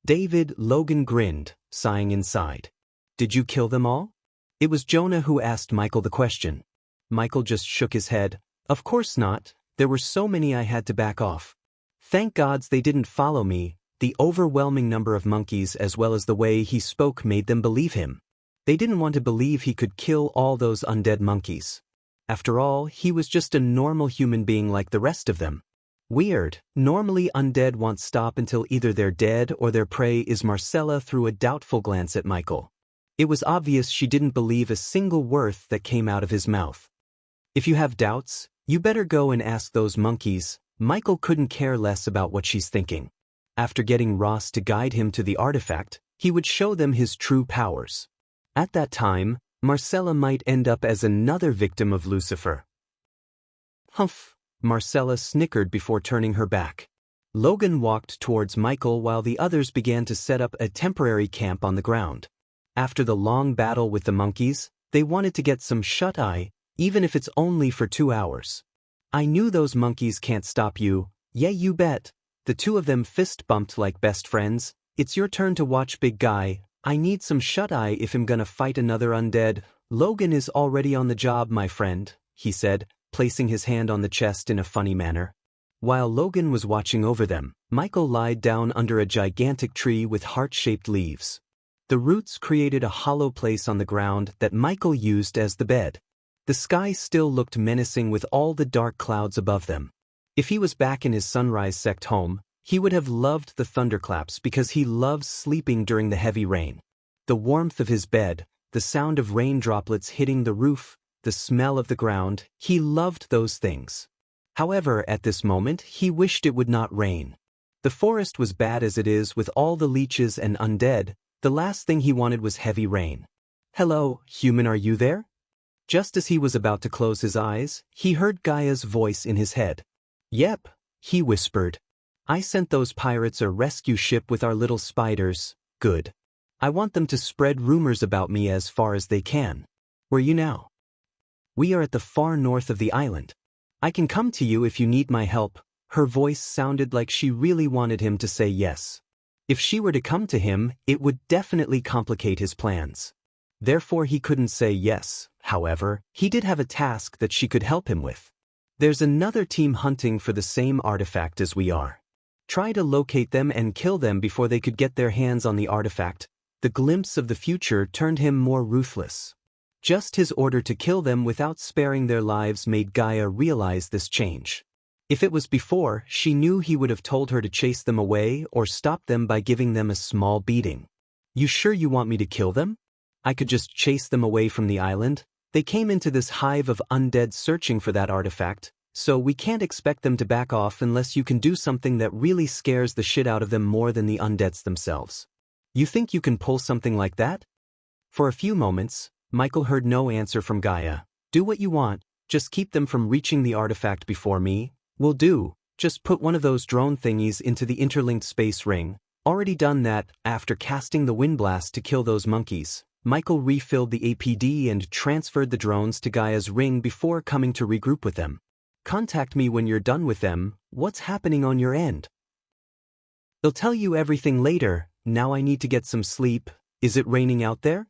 Logan grinned, sighing inside. Did you kill them all? It was Jonah who asked Michael the question. Michael just shook his head. Of course not, there were so many I had to back off. Thank gods they didn't follow me. The overwhelming number of monkeys as well as the way he spoke made them believe him. They didn't want to believe he could kill all those undead monkeys. After all, he was just a normal human being like the rest of them. Weird, normally undead won't stop until either they're dead or their prey is. Marcella threw a doubtful glance at Michael. It was obvious she didn't believe a single word that came out of his mouth. If you have doubts, you better go and ask those monkeys. Michael couldn't care less about what she's thinking. After getting Ross to guide him to the artifact, he would show them his true powers. At that time, Marcella might end up as another victim of Lucifer. Humph! Marcella snickered before turning her back. Logan walked towards Michael while the others began to set up a temporary camp on the ground. After the long battle with the monkeys, they wanted to get some shut-eye, even if it's only for 2 hours. I knew those monkeys can't stop you. Yeah, you bet. The two of them fist-bumped like best friends. It's your turn to watch, big guy. I need some shut-eye if I'm gonna fight another undead. Logan is already on the job, my friend, he said, placing his hand on the chest in a funny manner. While Logan was watching over them, Michael lied down under a gigantic tree with heart-shaped leaves. The roots created a hollow place on the ground that Michael used as the bed. The sky still looked menacing with all the dark clouds above them. If he was back in his Sunrise sect home, he would have loved the thunderclaps because he loves sleeping during the heavy rain. The warmth of his bed, the sound of rain droplets hitting the roof, the smell of the ground, he loved those things. However, at this moment, he wished it would not rain. The forest was bad as it is with all the leeches and undead. The last thing he wanted was heavy rain. Hello, human, are you there? Just as he was about to close his eyes, he heard Gaia's voice in his head. Yep, he whispered. I sent those pirates a rescue ship with our little spiders. Good. I want them to spread rumors about me as far as they can. Where are you now? We are at the far north of the island. I can come to you if you need my help. Her voice sounded like she really wanted him to say yes. If she were to come to him, it would definitely complicate his plans. Therefore he couldn't say yes. However, he did have a task that she could help him with. There's another team hunting for the same artifact as we are. Try to locate them and kill them before they could get their hands on the artifact. The glimpse of the future turned him more ruthless. Just his order to kill them without sparing their lives made Gaia realize this change. If it was before, she knew he would have told her to chase them away or stop them by giving them a small beating. You sure you want me to kill them? I could just chase them away from the island. They came into this hive of undead searching for that artifact, so we can't expect them to back off unless you can do something that really scares the shit out of them more than the undeads themselves. You think you can pull something like that? For a few moments, Michael heard no answer from Gaia. Do what you want, just keep them from reaching the artifact before me. Will do, just put one of those drone thingies into the interlinked space ring. Already done that. After casting the wind blast to kill those monkeys, Michael refilled the APD and transferred the drones to Gaia's ring before coming to regroup with them. Contact me when you're done with them. What's happening on your end? They'll tell you everything later. Now I need to get some sleep. Is it raining out there?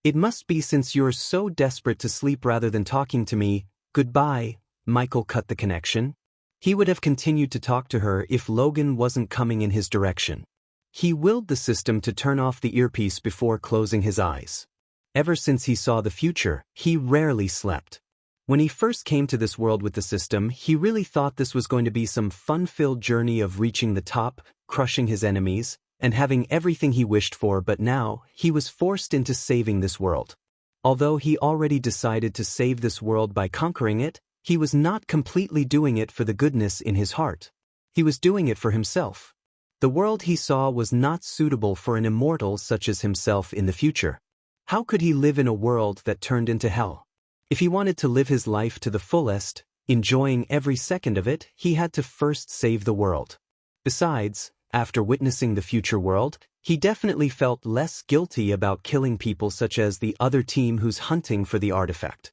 It must be since you're so desperate to sleep rather than talking to me. Goodbye. Michael cut the connection. He would have continued to talk to her if Logan wasn't coming in his direction. He willed the system to turn off the earpiece before closing his eyes. Ever since he saw the future, he rarely slept. When he first came to this world with the system, he really thought this was going to be some fun-filled journey of reaching the top, crushing his enemies, and having everything he wished for, but now, he was forced into saving this world. Although he already decided to save this world by conquering it, he was not completely doing it for the goodness in his heart. He was doing it for himself. The world he saw was not suitable for an immortal such as himself in the future. How could he live in a world that turned into hell? If he wanted to live his life to the fullest, enjoying every second of it, he had to first save the world. Besides, after witnessing the future world, he definitely felt less guilty about killing people such as the other team who's hunting for the artifact.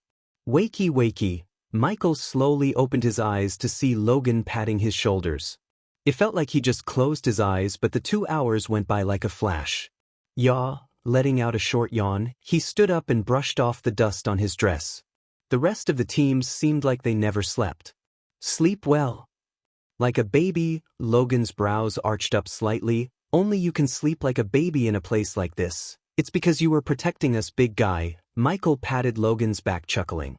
Wakey wakey, Michael slowly opened his eyes to see Logan patting his shoulders. It felt like he just closed his eyes, but the 2 hours went by like a flash. Yaw, letting out a short yawn, he stood up and brushed off the dust on his dress. The rest of the teams seemed like they never slept. Sleep well. Like a baby, Logan's brows arched up slightly. Only you can sleep like a baby in a place like this. It's because you were protecting us, big guy. Michael patted Logan's back, chuckling.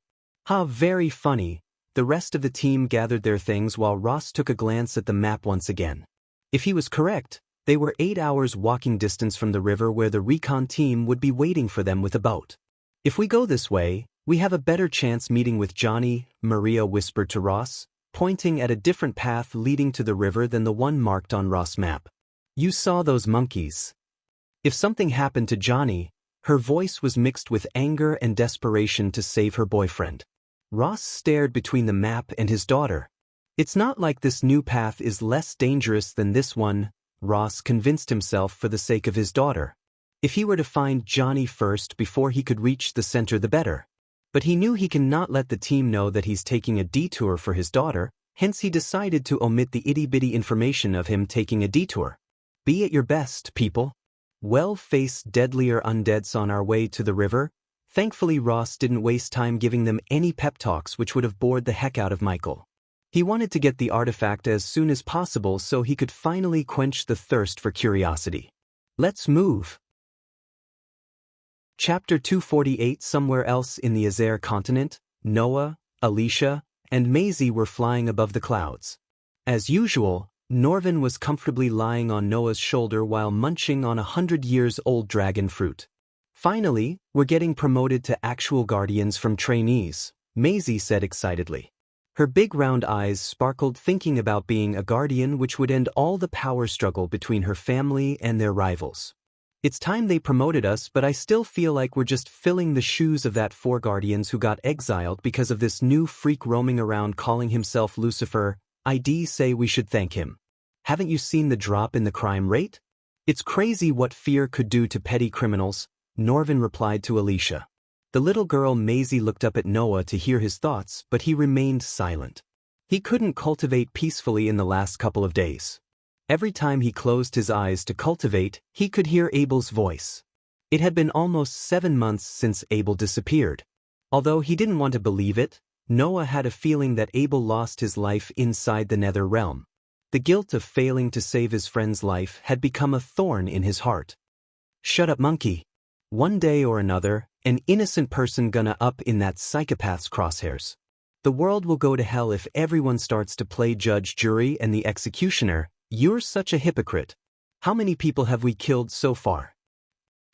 Ha, very funny. The rest of the team gathered their things while Ross took a glance at the map once again. If he was correct, they were 8 hours walking distance from the river where the recon team would be waiting for them with a boat. If we go this way, we have a better chance meeting with Johnny, Maria whispered to Ross, pointing at a different path leading to the river than the one marked on Ross' map. You saw those monkeys. If something happened to Johnny, her voice was mixed with anger and desperation to save her boyfriend. Ross stared between the map and his daughter. It's not like this new path is less dangerous than this one, Ross convinced himself for the sake of his daughter. If he were to find Johnny first before he could reach the center, the better. But he knew he cannot let the team know that he's taking a detour for his daughter, hence he decided to omit the itty-bitty information of him taking a detour. Be at your best, people. Well-faced deadlier undeads on our way to the river. Thankfully Ross didn't waste time giving them any pep talks which would have bored the heck out of Michael. He wanted to get the artifact as soon as possible so he could finally quench the thirst for curiosity. Let's move. Chapter 248. Somewhere else in the Azer continent, Noah, Alicia, and Maisie were flying above the clouds. As usual, Norvin was comfortably lying on Noah's shoulder while munching on 100-years-old dragon fruit. Finally, we're getting promoted to actual guardians from trainees, Maisie said excitedly. Her big round eyes sparkled thinking about being a guardian, which would end all the power struggle between her family and their rivals. It's time they promoted us, but I still feel like we're just filling the shoes of that 4 guardians who got exiled because of this new freak roaming around calling himself Lucifer. I'd say we should thank him. Haven't you seen the drop in the crime rate? It's crazy what fear could do to petty criminals, Norvin replied to Alicia. The little girl Maisie looked up at Noah to hear his thoughts, but he remained silent. He couldn't cultivate peacefully in the last couple of days. Every time he closed his eyes to cultivate, he could hear Abel's voice. It had been almost 7 months since Abel disappeared. Although he didn't want to believe it, Noah had a feeling that Abel lost his life inside the Nether realm. The guilt of failing to save his friend's life had become a thorn in his heart. Shut up, monkey. One day or another, an innocent person gonna up in that psychopath's crosshairs. The world will go to hell if everyone starts to play judge, jury, and the executioner. You're such a hypocrite. How many people have we killed so far?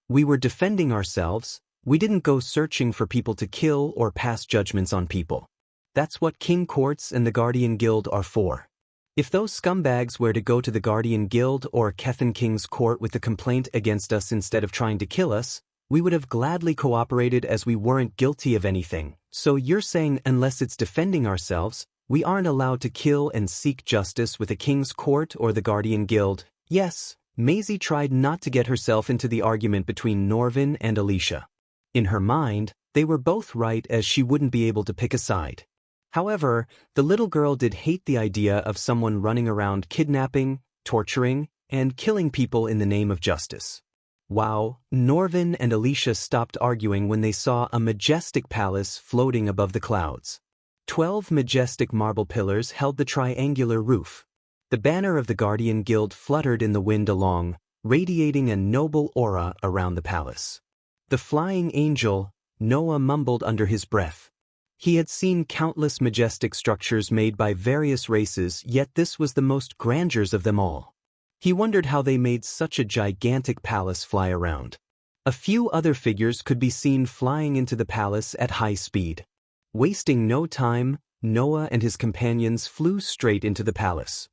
We were defending ourselves. We didn't go searching for people to kill or pass judgments on people. That's what King Courts and the Guardian Guild are for. If those scumbags were to go to the Guardian Guild or Kethan King's court with a complaint against us instead of trying to kill us, we would have gladly cooperated as we weren't guilty of anything. So you're saying unless it's defending ourselves, we aren't allowed to kill and seek justice with a King's Court or the Guardian Guild? Yes, Maisie tried not to get herself into the argument between Norvin and Alicia. In her mind, they were both right as she wouldn't be able to pick a side. However, the little girl did hate the idea of someone running around kidnapping, torturing, and killing people in the name of justice. Wow, Norvin and Alicia stopped arguing when they saw a majestic palace floating above the clouds. 12 majestic marble pillars held the triangular roof. The banner of the Guardian Guild fluttered in the wind along, radiating a noble aura around the palace. The flying angel, Noah mumbled under his breath. He had seen countless majestic structures made by various races, yet this was the most grandeurs of them all. He wondered how they made such a gigantic palace fly around. A few other figures could be seen flying into the palace at high speed. Wasting no time, Noah and his companions flew straight into the palace.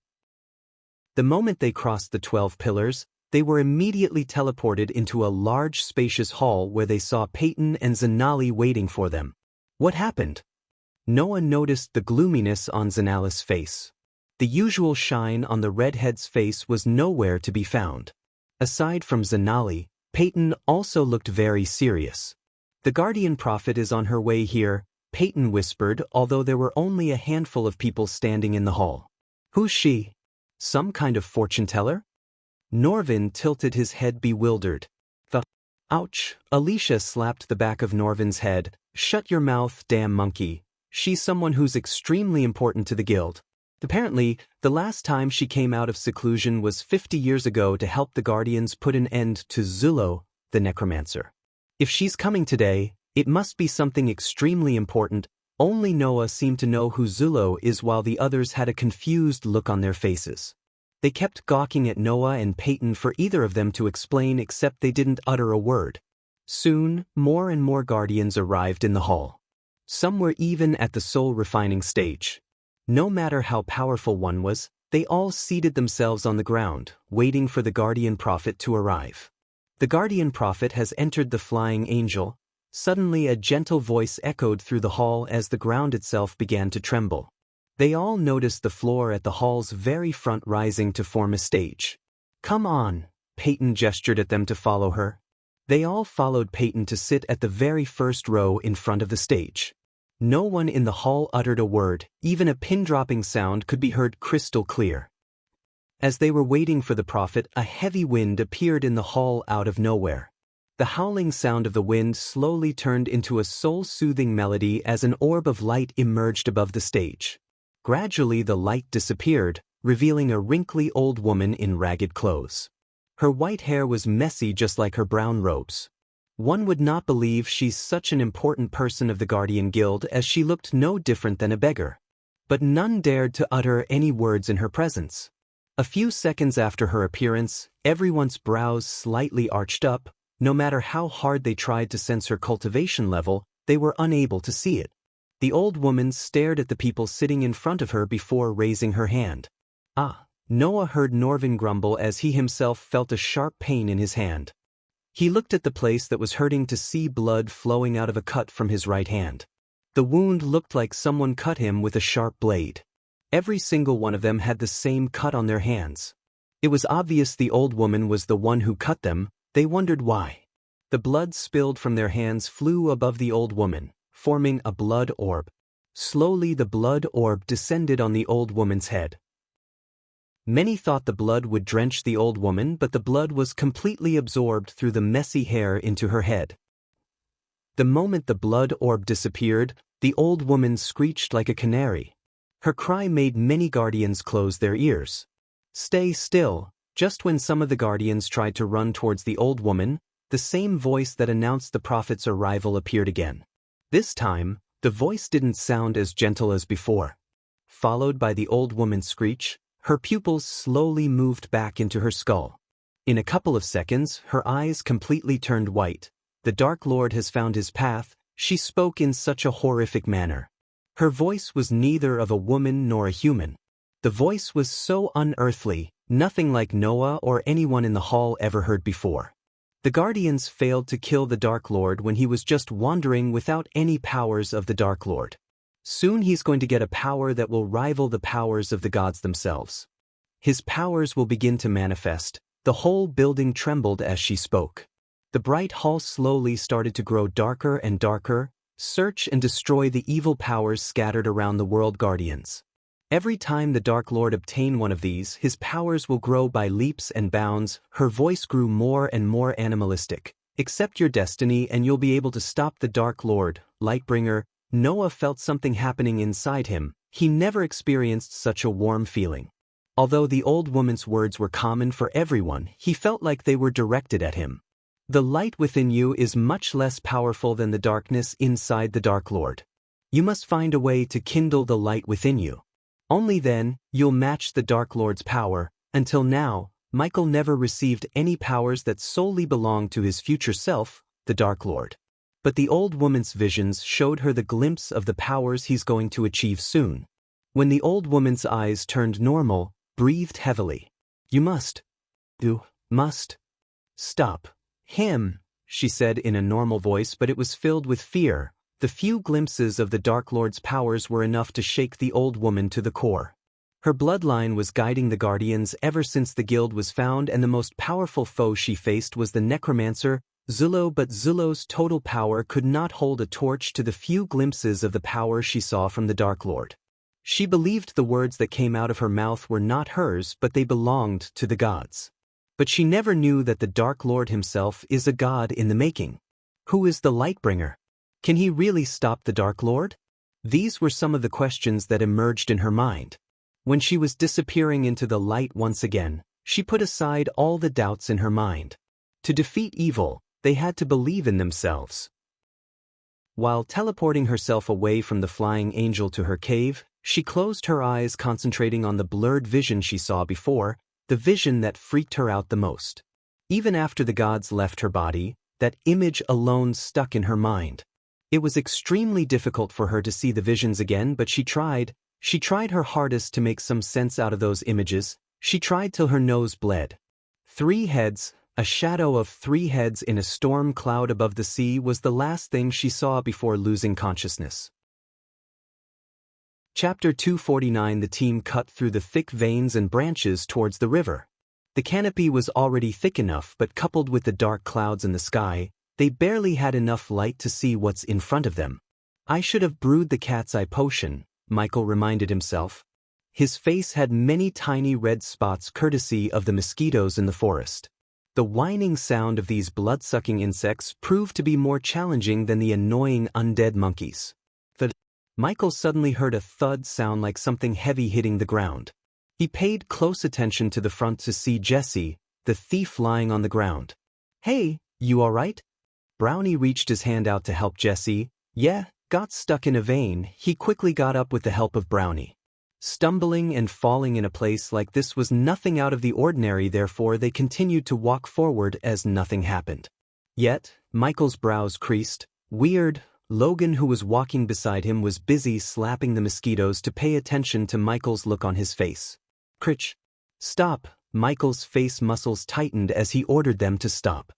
The moment they crossed the 12 pillars, they were immediately teleported into a large spacious hall where they saw Peyton and Zanali waiting for them. What happened? Noah noticed the gloominess on Zanali's face. The usual shine on the redhead's face was nowhere to be found. Aside from Zanali, Peyton also looked very serious. The Guardian Prophet is on her way here, Peyton whispered, although there were only a handful of people standing in the hall. Who's she? Some kind of fortune teller? Norvin tilted his head bewildered. Ouch! Alicia slapped the back of Norvin's head. Shut your mouth, damn monkey. She's someone who's extremely important to the guild. Apparently, the last time she came out of seclusion was 50 years ago to help the Guardians put an end to Zullo, the necromancer. If she's coming today, it must be something extremely important. Only Noah seemed to know who Zullo is while the others had a confused look on their faces. They kept gawking at Noah and Peyton for either of them to explain, except they didn't utter a word. Soon, more and more Guardians arrived in the hall. Some were even at the soul-refining stage. No matter how powerful one was, they all seated themselves on the ground, waiting for the Guardian Prophet to arrive. The Guardian Prophet has entered the flying angel. Suddenly a gentle voice echoed through the hall as the ground itself began to tremble. They all noticed the floor at the hall's very front rising to form a stage. Come on, Peyton gestured at them to follow her. They all followed Peyton to sit at the very first row in front of the stage. No one in the hall uttered a word, even a pin-dropping sound could be heard crystal clear. As they were waiting for the prophet, a heavy wind appeared in the hall out of nowhere. The howling sound of the wind slowly turned into a soul-soothing melody as an orb of light emerged above the stage. Gradually the light disappeared, revealing a wrinkly old woman in ragged clothes. Her white hair was messy just like her brown robes. One would not believe she's such an important person of the Guardian Guild, as she looked no different than a beggar. But none dared to utter any words in her presence. A few seconds after her appearance, everyone's brows slightly arched up. No matter how hard they tried to sense her cultivation level, they were unable to see it. The old woman stared at the people sitting in front of her before raising her hand. Noah heard Norvin grumble as he himself felt a sharp pain in his hand. He looked at the place that was hurting to see blood flowing out of a cut from his right hand. The wound looked like someone cut him with a sharp blade. Every single one of them had the same cut on their hands. It was obvious the old woman was the one who cut them. They wondered why. The blood spilled from their hands flew above the old woman, forming a blood orb. Slowly the blood orb descended on the old woman's head. Many thought the blood would drench the old woman, but the blood was completely absorbed through the messy hair into her head. The moment the blood orb disappeared, the old woman screeched like a canary. Her cry made many guardians close their ears. Stay still. Just when some of the guardians tried to run towards the old woman, the same voice that announced the prophet's arrival appeared again. This time, the voice didn't sound as gentle as before. Followed by the old woman's screech, her pupils slowly moved back into her skull. In a couple of seconds, her eyes completely turned white. The Dark Lord has found his path, she spoke in such a horrific manner. Her voice was neither of a woman nor a human. The voice was so unearthly, nothing like Noah or anyone in the hall ever heard before. The Guardians failed to kill the Dark Lord when he was just wandering without any powers of the Dark Lord. Soon he's going to get a power that will rival the powers of the gods themselves. His powers will begin to manifest. The whole building trembled as she spoke. The bright hall slowly started to grow darker and darker. Search and destroy the evil powers scattered around the world, Guardians. Every time the Dark Lord obtained one of these, his powers will grow by leaps and bounds. Her voice grew more and more animalistic. Accept your destiny and you'll be able to stop the Dark Lord, Lightbringer. Noah felt something happening inside him. He never experienced such a warm feeling. Although the old woman's words were common for everyone, he felt like they were directed at him. The light within you is much less powerful than the darkness inside the Dark Lord. You must find a way to kindle the light within you. Only then, you'll match the Dark Lord's power. Until now, Michael never received any powers that solely belonged to his future self, the Dark Lord. But the old woman's visions showed her the glimpse of the powers he's going to achieve soon. When the old woman's eyes turned normal, breathed heavily. You must stop him, she said in a normal voice, but it was filled with fear. The few glimpses of the Dark Lord's powers were enough to shake the old woman to the core. Her bloodline was guiding the Guardians ever since the guild was found, and the most powerful foe she faced was the necromancer, Zullo, but Zullo's total power could not hold a torch to the few glimpses of the power she saw from the Dark Lord. She believed the words that came out of her mouth were not hers but they belonged to the gods. But she never knew that the Dark Lord himself is a god in the making. Who is the Lightbringer? Can he really stop the Dark Lord? These were some of the questions that emerged in her mind. When she was disappearing into the light once again, she put aside all the doubts in her mind. To defeat evil, they had to believe in themselves. While teleporting herself away from the flying angel to her cave, she closed her eyes, concentrating on the blurred vision she saw before, the vision that freaked her out the most. Even after the gods left her body, that image alone stuck in her mind. It was extremely difficult for her to see the visions again, but she tried her hardest to make some sense out of those images. She tried till her nose bled. 3 heads, a shadow of 3 heads in a storm cloud above the sea was the last thing she saw before losing consciousness. Chapter 249. The team cut through the thick veins and branches towards the river. The canopy was already thick enough, but coupled with the dark clouds in the sky, they barely had enough light to see what's in front of them. I should have brewed the cat's eye potion, Michael reminded himself. His face had many tiny red spots courtesy of the mosquitoes in the forest. The whining sound of these blood-sucking insects proved to be more challenging than the annoying undead monkeys. Michael suddenly heard a thud sound like something heavy hitting the ground. He paid close attention to the front to see Jesse, the thief, lying on the ground. "Hey, you alright?" Brownie reached his hand out to help Jesse. "Yeah, got stuck in a vein." He quickly got up with the help of Brownie. Stumbling and falling in a place like this was nothing out of the ordinary, therefore they continued to walk forward as nothing happened. Yet, Michael's brows creased. Weird. Logan, who was walking beside him, was busy slapping the mosquitoes to pay attention to Michael's look on his face. "Critch. Stop." Michael's face muscles tightened as he ordered them to stop.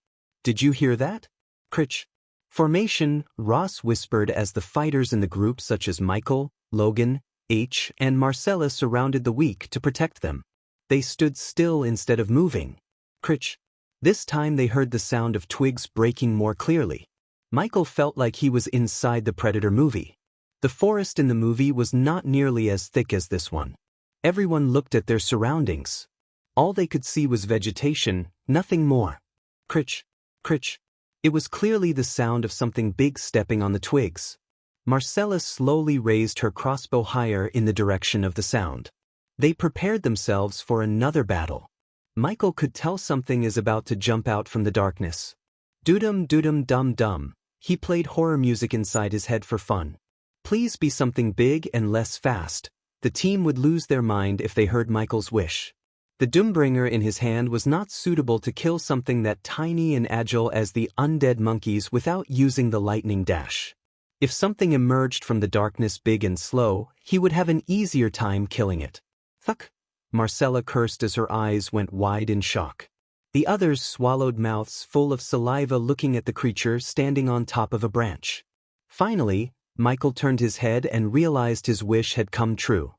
"Did you hear that?" "Critch. Formation," Ross whispered as the fighters in the group such as Michael, Logan, H, and Marcella surrounded the weak to protect them. They stood still instead of moving. "Critch." This time they heard the sound of twigs breaking more clearly. Michael felt like he was inside the Predator movie. The forest in the movie was not nearly as thick as this one. Everyone looked at their surroundings. All they could see was vegetation, nothing more. "Critch. Critch." It was clearly the sound of something big stepping on the twigs. Marcella slowly raised her crossbow higher in the direction of the sound. They prepared themselves for another battle. Michael could tell something is about to jump out from the darkness. Doodum doodum dum dum. He played horror music inside his head for fun. Please be something big and less fast. The team would lose their mind if they heard Michael's wish. The Doombringer in his hand was not suitable to kill something that tiny and agile as the undead monkeys without using the lightning dash. If something emerged from the darkness big and slow, he would have an easier time killing it. "Fuck!" Marcella cursed as her eyes went wide in shock. The others swallowed, mouths full of saliva, looking at the creature standing on top of a branch. Finally, Michael turned his head and realized his wish had come true.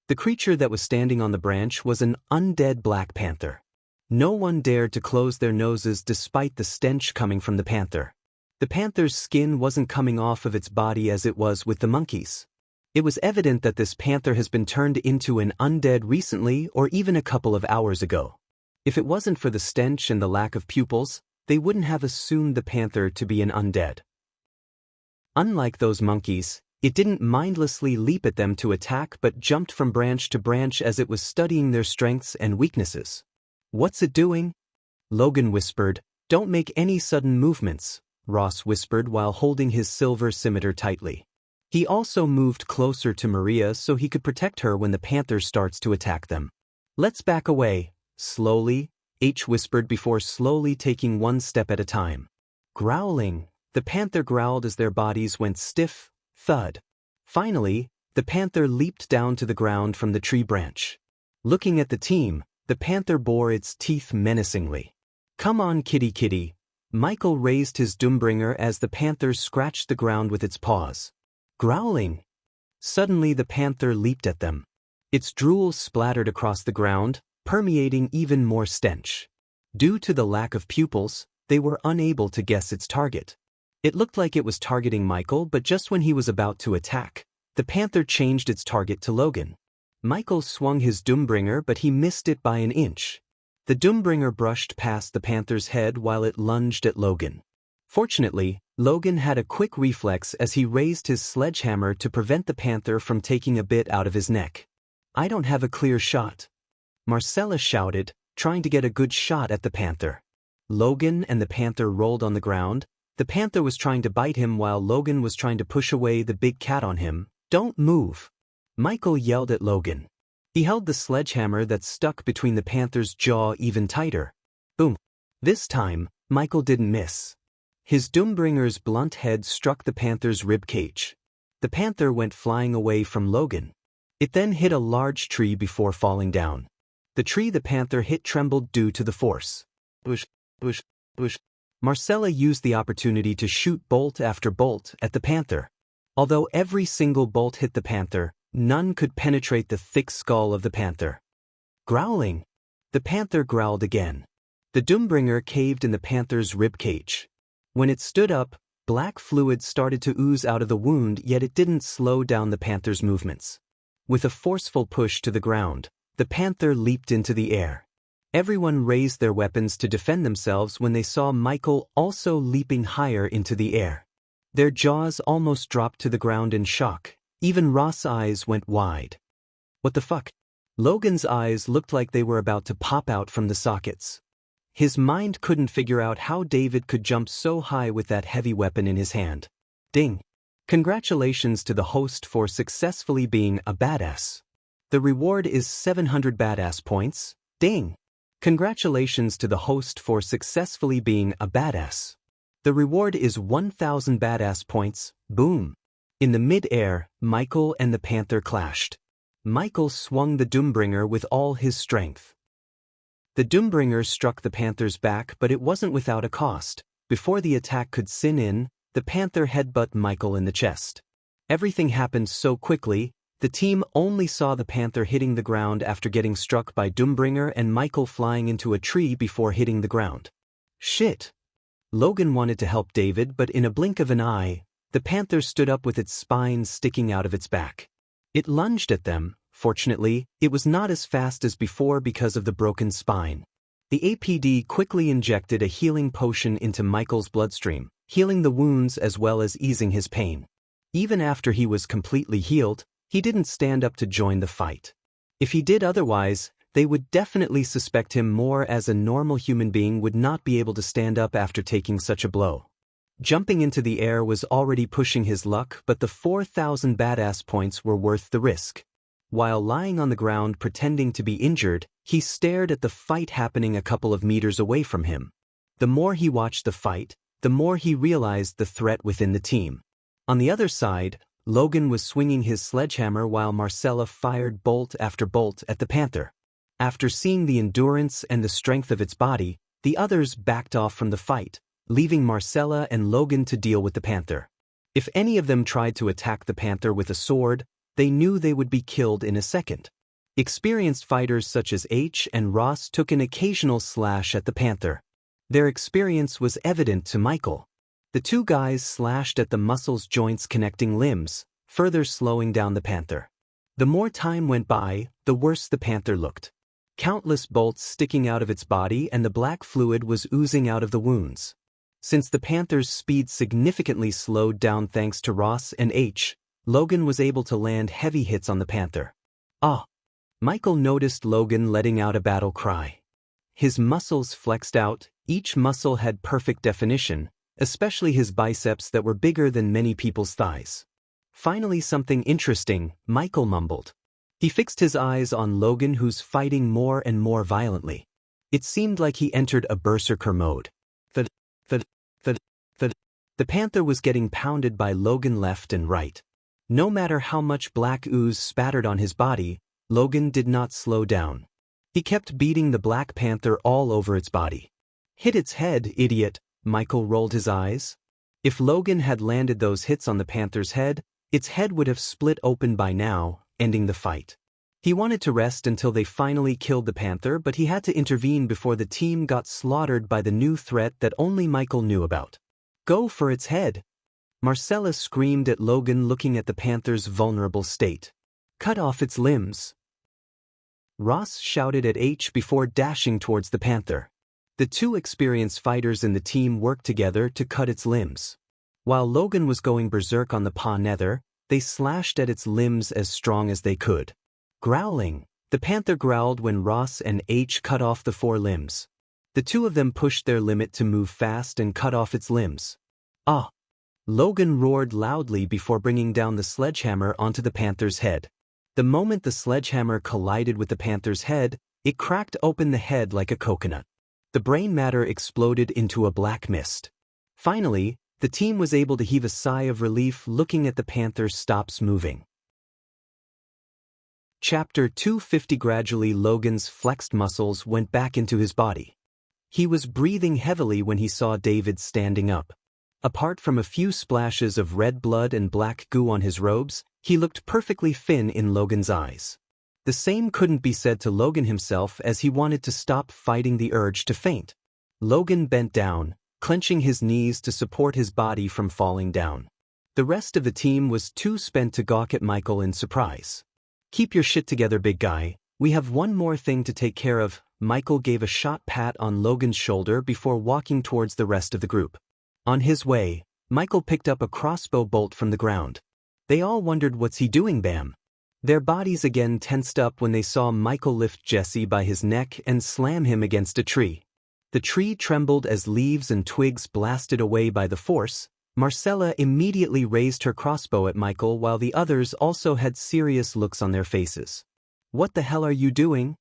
The creature that was standing on the branch was an undead black panther. No one dared to close their noses despite the stench coming from the panther. The panther's skin wasn't coming off of its body as it was with the monkeys. It was evident that this panther has been turned into an undead recently or even a couple of hours ago. If it wasn't for the stench and the lack of pupils, they wouldn't have assumed the panther to be an undead. Unlike those monkeys, it didn't mindlessly leap at them to attack but jumped from branch to branch as it was studying their strengths and weaknesses. "What's it doing?" Logan whispered. "Don't make any sudden movements," Ross whispered while holding his silver scimitar tightly. He also moved closer to Maria so he could protect her when the panther starts to attack them. "Let's back away. Slowly," H whispered before slowly taking one step at a time. Growling, the panther growled as their bodies went stiff. Thud. Finally, the panther leaped down to the ground from the tree branch. Looking at the team, the panther bore its teeth menacingly. "Come on, kitty kitty." Michael raised his Doombringer as the panther scratched the ground with its paws. Growling. Suddenly the panther leaped at them. Its drool splattered across the ground, permeating even more stench. Due to the lack of pupils, they were unable to guess its target. It looked like it was targeting Michael, but just when he was about to attack, The panther changed its target to Logan. Michael swung his Doombringer, but he missed it by an inch. The Doombringer brushed past the panther's head while it lunged at Logan. Fortunately, Logan had a quick reflex as he raised his sledgehammer to prevent the panther from taking a bit out of his neck. "I don't have a clear shot," Marcella shouted, trying to get a good shot at the panther. Logan and the panther rolled on the ground. The panther was trying to bite him while Logan was trying to push away the big cat on him. "Don't move," Michael yelled at Logan. He held the sledgehammer that stuck between the panther's jaw even tighter. Boom. This time, Michael didn't miss. His Doombringer's blunt head struck the panther's rib cage. The panther went flying away from Logan. It then hit a large tree before falling down. The tree the panther hit trembled due to the force. Bush, bush, bush. Marcella used the opportunity to shoot bolt after bolt at the panther. Although every single bolt hit the panther, none could penetrate the thick skull of the panther. Growling. The panther growled again. The Doombringer caved in the panther's rib cage. When it stood up, black fluid started to ooze out of the wound, yet it didn't slow down the panther's movements. With a forceful push to the ground, the panther leaped into the air. Everyone raised their weapons to defend themselves when they saw Michael also leaping higher into the air. Their jaws almost dropped to the ground in shock. Even Ross's eyes went wide. What the fuck? Logan's eyes looked like they were about to pop out from the sockets. His mind couldn't figure out how David could jump so high with that heavy weapon in his hand. Ding. Congratulations to the host for successfully being a badass. The reward is 700 badass points. Ding. Congratulations to the host for successfully being a badass. The reward is 1000 badass points. Boom. In the mid-air, Michael and the panther clashed. Michael swung the Doombringer with all his strength. The Doombringer struck the panther's back, but it wasn't without a cost. Before the attack could sink in, the panther headbutted Michael in the chest. Everything happened so quickly, the team only saw the panther hitting the ground after getting struck by Doombringer and Michael flying into a tree before hitting the ground. Shit. Logan wanted to help David, but in a blink of an eye, the panther stood up with its spine sticking out of its back. It lunged at them. Fortunately, it was not as fast as before because of the broken spine. The APD quickly injected a healing potion into Michael's bloodstream, healing the wounds as well as easing his pain. Even after he was completely healed, he didn't stand up to join the fight. If he did otherwise, they would definitely suspect him more, as a normal human being would not be able to stand up after taking such a blow. Jumping into the air was already pushing his luck, but the 4000 badass points were worth the risk. While lying on the ground pretending to be injured, he stared at the fight happening a couple of meters away from him. The more he watched the fight, the more he realized the threat within the team. On the other side, Logan was swinging his sledgehammer while Marcella fired bolt after bolt at the panther. After seeing the endurance and the strength of its body, the others backed off from the fight, leaving Marcella and Logan to deal with the panther. If any of them tried to attack the panther with a sword, they knew they would be killed in a second. Experienced fighters such as H and Ross took an occasional slash at the panther. Their experience was evident to Michael. The two guys slashed at the muscles joints connecting limbs, further slowing down the panther. The more time went by, the worse the panther looked. Countless bolts sticking out of its body and the black fluid was oozing out of the wounds. Since the panther's speed significantly slowed down thanks to Ross and H, Logan was able to land heavy hits on the panther. Ah! Michael noticed Logan letting out a battle cry. His muscles flexed out, each muscle had perfect definition, especially his biceps that were bigger than many people's thighs. Finally, something interesting, Michael mumbled. He fixed his eyes on Logan, who's fighting more and more violently. It seemed like he entered a berserker mode. The panther was getting pounded by Logan left and right. No matter how much black ooze spattered on his body, Logan did not slow down. He kept beating the black panther all over its body. Hit its head, idiot, Michael rolled his eyes. If Logan had landed those hits on the panther's head, its head would have split open by now, ending the fight. He wanted to rest until they finally killed the panther, but he had to intervene before the team got slaughtered by the new threat that only Michael knew about. Go for its head. Marcella screamed at Logan, looking at the panther's vulnerable state. Cut off its limbs. Ross shouted at H before dashing towards the panther. The two experienced fighters in the team worked together to cut its limbs. While Logan was going berserk on the paw nether, they slashed at its limbs as strong as they could. Growling, the panther growled when Ross and H cut off the 4 limbs. The two of them pushed their limit to move fast and cut off its limbs. Ah! Logan roared loudly before bringing down the sledgehammer onto the panther's head. The moment the sledgehammer collided with the panther's head, it cracked open the head like a coconut. The brain matter exploded into a black mist. Finally, the team was able to heave a sigh of relief looking at the panther stops moving. Chapter 250. Gradually Logan's flexed muscles went back into his body. He was breathing heavily when he saw David standing up. Apart from a few splashes of red blood and black goo on his robes, he looked perfectly thin in Logan's eyes. The same couldn't be said to Logan himself, as he wanted to stop fighting the urge to faint. Logan bent down, clenching his knees to support his body from falling down. The rest of the team was too spent to gawk at Michael in surprise. Keep your shit together, big guy. We have one more thing to take care of. Michael gave a short pat on Logan's shoulder before walking towards the rest of the group. On his way, Michael picked up a crossbow bolt from the ground. They all wondered, what's he doing, Bam? Their bodies again tensed up when they saw Michael lift Jesse by his neck and slam him against a tree. The tree trembled as leaves and twigs blasted away by the force. Marcella immediately raised her crossbow at Michael, while the others also had serious looks on their faces. What the hell are you doing?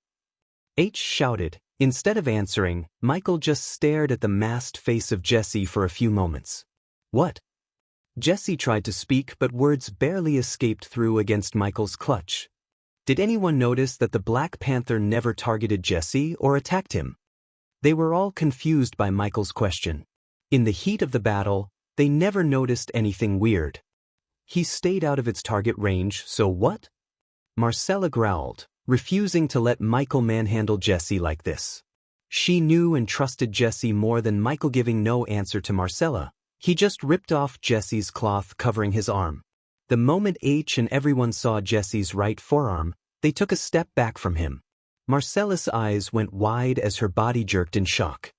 H shouted. Instead of answering, Michael just stared at the masked face of Jesse for a few moments. What? Jesse tried to speak, but words barely escaped through against Michael's clutch. Did anyone notice that the Black Panther never targeted Jesse or attacked him? They were all confused by Michael's question. In the heat of the battle, they never noticed anything weird. He stayed out of its target range, so what? Marcella growled, refusing to let Michael manhandle Jesse like this. She knew and trusted Jesse more than Michael. Giving no answer to Marcella, he just ripped off Jesse's cloth covering his arm. The moment H and everyone saw Jesse's right forearm, they took a step back from him. Marcella's eyes went wide as her body jerked in shock.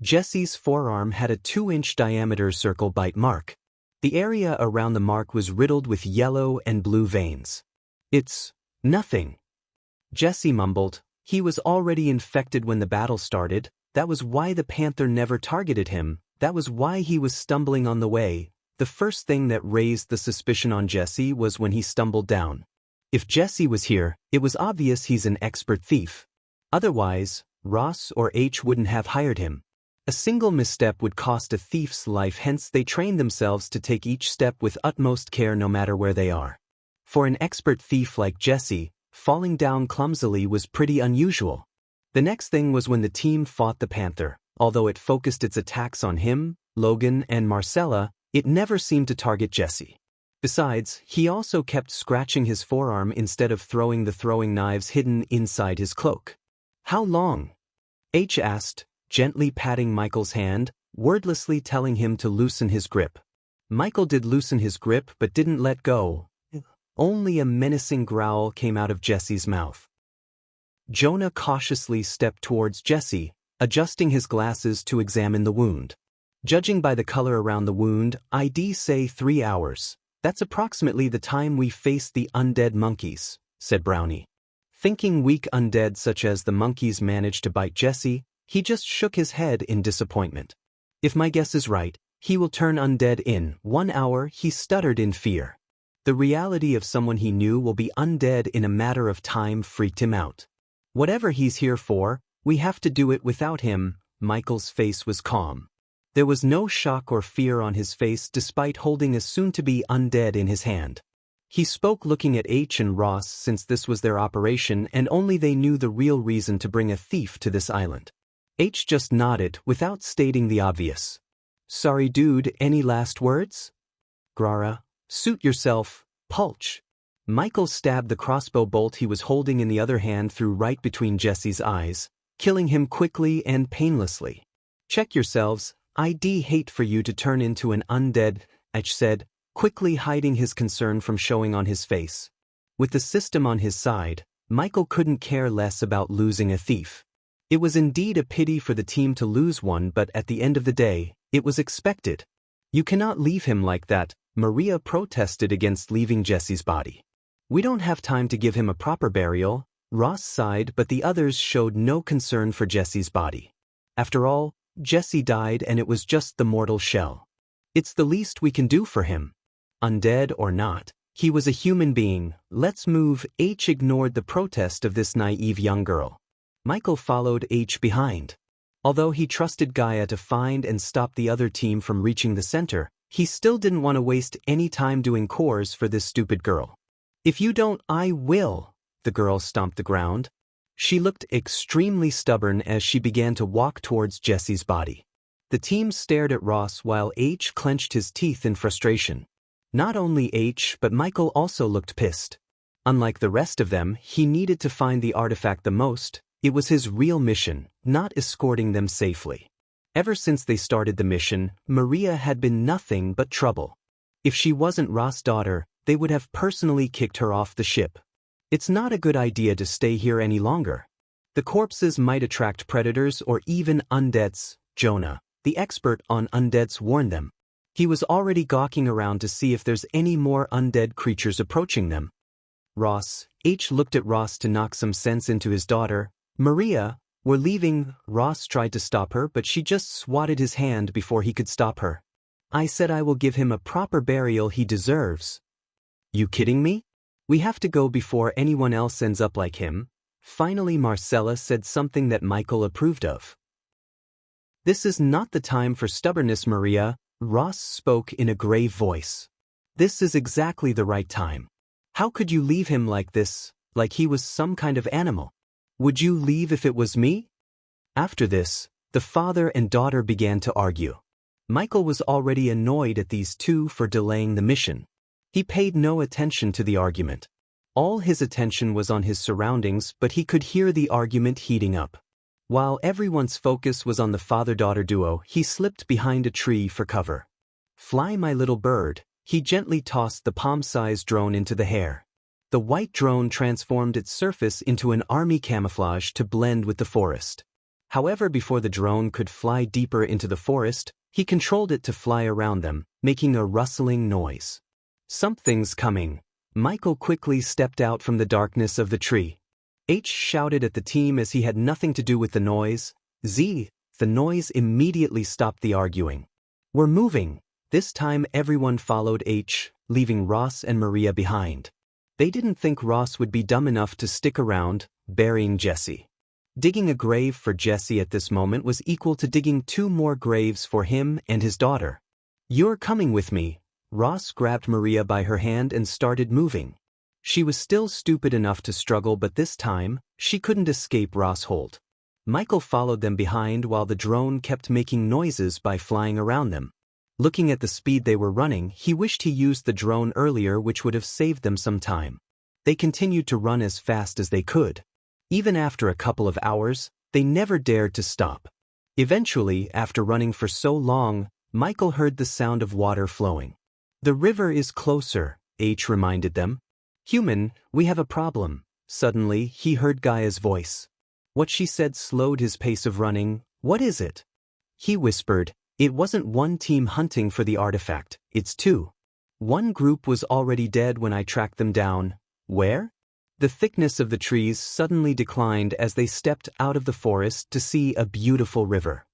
Jesse's forearm had a 2-inch diameter circle bite mark. The area around the mark was riddled with yellow and blue veins. It's nothing. Jesse mumbled. He was already infected when the battle started. That was why the panther never targeted him. That was why he was stumbling on the way. The first thing that raised the suspicion on Jesse was when he stumbled down. If Jesse was here, it was obvious he's an expert thief. Otherwise, Ross or H wouldn't have hired him. A single misstep would cost a thief's life, hence they trained themselves to take each step with utmost care no matter where they are. For an expert thief like Jesse, falling down clumsily was pretty unusual. The next thing was when the team fought the panther. Although it focused its attacks on him, Logan, and Marcella, it never seemed to target Jesse. Besides, he also kept scratching his forearm instead of throwing the throwing knives hidden inside his cloak. How long? H asked, gently patting Michael's hand, wordlessly telling him to loosen his grip. Michael did loosen his grip but didn't let go. Only a menacing growl came out of Jesse's mouth. Jonah cautiously stepped towards Jesse, adjusting his glasses to examine the wound. Judging by the color around the wound, I'd say 3 hours. That's approximately the time we faced the undead monkeys, said Brownie. Thinking weak undead such as the monkeys managed to bite Jesse, he just shook his head in disappointment. If my guess is right, he will turn undead in 1 hour, he stuttered in fear. The reality of someone he knew will be undead in a matter of time freaked him out. Whatever he's here for, we have to do it without him. Michael's face was calm. There was no shock or fear on his face despite holding a soon-to-be undead in his hand. He spoke looking at H and Ross since this was their operation and only they knew the real reason to bring a thief to this island. H just nodded without stating the obvious. Sorry dude, any last words? Grara, suit yourself, Pulch. Michael stabbed the crossbow bolt he was holding in the other hand through right between Jesse's eyes, killing him quickly and painlessly. Check yourselves, I'd hate for you to turn into an undead. H said, quickly hiding his concern from showing on his face. With the system on his side, Michael couldn't care less about losing a thief. It was indeed a pity for the team to lose one, but at the end of the day, it was expected. You cannot leave him like that, Maria protested against leaving Jesse's body. We don't have time to give him a proper burial, Ross sighed, but the others showed no concern for Jesse's body. After all, Jesse died and it was just the mortal shell. It's the least we can do for him. Undead or not, he was a human being. Let's move. H ignored the protest of this naive young girl. Michael followed H behind. Although he trusted Gaia to find and stop the other team from reaching the center, he still didn't want to waste any time doing chores for this stupid girl. If you don't, I will. The girl stomped the ground. She looked extremely stubborn as she began to walk towards Jesse's body. The team stared at Ross while H clenched his teeth in frustration. Not only H, but Michael also looked pissed. Unlike the rest of them, he needed to find the artifact the most. It was his real mission, not escorting them safely. Ever since they started the mission, Maria had been nothing but trouble. If she wasn't Ross' daughter, they would have personally kicked her off the ship. It's not a good idea to stay here any longer. The corpses might attract predators or even undeads, Jonah, the expert on undeads, warned them. He was already gawking around to see if there's any more undead creatures approaching them. Ross, H looked at Ross to knock some sense into his daughter. Maria, we're leaving. Ross tried to stop her, but she just swatted his hand before he could stop her. I said I will give him a proper burial he deserves. You kidding me? We have to go before anyone else ends up like him. Finally, Marcella said something that Michael approved of. This is not the time for stubbornness, Maria, Ross spoke in a grave voice. This is exactly the right time. How could you leave him like this, like he was some kind of animal? Would you leave if it was me? After this, the father and daughter began to argue. Michael was already annoyed at these two for delaying the mission. He paid no attention to the argument. All his attention was on his surroundings, but he could hear the argument heating up. While everyone's focus was on the father-daughter duo, he slipped behind a tree for cover. Fly, my little bird, he gently tossed the palm-sized drone into the air. The white drone transformed its surface into an army camouflage to blend with the forest. However, before the drone could fly deeper into the forest, he controlled it to fly around them, making a rustling noise. Something's coming. Michael quickly stepped out from the darkness of the tree. H shouted at the team as he had nothing to do with the noise. The noise immediately stopped the arguing. We're moving. This time everyone followed H, leaving Ross and Maria behind. They didn't think Ross would be dumb enough to stick around, burying Jesse. Digging a grave for Jesse at this moment was equal to digging 2 more graves for him and his daughter. You're coming with me. Ross grabbed Maria by her hand and started moving. She was still stupid enough to struggle, but this time, she couldn't escape Ross' hold. Michael followed them behind while the drone kept making noises by flying around them. Looking at the speed they were running, he wished he used the drone earlier, which would have saved them some time. They continued to run as fast as they could. Even after a couple of hours, they never dared to stop. Eventually, after running for so long, Michael heard the sound of water flowing. The river is closer, H reminded them. Human, we have a problem. Suddenly, he heard Gaia's voice. What she said slowed his pace of running. What is it? He whispered. It wasn't one team hunting for the artifact, it's 2. One group was already dead when I tracked them down. Where? The thickness of the trees suddenly declined as they stepped out of the forest to see a beautiful river.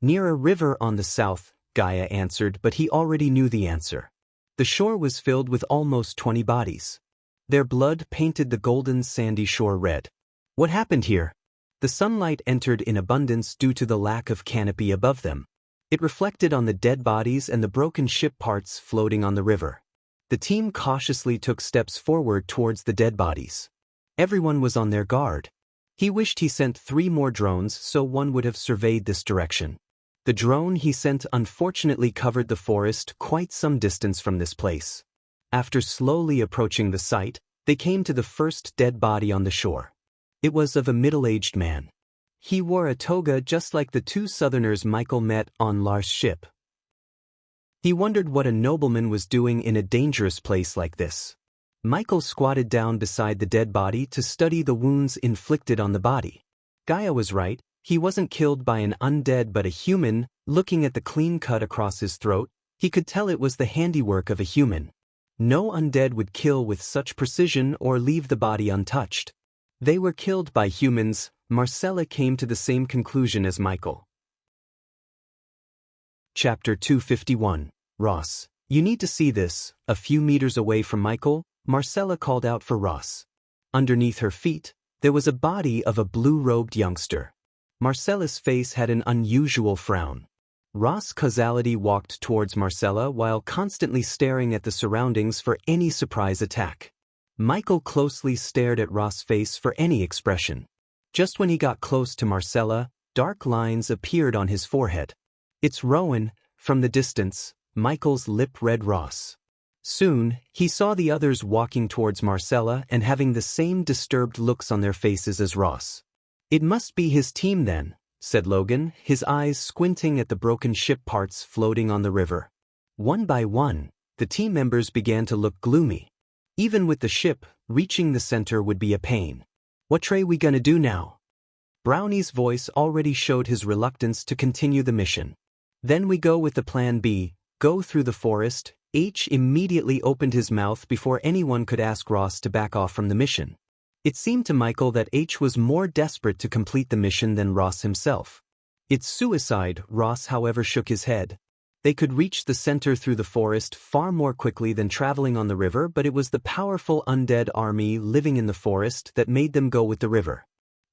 Near a river on the south, Gaia answered, but he already knew the answer. The shore was filled with almost 20 bodies. Their blood painted the golden sandy shore red. What happened here? The sunlight entered in abundance due to the lack of canopy above them. It reflected on the dead bodies and the broken ship parts floating on the river. The team cautiously took steps forward towards the dead bodies. Everyone was on their guard. He wished he sent 3 more drones so one would have surveyed this direction. The drone he sent unfortunately covered the forest quite some distance from this place. After slowly approaching the site, they came to the first dead body on the shore. It was of a middle-aged man. He wore a toga just like the 2 Southerners Michael met on Lars' ship. He wondered what a nobleman was doing in a dangerous place like this. Michael squatted down beside the dead body to study the wounds inflicted on the body. Gaia was right, he wasn't killed by an undead but a human. Looking at the clean cut across his throat, he could tell it was the handiwork of a human. No undead would kill with such precision or leave the body untouched. They were killed by humans. Marcella came to the same conclusion as Michael. Chapter 251. Ross. You need to see this. A few meters away from Michael, Marcella called out for Ross. Underneath her feet, there was a body of a blue-robed youngster. Marcella's face had an unusual frown. Ross causality walked towards Marcella while constantly staring at the surroundings for any surprise attack. Michael closely stared at Ross' face for any expression. Just when he got close to Marcella, dark lines appeared on his forehead. It's Rowan. From the distance, Michael's lip read Ross. Soon, he saw the others walking towards Marcella and having the same disturbed looks on their faces as Ross. It must be his team then, said Logan, his eyes squinting at the broken ship parts floating on the river. One by one, the team members began to look gloomy. Even with the ship, reaching the center would be a pain. What tray we gonna do now? Brownie's voice already showed his reluctance to continue the mission. Then we go with the plan B, go through the forest. H immediately opened his mouth before anyone could ask Ross to back off from the mission. It seemed to Michael that H was more desperate to complete the mission than Ross himself. It's suicide. Ross, however, shook his head. They could reach the center through the forest far more quickly than traveling on the river, but it was the powerful undead army living in the forest that made them go with the river.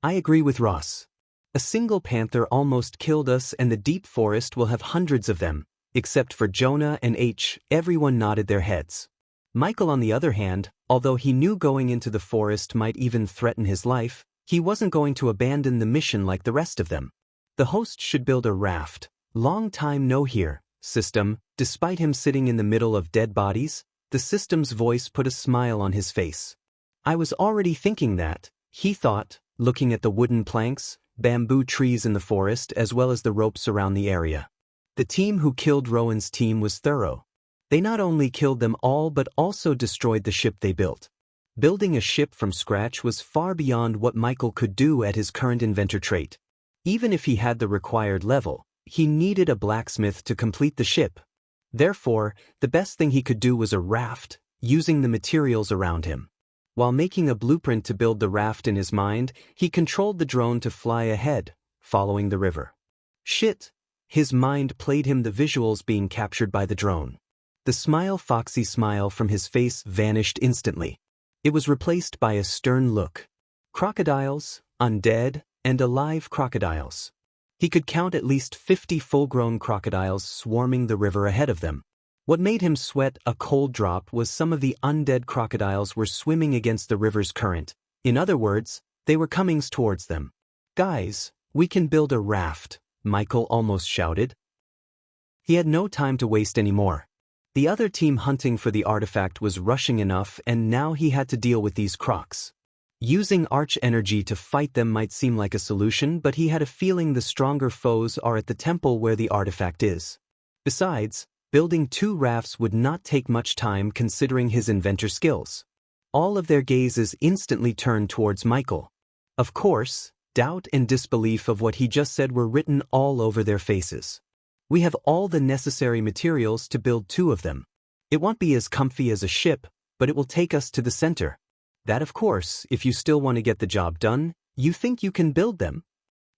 I agree with Ross. A single panther almost killed us, and the deep forest will have hundreds of them. Except for Jonah and H, everyone nodded their heads. Michael, on the other hand, although he knew going into the forest might even threaten his life, he wasn't going to abandon the mission like the rest of them. The host should build a raft. Long time no hear, system. Despite him sitting in the middle of dead bodies, the system's voice put a smile on his face. I was already thinking that, he thought, looking at the wooden planks, bamboo trees in the forest as well as the ropes around the area. The team who killed Rowan's team was thorough. They not only killed them all but also destroyed the ship they built. Building a ship from scratch was far beyond what Michael could do at his current inventor trait. Even if he had the required level, he needed a blacksmith to complete the ship. Therefore, the best thing he could do was a raft, using the materials around him. While making a blueprint to build the raft in his mind, he controlled the drone to fly ahead, following the river. Shit! His mind played him the visuals being captured by the drone. The foxy smile from his face vanished instantly. It was replaced by a stern look. Crocodiles, undead, and alive crocodiles. He could count at least 50 full-grown crocodiles swarming the river ahead of them. What made him sweat a cold drop was some of the undead crocodiles were swimming against the river's current. In other words, they were coming towards them. Guys, we can build a raft, Michael almost shouted. He had no time to waste anymore. The other team hunting for the artifact was rushing enough, and now he had to deal with these crocs. Using arch energy to fight them might seem like a solution, but he had a feeling the stronger foes are at the temple where the artifact is. Besides, building 2 rafts would not take much time considering his inventor skills. All of their gazes instantly turned towards Michael. Of course, doubt and disbelief of what he just said were written all over their faces. We have all the necessary materials to build 2 of them. It won't be as comfy as a ship, but it will take us to the center. That, of course, if you still want to get the job done, you think you can build them?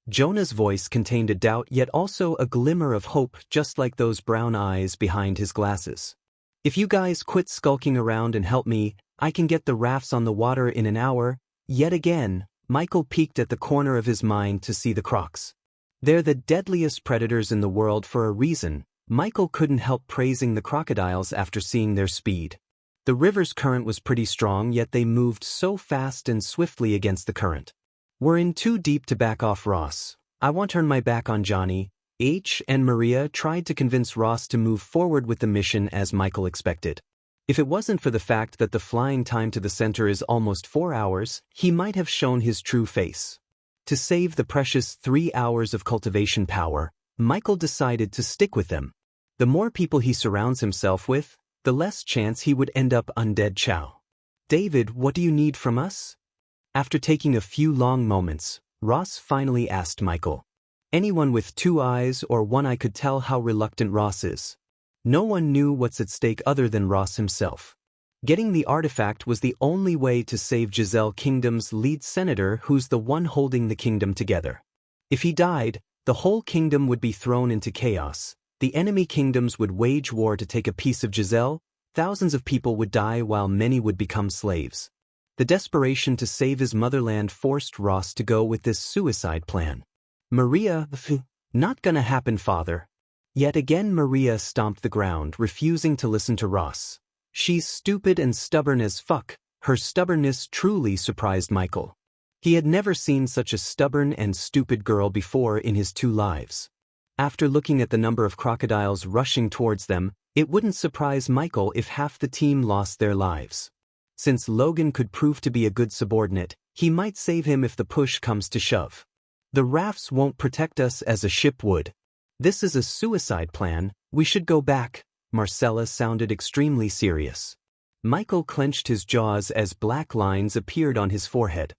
Jonah's voice contained a doubt yet also a glimmer of hope, just like those brown eyes behind his glasses. If you guys quit skulking around and help me, I can get the rafts on the water in an hour. Yet again, Michael peeked at the corner of his mind to see the crocs. They're the deadliest predators in the world for a reason. Michael couldn't help praising the crocodiles after seeing their speed. The river's current was pretty strong, yet they moved so fast and swiftly against the current. We're in too deep to back off, Ross. I won't turn my back on Johnny. H and Maria tried to convince Ross to move forward with the mission as Michael expected. If it wasn't for the fact that the flying time to the center is almost 4 hours, he might have shown his true face. To save the precious 3 hours of cultivation power, Michael decided to stick with them. The more people he surrounds himself with, the less chance he would end up undead. Chow. David, what do you need from us? After taking a few long moments, Ross finally asked Michael. Anyone with 2 eyes or 1 eye could tell how reluctant Ross is. No one knew what's at stake other than Ross himself. Getting the artifact was the only way to save Giselle Kingdom's lead senator, who's the one holding the kingdom together. If he died, the whole kingdom would be thrown into chaos. The enemy kingdoms would wage war to take a piece of Giselle. Thousands of people would die while many would become slaves. The desperation to save his motherland forced Ross to go with this suicide plan. Maria, not gonna happen, father. Yet again Maria stomped the ground, refusing to listen to Ross. She's stupid and stubborn as fuck. Her stubbornness truly surprised Michael. He had never seen such a stubborn and stupid girl before in his 2 lives. After looking at the number of crocodiles rushing towards them, it wouldn't surprise Michael if half the team lost their lives. Since Logan could prove to be a good subordinate, he might save him if the push comes to shove. The rafts won't protect us as a ship would. This is a suicide plan. We should go back. Marcella sounded extremely serious. Michael clenched his jaws as black lines appeared on his forehead.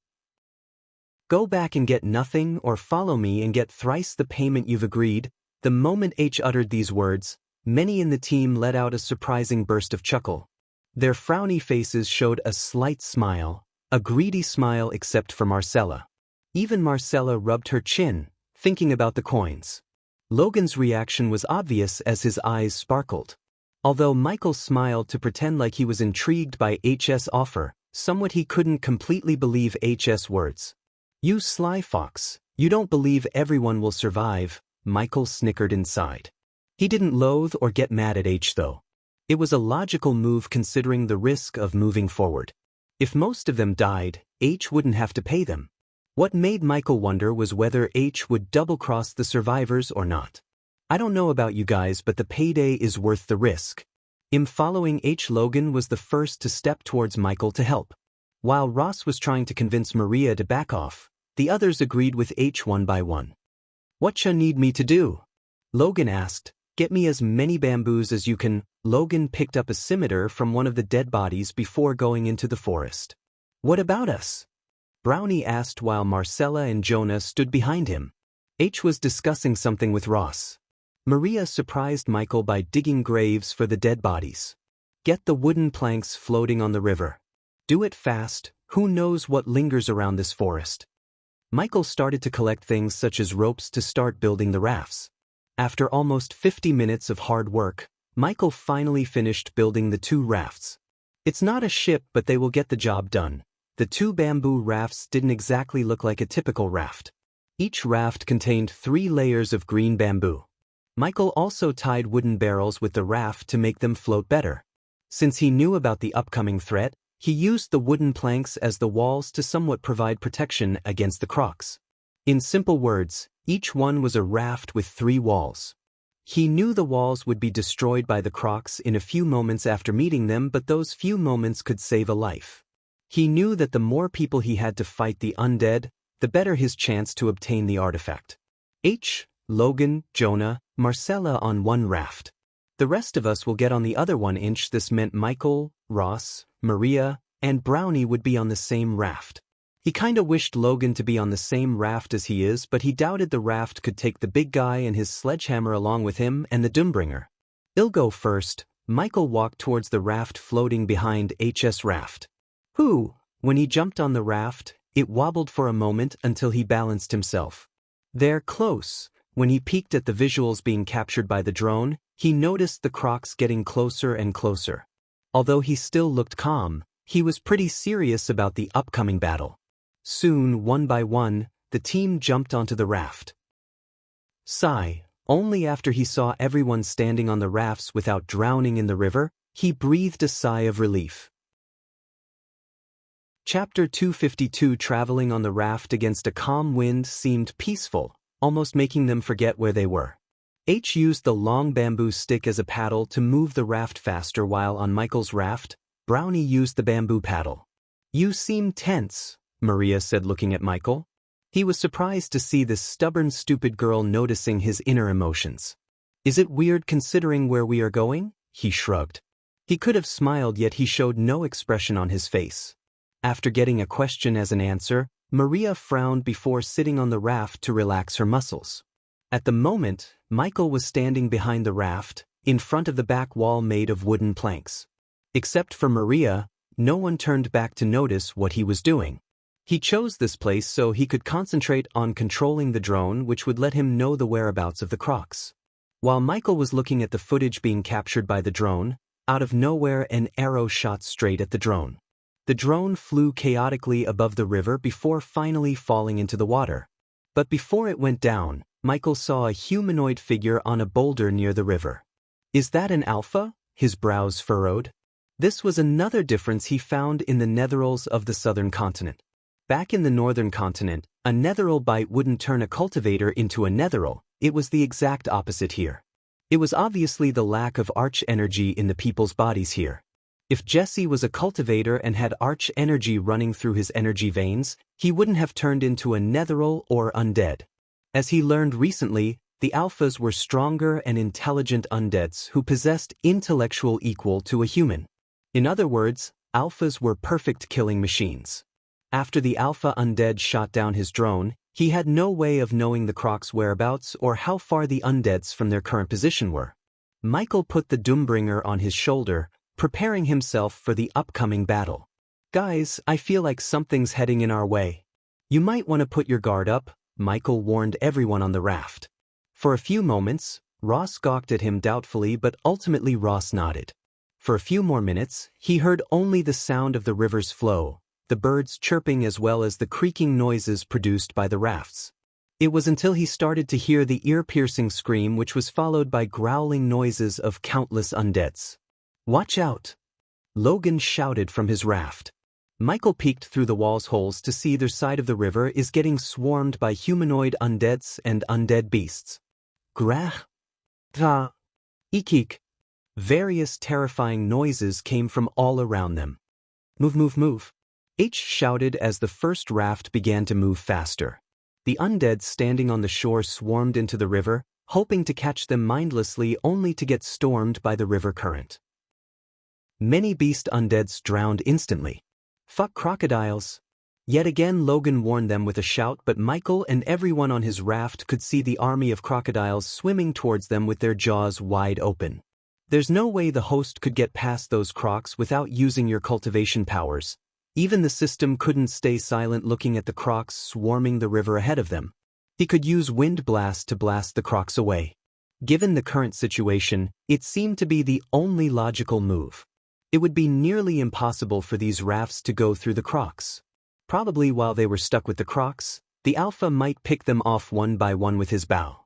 Go back and get nothing, or follow me and get thrice the payment you've agreed. The moment H uttered these words, many in the team let out a surprising burst of chuckle. Their frowny faces showed a slight smile, a greedy smile except for Marcella. Even Marcella rubbed her chin, thinking about the coins. Logan's reaction was obvious as his eyes sparkled. Although Michael smiled to pretend like he was intrigued by H's offer, somewhat he couldn't completely believe H's words. You sly fox, you don't believe everyone will survive, Michael snickered inside. He didn't loathe or get mad at H though. It was a logical move considering the risk of moving forward. If most of them died, H wouldn't have to pay them. What made Michael wonder was whether H would double-cross the survivors or not. I don't know about you guys, but the payday is worth the risk. Following H. Logan was the first to step towards Michael to help. While Ross was trying to convince Maria to back off, the others agreed with H one by one. Whatcha need me to do? Logan asked. Get me as many bamboos as you can. Logan picked up a scimitar from one of the dead bodies before going into the forest. What about us? Brownie asked while Marcella and Jonah stood behind him. H was discussing something with Ross. Maria surprised Michael by digging graves for the dead bodies. Get the wooden planks floating on the river. Do it fast, who knows what lingers around this forest. Michael started to collect things such as ropes to start building the rafts. After almost 50 minutes of hard work, Michael finally finished building the 2 rafts. It's not a ship, but they will get the job done. The 2 bamboo rafts didn't exactly look like a typical raft. Each raft contained 3 layers of green bamboo. Michael also tied wooden barrels with the raft to make them float better. Since he knew about the upcoming threat, he used the wooden planks as the walls to somewhat provide protection against the crocs. In simple words, each one was a raft with 3 walls. He knew the walls would be destroyed by the crocs in a few moments after meeting them, but those few moments could save a life. He knew that the more people he had to fight the undead, the better his chance to obtain the artifact. H, Logan, Jonah, Marcella on one raft. The rest of us will get on the other one. This meant Michael, Ross, Maria, and Brownie would be on the same raft. He kinda wished Logan to be on the same raft as he is, but he doubted the raft could take the big guy and his sledgehammer along with him and the Doombringer. I'll go first. Michael walked towards the raft floating behind H's raft. When he jumped on the raft, it wobbled for a moment until he balanced himself. They're close. When he peeked at the visuals being captured by the drone, he noticed the crocs getting closer and closer. Although he still looked calm, he was pretty serious about the upcoming battle. Soon, one by one, the team jumped onto the raft. Sigh. Only after he saw everyone standing on the rafts without drowning in the river, he breathed a sigh of relief. Chapter 252. Traveling on the raft against a calm wind seemed peaceful, almost making them forget where they were. H used the long bamboo stick as a paddle to move the raft faster, while on Michael's raft, Brownie used the bamboo paddle. You seem tense, Maria said, looking at Michael. He was surprised to see this stubborn, stupid girl noticing his inner emotions. Is it weird considering where we are going? He shrugged. He could have smiled, yet he showed no expression on his face. After getting a question as an answer, Maria frowned before sitting on the raft to relax her muscles. At the moment, Michael was standing behind the raft, in front of the back wall made of wooden planks. Except for Maria, no one turned back to notice what he was doing. He chose this place so he could concentrate on controlling the drone, which would let him know the whereabouts of the crocs. While Michael was looking at the footage being captured by the drone, out of nowhere an arrow shot straight at the drone. The drone flew chaotically above the river before finally falling into the water. But before it went down, Michael saw a humanoid figure on a boulder near the river. Is that an alpha? His brows furrowed. This was another difference he found in the netherals of the southern continent. Back in the northern continent, a netheral bite wouldn't turn a cultivator into a netheral. It was the exact opposite here. It was obviously the lack of arch energy in the people's bodies here. If Jesse was a cultivator and had arch energy running through his energy veins, he wouldn't have turned into a netheral or undead. As he learned recently, the alphas were stronger and intelligent undeads who possessed intellectual equal to a human. In other words, alphas were perfect killing machines. After the alpha undead shot down his drone, he had no way of knowing the croc's whereabouts or how far the undeads from their current position were. Michael put the Doombringer on his shoulder, preparing himself for the upcoming battle. Guys, I feel like something's heading in our way. You might want to put your guard up, Michael warned everyone on the raft. For a few moments, Ross gawked at him doubtfully, but ultimately Ross nodded. For a few more minutes, he heard only the sound of the river's flow, the birds chirping as well as the creaking noises produced by the rafts. It was until he started to hear the ear-piercing scream, which was followed by growling noises of countless undeads. "Watch out!" Logan shouted from his raft. Michael peeked through the wall's holes to see their side of the river is getting swarmed by humanoid undeads and undead beasts. Grah! Ta! Ikik! Various terrifying noises came from all around them. "Move, move, move!" H shouted as the first raft began to move faster. The undead standing on the shore swarmed into the river, hoping to catch them mindlessly only to get stormed by the river current. Many beast undeads drowned instantly. "Fuck crocodiles!" Yet again Logan warned them with a shout, but Michael and everyone on his raft could see the army of crocodiles swimming towards them with their jaws wide open. There's no way the host could get past those crocs without using your cultivation powers. Even the system couldn't stay silent looking at the crocs swarming the river ahead of them. He could use wind blast to blast the crocs away. Given the current situation, it seemed to be the only logical move. It would be nearly impossible for these rafts to go through the crocs. Probably while they were stuck with the crocs, the alpha might pick them off one by one with his bow.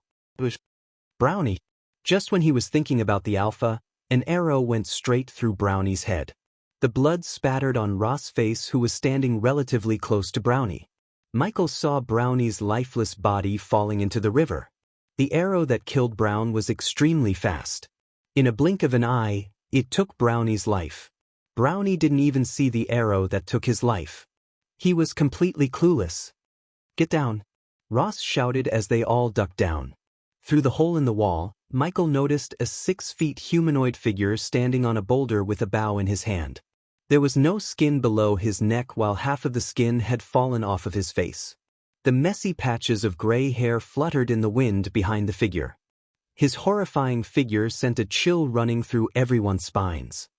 Brownie. Just when he was thinking about the alpha, an arrow went straight through Brownie's head. The blood spattered on Ross' face, who was standing relatively close to Brownie. Michael saw Brownie's lifeless body falling into the river. The arrow that killed Brown was extremely fast. In a blink of an eye, it took Brownie's life. Brownie didn't even see the arrow that took his life. He was completely clueless. "Get down!" Ross shouted as they all ducked down. Through the hole in the wall, Michael noticed a 6-foot humanoid figure standing on a boulder with a bow in his hand. There was no skin below his neck, while half of the skin had fallen off of his face. The messy patches of gray hair fluttered in the wind behind the figure. His horrifying figure sent a chill running through everyone's spines.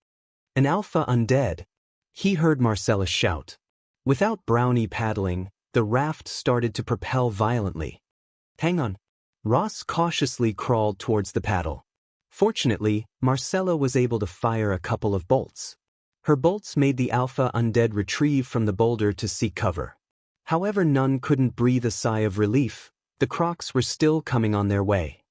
"An alpha undead," he heard Marcellus shout. Without Brownie paddling, the raft started to propel violently. "Hang on." Ross cautiously crawled towards the paddle. Fortunately, Marcella was able to fire a couple of bolts. Her bolts made the alpha undead retrieve from the boulder to seek cover. However, none couldn't breathe a sigh of relief. The crocs were still coming on their way.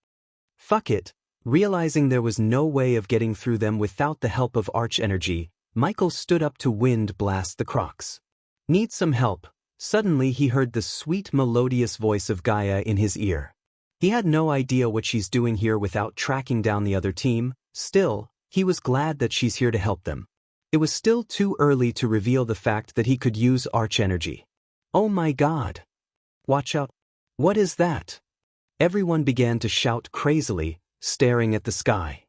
Fuck it. Realizing there was no way of getting through them without the help of arch energy, Michael stood up to wind blast the crocs. "Need some help." Suddenly he heard the sweet melodious voice of Gaia in his ear. He had no idea what she's doing here without tracking down the other team. Still, he was glad that she's here to help them. It was still too early to reveal the fact that he could use arch energy. "Oh my god. Watch out." "What is that?" Everyone began to shout crazily, staring at the sky.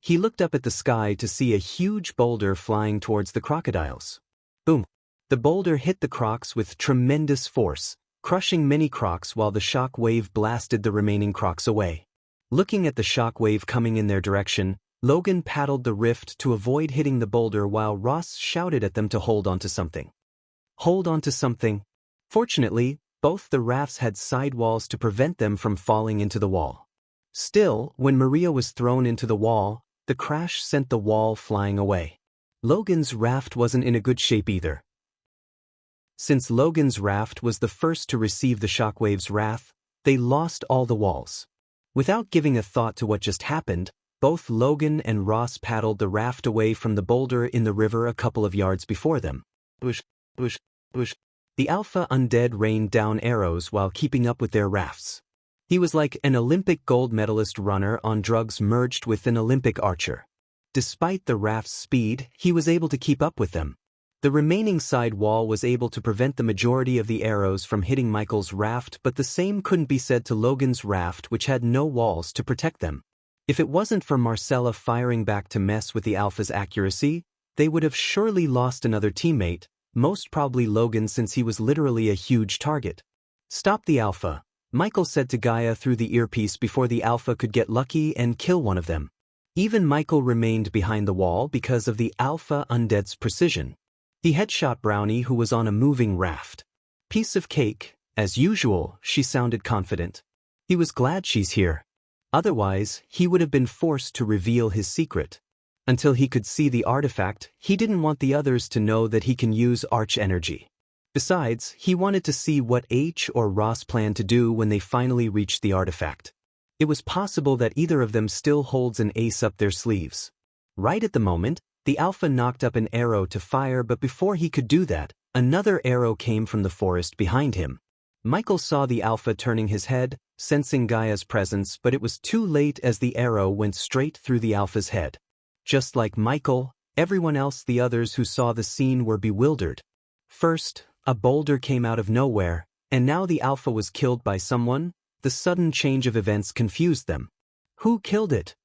He looked up at the sky to see a huge boulder flying towards the crocodiles. Boom! The boulder hit the crocs with tremendous force, crushing many crocs while the shock wave blasted the remaining crocs away. Looking at the shock wave coming in their direction, Logan paddled the rift to avoid hitting the boulder while Ross shouted at them to hold onto something. Hold onto something. Fortunately, both the rafts had sidewalls to prevent them from falling into the wall. Still, when Maria was thrown into the wall, the crash sent the wall flying away. Logan's raft wasn't in a good shape either. Since Logan's raft was the first to receive the shockwave's wrath, they lost all the walls. Without giving a thought to what just happened, both Logan and Ross paddled the raft away from the boulder in the river a couple of yards before them. Bush, bush, bush. The alpha undead rained down arrows while keeping up with their rafts. He was like an Olympic gold medalist runner on drugs merged with an Olympic archer. Despite the raft's speed, he was able to keep up with them. The remaining side wall was able to prevent the majority of the arrows from hitting Michael's raft, but the same couldn't be said to Logan's raft, which had no walls to protect them. If it wasn't for Marcella firing back to mess with the alpha's accuracy, they would have surely lost another teammate, most probably Logan, since he was literally a huge target. Stop the alpha, Michael said to Gaia through the earpiece before the alpha could get lucky and kill one of them. Even Michael remained behind the wall because of the alpha undead's precision. He headshot Brownie, who was on a moving raft. Piece of cake, as usual, she sounded confident. He was glad she's here. Otherwise, he would have been forced to reveal his secret. Until he could see the artifact, he didn't want the others to know that he can use arch energy. Besides, he wanted to see what H or Ross planned to do when they finally reached the artifact. It was possible that either of them still holds an ace up their sleeves. Right at the moment, the alpha knocked up an arrow to fire, but before he could do that, another arrow came from the forest behind him. Michael saw the alpha turning his head, sensing Gaia's presence, but it was too late as the arrow went straight through the alpha's head. Just like Michael, everyone else, the others who saw the scene, were bewildered. First, a boulder came out of nowhere, and now the alpha was killed by someone. The sudden change of events confused them. Who killed it?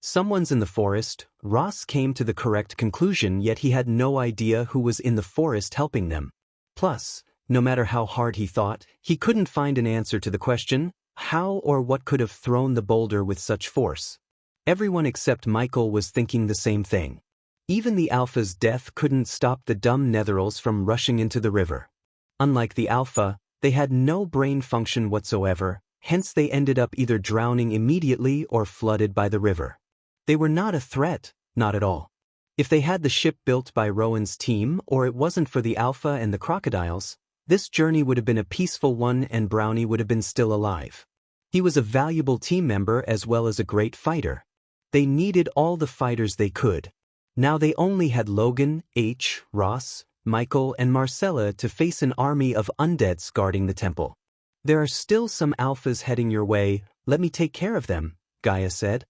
Someone's in the forest. Ross came to the correct conclusion, yet he had no idea who was in the forest helping them. Plus, no matter how hard he thought, he couldn't find an answer to the question, how or what could have thrown the boulder with such force. Everyone except Michael was thinking the same thing. Even the alpha's death couldn't stop the dumb netherals from rushing into the river. Unlike the alpha, they had no brain function whatsoever, hence they ended up either drowning immediately or flooded by the river. They were not a threat, not at all. If they had the ship built by Rowan's team, or it wasn't for the alpha and the crocodiles, this journey would have been a peaceful one and Brownie would have been still alive. He was a valuable team member as well as a great fighter. They needed all the fighters they could. Now they only had Logan, H, Ross, Michael, and Marcella to face an army of undeads guarding the temple. There are still some alphas heading your way, let me take care of them, Gaia said.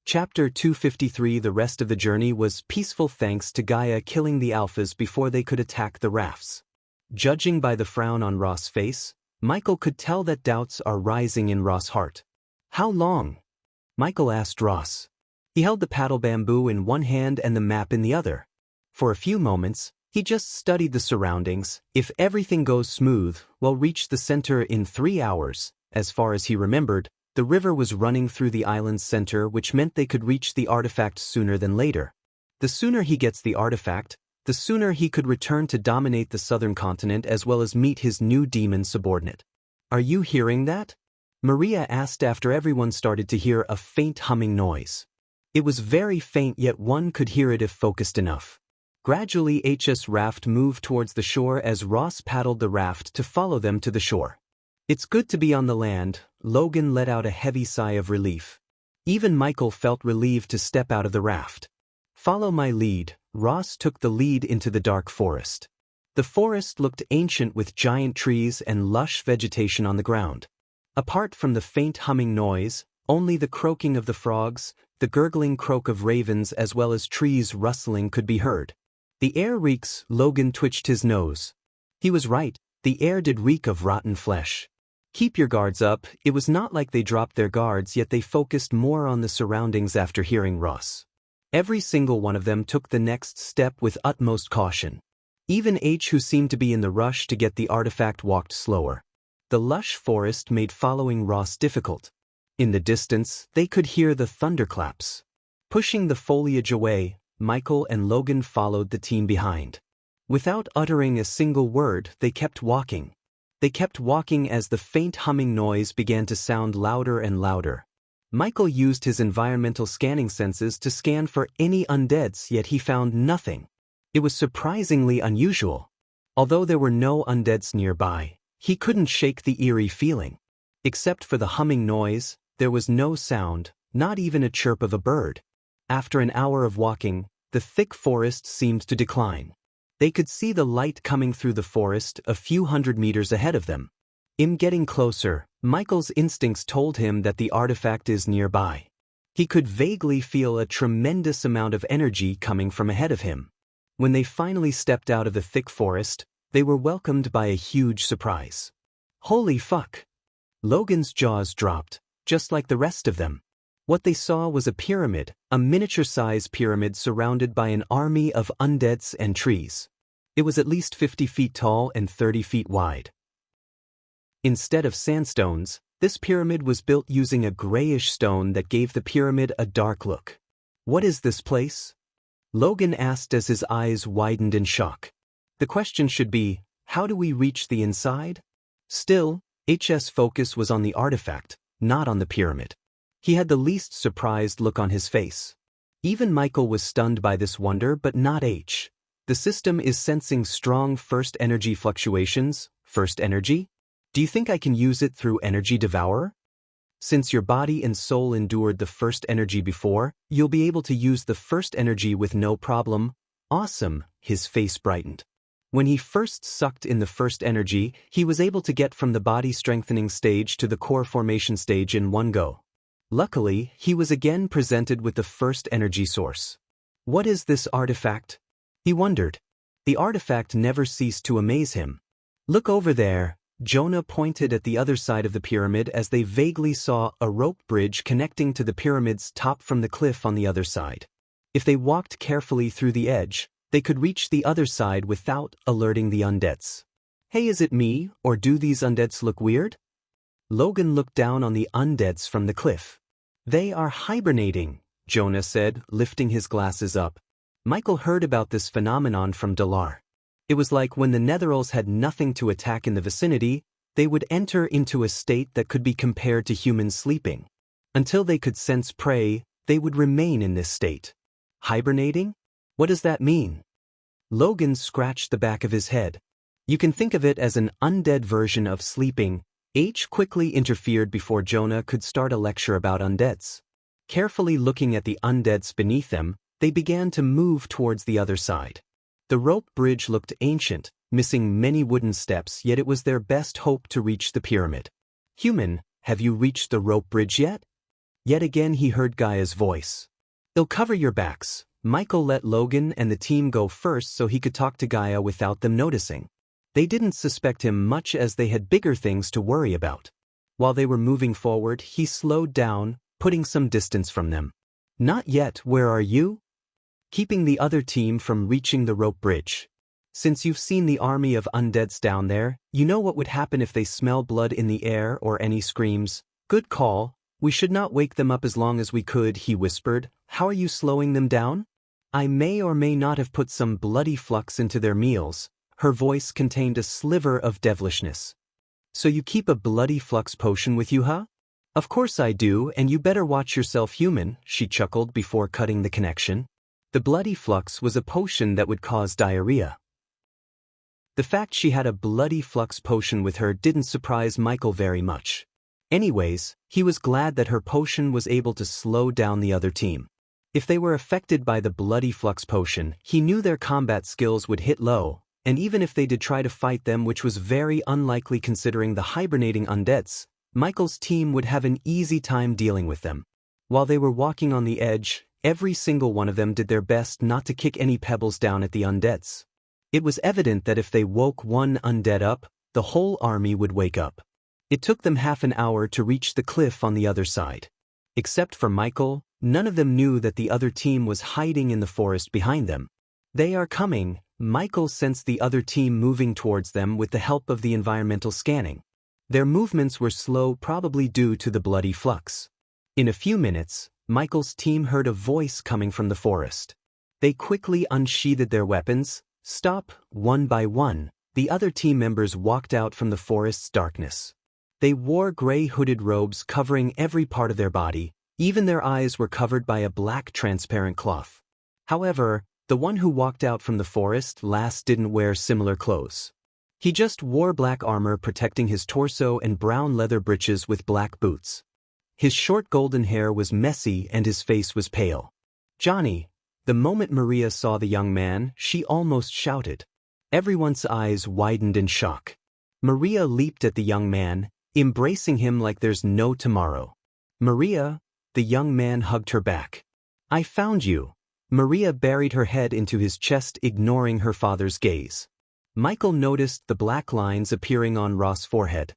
Chapter 253. The rest of the journey was peaceful thanks to Gaia killing the alphas before they could attack the rafts. Judging by the frown on Ross' face, Michael could tell that doubts are rising in Ross' heart. How long? Michael asked Ross. He held the paddle bamboo in one hand and the map in the other. For a few moments, he just studied the surroundings. If everything goes smooth, we'll reach the center in 3 hours. As far as he remembered, the river was running through the island's center, which meant they could reach the artifact sooner than later. The sooner he gets the artifact, the sooner he could return to dominate the southern continent as well as meet his new demon subordinate. Are you hearing that? Maria asked after everyone started to hear a faint humming noise. It was very faint, yet one could hear it if focused enough. Gradually H's raft moved towards the shore as Ross paddled the raft to follow them to the shore. It's good to be on the land, Logan let out a heavy sigh of relief. Even Michael felt relieved to step out of the raft. Follow my lead. Ross took the lead into the dark forest. The forest looked ancient with giant trees and lush vegetation on the ground. Apart from the faint humming noise, only the croaking of the frogs, the gurgling croak of ravens as well as trees rustling could be heard. The air reeks. Logan twitched his nose. He was right, the air did reek of rotten flesh. Keep your guards up. It was not like they dropped their guards, yet they focused more on the surroundings after hearing Ross. Every single one of them took the next step with utmost caution. Even H, who seemed to be in the rush to get the artifact, walked slower. The lush forest made following Ross difficult. In the distance, they could hear the thunderclaps. Pushing the foliage away, Michael and Logan followed the team behind. Without uttering a single word, they kept walking. They kept walking as the faint humming noise began to sound louder and louder. Michael used his environmental scanning senses to scan for any undeads, yet he found nothing. It was surprisingly unusual. Although there were no undeads nearby, he couldn't shake the eerie feeling. Except for the humming noise, there was no sound, not even a chirp of a bird. After an hour of walking, the thick forest seemed to decline. They could see the light coming through the forest a few hundred meters ahead of them. In getting closer, Michael's instincts told him that the artifact is nearby. He could vaguely feel a tremendous amount of energy coming from ahead of him. When they finally stepped out of the thick forest, they were welcomed by a huge surprise. Holy fuck! Logan's jaws dropped, just like the rest of them. What they saw was a pyramid, a miniature-size pyramid surrounded by an army of undeads and trees. It was at least 50 feet tall and 30 feet wide. Instead of sandstones, this pyramid was built using a grayish stone that gave the pyramid a dark look. What is this place? Logan asked as his eyes widened in shock. The question should be, how do we reach the inside? Still, H's focus was on the artifact, not on the pyramid. He had the least surprised look on his face. Even Michael was stunned by this wonder, but not H. The system is sensing strong first energy fluctuations. First energy? Do you think I can use it through Energy Devourer? Since your body and soul endured the first energy before, you'll be able to use the first energy with no problem. Awesome, his face brightened. When he first sucked in the first energy, he was able to get from the body strengthening stage to the core formation stage in one go. Luckily, he was again presented with the first energy source. What is this artifact? He wondered. The artifact never ceased to amaze him. Look over there. Jonah pointed at the other side of the pyramid as they vaguely saw a rope bridge connecting to the pyramid's top from the cliff on the other side. If they walked carefully through the edge, they could reach the other side without alerting the undeads. Hey, is it me, or do these undeads look weird? Logan looked down on the undeads from the cliff. They are hibernating, Jonah said, lifting his glasses up. Michael heard about this phenomenon from Dalar. It was like when the Netherals had nothing to attack in the vicinity, they would enter into a state that could be compared to humans sleeping. Until they could sense prey, they would remain in this state. Hibernating? What does that mean? Logan scratched the back of his head. You can think of it as an undead version of sleeping. H quickly interfered before Jonah could start a lecture about undeads. Carefully looking at the undeads beneath them, they began to move towards the other side. The rope bridge looked ancient, missing many wooden steps, yet it was their best hope to reach the pyramid. Human, have you reached the rope bridge yet? Yet again he heard Gaia's voice. It'll cover your backs. Michael let Logan and the team go first so he could talk to Gaia without them noticing. They didn't suspect him much as they had bigger things to worry about. While they were moving forward, he slowed down, putting some distance from them. Not yet, where are you? Keeping the other team from reaching the rope bridge. Since you've seen the army of undeads down there, you know what would happen if they smell blood in the air or any screams. Good call. We should not wake them up as long as we could, he whispered. How are you slowing them down? I may or may not have put some bloody flux into their meals. Her voice contained a sliver of devilishness. So you keep a bloody flux potion with you, huh? Of course I do, and you better watch yourself, human, she chuckled before cutting the connection. The bloody flux was a potion that would cause diarrhea. The fact she had a bloody flux potion with her didn't surprise Michael very much. Anyways, he was glad that her potion was able to slow down the other team. If they were affected by the bloody flux potion, he knew their combat skills would hit low, and even if they did try to fight them, which was very unlikely considering the hibernating undeads, Michael's team would have an easy time dealing with them. While they were walking on the edge, every single one of them did their best not to kick any pebbles down at the undeads. It was evident that if they woke one undead up, the whole army would wake up. It took them half an hour to reach the cliff on the other side. Except for Michael, none of them knew that the other team was hiding in the forest behind them. They are coming. Michael sensed the other team moving towards them with the help of the environmental scanning. Their movements were slow, probably due to the bloody flux. In a few minutes, Michael's team heard a voice coming from the forest. They quickly unsheathed their weapons. Stop. One by one, the other team members walked out from the forest's darkness. They wore gray hooded robes covering every part of their body. Even their eyes were covered by a black transparent cloth. However, the one who walked out from the forest last didn't wear similar clothes. He just wore black armor protecting his torso and brown leather breeches with black boots. His short golden hair was messy and his face was pale. Johnny. The moment Maria saw the young man, she almost shouted. Everyone's eyes widened in shock. Maria leaped at the young man, embracing him like there's no tomorrow. Maria, the young man hugged her back. I found you. Maria buried her head into his chest, ignoring her father's gaze. Michael noticed the black lines appearing on Ross' forehead.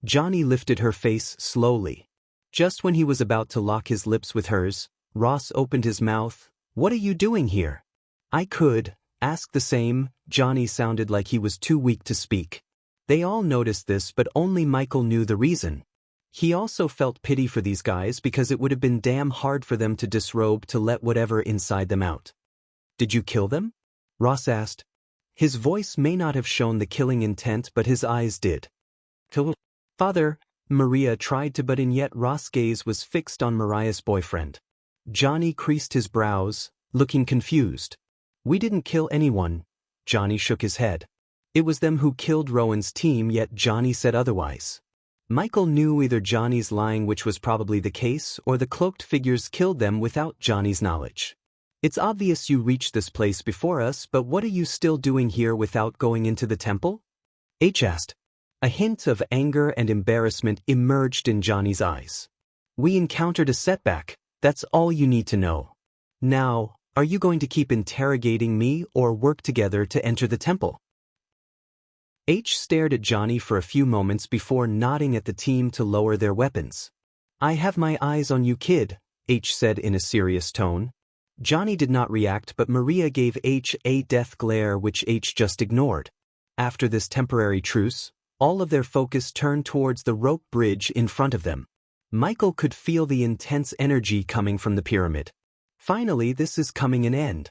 Johnny lifted her face slowly. Just when he was about to lock his lips with hers, Ross opened his mouth. What are you doing here? I could ask the same. Johnny sounded like he was too weak to speak. They all noticed this, but only Michael knew the reason. He also felt pity for these guys because it would have been damn hard for them to disrobe to let whatever inside them out. Did you kill them? Ross asked. His voice may not have shown the killing intent, but his eyes did. Father, Maria tried to, but in yet Ross' gaze was fixed on Mariah's boyfriend. Johnny creased his brows, looking confused. We didn't kill anyone. Johnny shook his head. It was them who killed Rowan's team, yet Johnny said otherwise. Michael knew either Johnny's lying, which was probably the case, or the cloaked figures killed them without Johnny's knowledge. It's obvious you reached this place before us, but what are you still doing here without going into the temple? H asked. A hint of anger and embarrassment emerged in Johnny's eyes. We encountered a setback. That's all you need to know. Now, are you going to keep interrogating me or work together to enter the temple? H stared at Johnny for a few moments before nodding at the team to lower their weapons. I have my eyes on you, kid, H said in a serious tone. Johnny did not react, but Maria gave H a death glare which H just ignored. After this temporary truce, all of their focus turned towards the rope bridge in front of them. Michael could feel the intense energy coming from the pyramid. Finally, this is coming an end.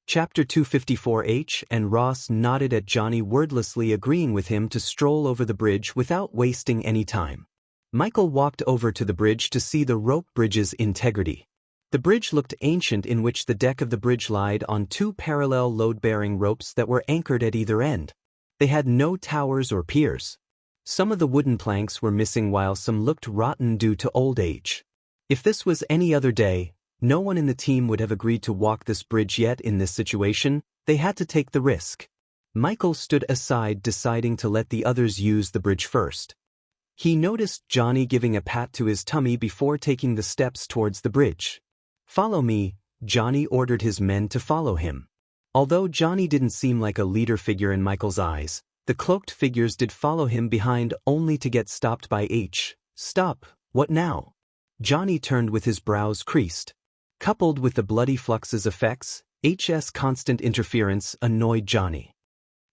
Chapter 254. H and Ross nodded at Johnny, wordlessly agreeing with him to stroll over the bridge without wasting any time. Michael walked over to the bridge to see the rope bridge's integrity. The bridge looked ancient, in which the deck of the bridge lied on two parallel load-bearing ropes that were anchored at either end. They had no towers or piers. Some of the wooden planks were missing while some looked rotten due to old age. If this was any other day, no one in the team would have agreed to walk this bridge, yet in this situation, they had to take the risk. Michael stood aside, deciding to let the others use the bridge first. He noticed Johnny giving a pat to his tummy before taking the steps towards the bridge. Follow me, Johnny ordered his men to follow him. Although Johnny didn't seem like a leader figure in Michael's eyes, the cloaked figures did follow him behind, only to get stopped by H. Stop, what now? Johnny turned with his brows creased. Coupled with the bloody flux's effects, H's constant interference annoyed Johnny.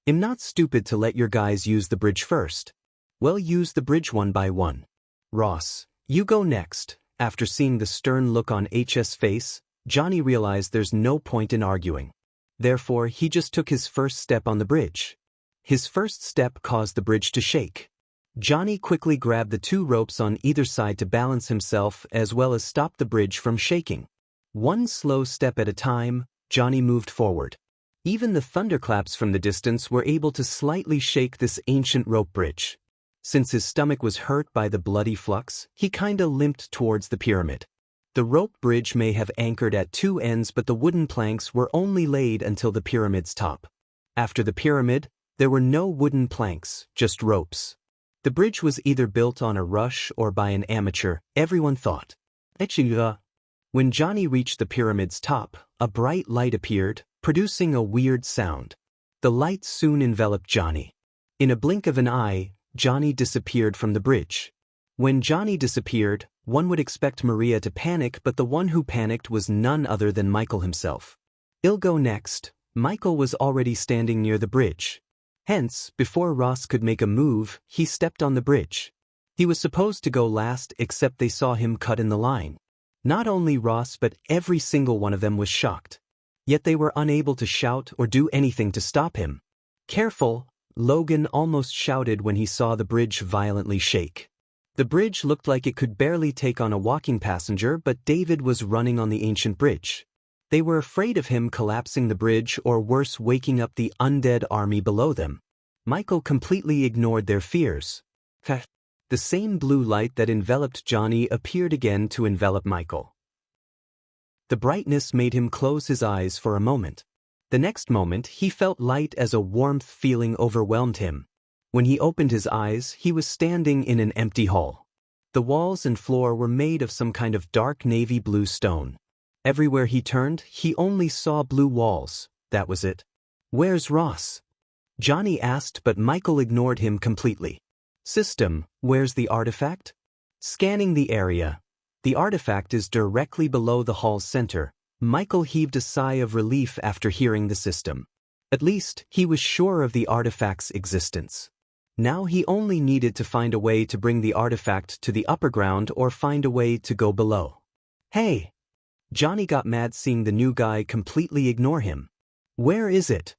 I'm not stupid to let your guys use the bridge first. Well, use the bridge one by one. Ross, you go next. After seeing the stern look on H's face, Johnny realized there's no point in arguing. Therefore, he just took his first step on the bridge. His first step caused the bridge to shake. Johnny quickly grabbed the two ropes on either side to balance himself as well as stop the bridge from shaking. One slow step at a time, Johnny moved forward. Even the thunderclaps from the distance were able to slightly shake this ancient rope bridge. Since his stomach was hurt by the bloody flux, he kinda limped towards the pyramid. The rope bridge may have anchored at two ends, but the wooden planks were only laid until the pyramid's top. After the pyramid, there were no wooden planks, just ropes. The bridge was either built on a rush or by an amateur, everyone thought. When Johnny reached the pyramid's top, a bright light appeared, producing a weird sound. The light soon enveloped Johnny. In a blink of an eye, Johnny disappeared from the bridge. When Johnny disappeared, one would expect Maria to panic, but the one who panicked was none other than Michael himself. "I'll go next." Michael was already standing near the bridge. Hence, before Ross could make a move, he stepped on the bridge. He was supposed to go last, except they saw him cut in the line. Not only Ross but every single one of them was shocked. Yet they were unable to shout or do anything to stop him. "Careful," Logan almost shouted when he saw the bridge violently shake. The bridge looked like it could barely take on a walking passenger, but David was running on the ancient bridge. They were afraid of him collapsing the bridge or worse, waking up the undead army below them. Michael completely ignored their fears. The same blue light that enveloped Johnny appeared again to envelop Michael. The brightness made him close his eyes for a moment. The next moment he felt light as a warmth feeling overwhelmed him. When he opened his eyes, he was standing in an empty hall. The walls and floor were made of some kind of dark navy blue stone. Everywhere he turned, he only saw blue walls. That was it. "Where's Ross?" Johnny asked, but Michael ignored him completely. "System, where's the artifact?" Scanning the area. The artifact is directly below the hall's center. Michael heaved a sigh of relief after hearing the system. At least, he was sure of the artifact's existence. Now he only needed to find a way to bring the artifact to the upper ground or find a way to go below. "Hey!" Johnny got mad seeing the new guy completely ignore him. "Where is it?"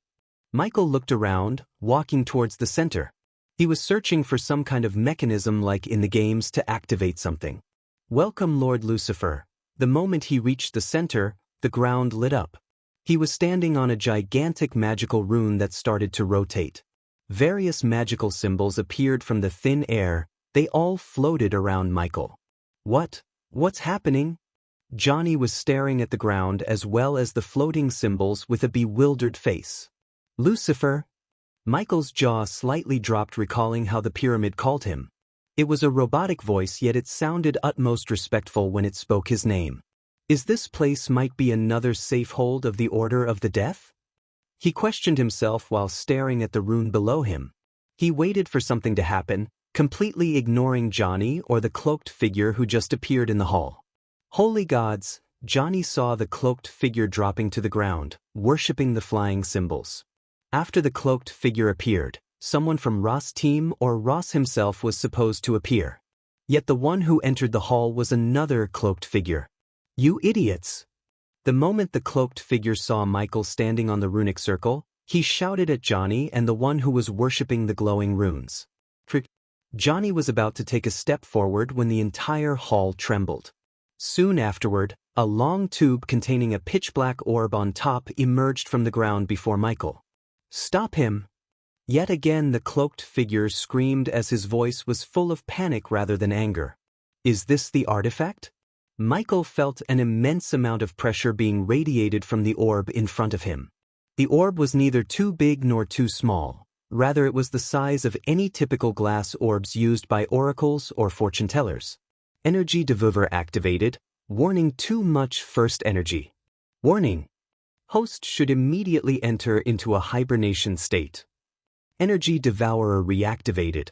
Michael looked around, walking towards the center. He was searching for some kind of mechanism like in the games to activate something. "Welcome, Lord Lucifer." The moment he reached the center, the ground lit up. He was standing on a gigantic magical rune that started to rotate. Various magical symbols appeared from the thin air. They all floated around Michael. What's happening?" Johnny was staring at the ground as well as the floating symbols with a bewildered face. "Lucifer?" Michael's jaw slightly dropped, recalling how the pyramid called him. It was a robotic voice, yet it sounded utmost respectful when it spoke his name. Is this place might be another safe hold of the Order of the Death? He questioned himself while staring at the rune below him. He waited for something to happen, completely ignoring Johnny or the cloaked figure who just appeared in the hall. Holy gods, Johnny saw the cloaked figure dropping to the ground, worshipping the flying symbols. After the cloaked figure appeared, someone from Ross' team or Ross himself was supposed to appear. Yet the one who entered the hall was another cloaked figure. "You idiots!" The moment the cloaked figure saw Michael standing on the runic circle, he shouted at Johnny and the one who was worshipping the glowing runes. Johnny was about to take a step forward when the entire hall trembled. Soon afterward, a long tube containing a pitch-black orb on top emerged from the ground before Michael. "Stop him!" Yet again the cloaked figure screamed as his voice was full of panic rather than anger. Is this the artifact? Michael felt an immense amount of pressure being radiated from the orb in front of him. The orb was neither too big nor too small. Rather, it was the size of any typical glass orbs used by oracles or fortune tellers. Energy Devourer activated. Warning: too much first energy. Warning: host should immediately enter into a hibernation state. Energy Devourer reactivated.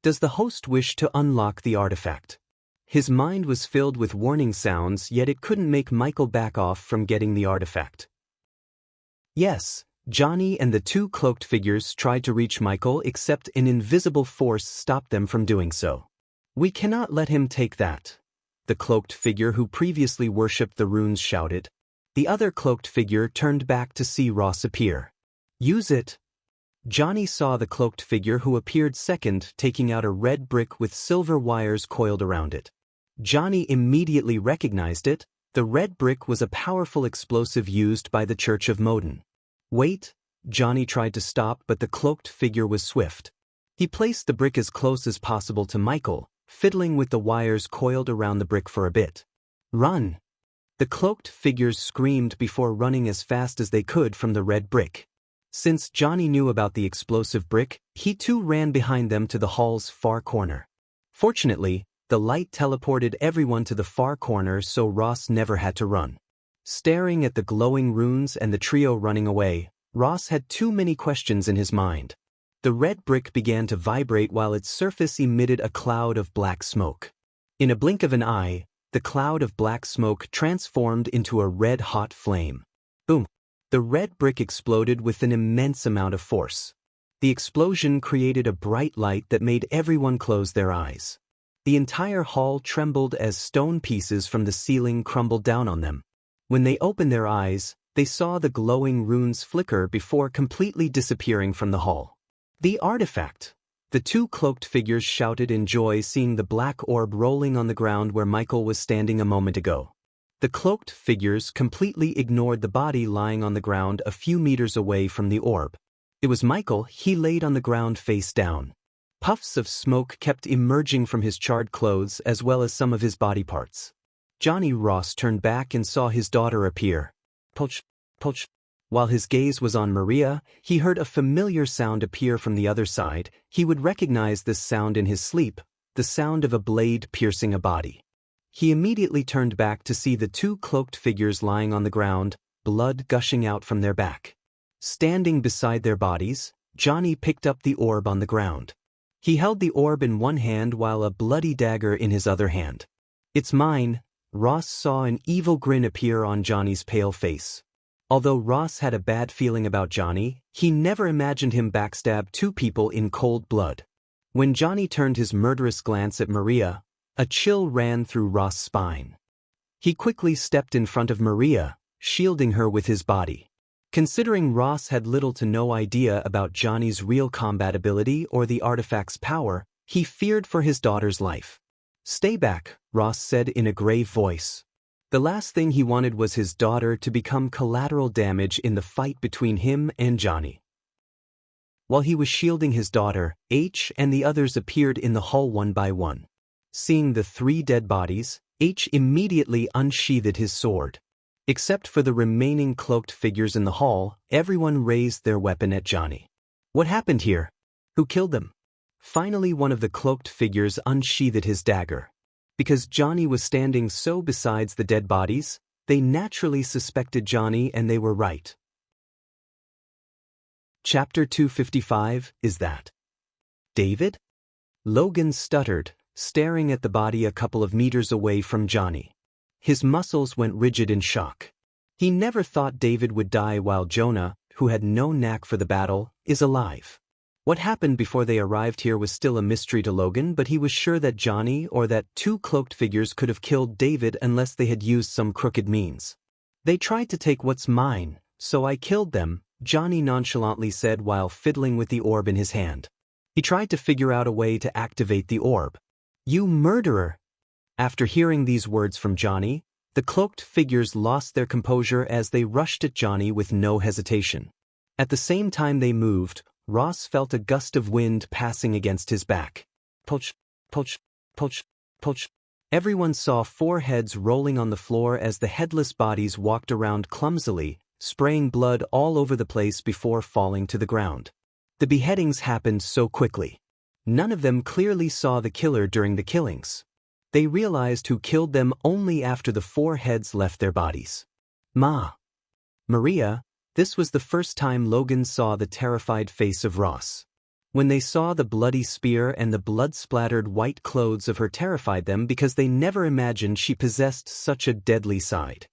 Does the host wish to unlock the artifact? His mind was filled with warning sounds, yet it couldn't make Michael back off from getting the artifact. Yes, Johnny and the two cloaked figures tried to reach Michael, except an invisible force stopped them from doing so. "We cannot let him take that," the cloaked figure who previously worshipped the runes shouted. The other cloaked figure turned back to see Ross appear. "Use it." Johnny saw the cloaked figure who appeared second taking out a red brick with silver wires coiled around it. Johnny immediately recognized it. The red brick was a powerful explosive used by the Church of Modin. "Wait," Johnny tried to stop, but the cloaked figure was swift. He placed the brick as close as possible to Michael, fiddling with the wires coiled around the brick for a bit. "Run!" The cloaked figures screamed before running as fast as they could from the red brick. Since Johnny knew about the explosive brick, he too ran behind them to the hall's far corner. Fortunately, the light teleported everyone to the far corner, so Ross never had to run. Staring at the glowing runes and the trio running away, Ross had too many questions in his mind. The red brick began to vibrate while its surface emitted a cloud of black smoke. In a blink of an eye, the cloud of black smoke transformed into a red-hot flame. Boom! The red brick exploded with an immense amount of force. The explosion created a bright light that made everyone close their eyes. The entire hall trembled as stone pieces from the ceiling crumbled down on them. When they opened their eyes, they saw the glowing runes flicker before completely disappearing from the hall. The artifact! The two cloaked figures shouted in joy seeing the black orb rolling on the ground where Michael was standing a moment ago. The cloaked figures completely ignored the body lying on the ground a few meters away from the orb. It was Michael. He laid on the ground face down. Puffs of smoke kept emerging from his charred clothes as well as some of his body parts. Johnny Ross turned back and saw his daughter appear. Poch, poch. While his gaze was on Maria, he heard a familiar sound appear from the other side. He would recognize this sound in his sleep, the sound of a blade piercing a body. He immediately turned back to see the two cloaked figures lying on the ground, blood gushing out from their back. Standing beside their bodies, Johnny picked up the orb on the ground. He held the orb in one hand while a bloody dagger in his other hand. "It's mine." Ross saw an evil grin appear on Johnny's pale face. Although Ross had a bad feeling about Johnny, he never imagined him backstab two people in cold blood. When Johnny turned his murderous glance at Maria, a chill ran through Ross' spine. He quickly stepped in front of Maria, shielding her with his body. Considering Ross had little to no idea about Johnny's real combat ability or the artifact's power, he feared for his daughter's life. "Stay back," Ross said in a grave voice. The last thing he wanted was his daughter to become collateral damage in the fight between him and Johnny. While he was shielding his daughter, H and the others appeared in the hall one by one. Seeing the three dead bodies, H immediately unsheathed his sword. Except for the remaining cloaked figures in the hall, everyone raised their weapon at Johnny. "What happened here? Who killed them?" Finally, one of the cloaked figures unsheathed his dagger. Because Johnny was standing so beside the dead bodies, they naturally suspected Johnny, and they were right. Chapter 255, Is that David? Logan stuttered, staring at the body a couple of meters away from Johnny. His muscles went rigid in shock. He never thought David would die while Jonah, who had no knack for the battle, is alive. What happened before they arrived here was still a mystery to Logan, but he was sure that Johnny or that two cloaked figures could have killed David unless they had used some crooked means. "They tried to take what's mine, so I killed them," Johnny nonchalantly said while fiddling with the orb in his hand. He tried to figure out a way to activate the orb. "You murderer!" After hearing these words from Johnny, the cloaked figures lost their composure as they rushed at Johnny with no hesitation. At the same time they moved, Ross felt a gust of wind passing against his back. Poch, poch, poch, poch. Everyone saw four heads rolling on the floor as the headless bodies walked around clumsily, spraying blood all over the place before falling to the ground. The beheadings happened so quickly. None of them clearly saw the killer during the killings. They realized who killed them only after the four heads left their bodies. Maria. This was the first time Logan saw the terrified face of Ross. When they saw the bloody spear and the blood-splattered white clothes of her terrified them because they never imagined she possessed such a deadly side.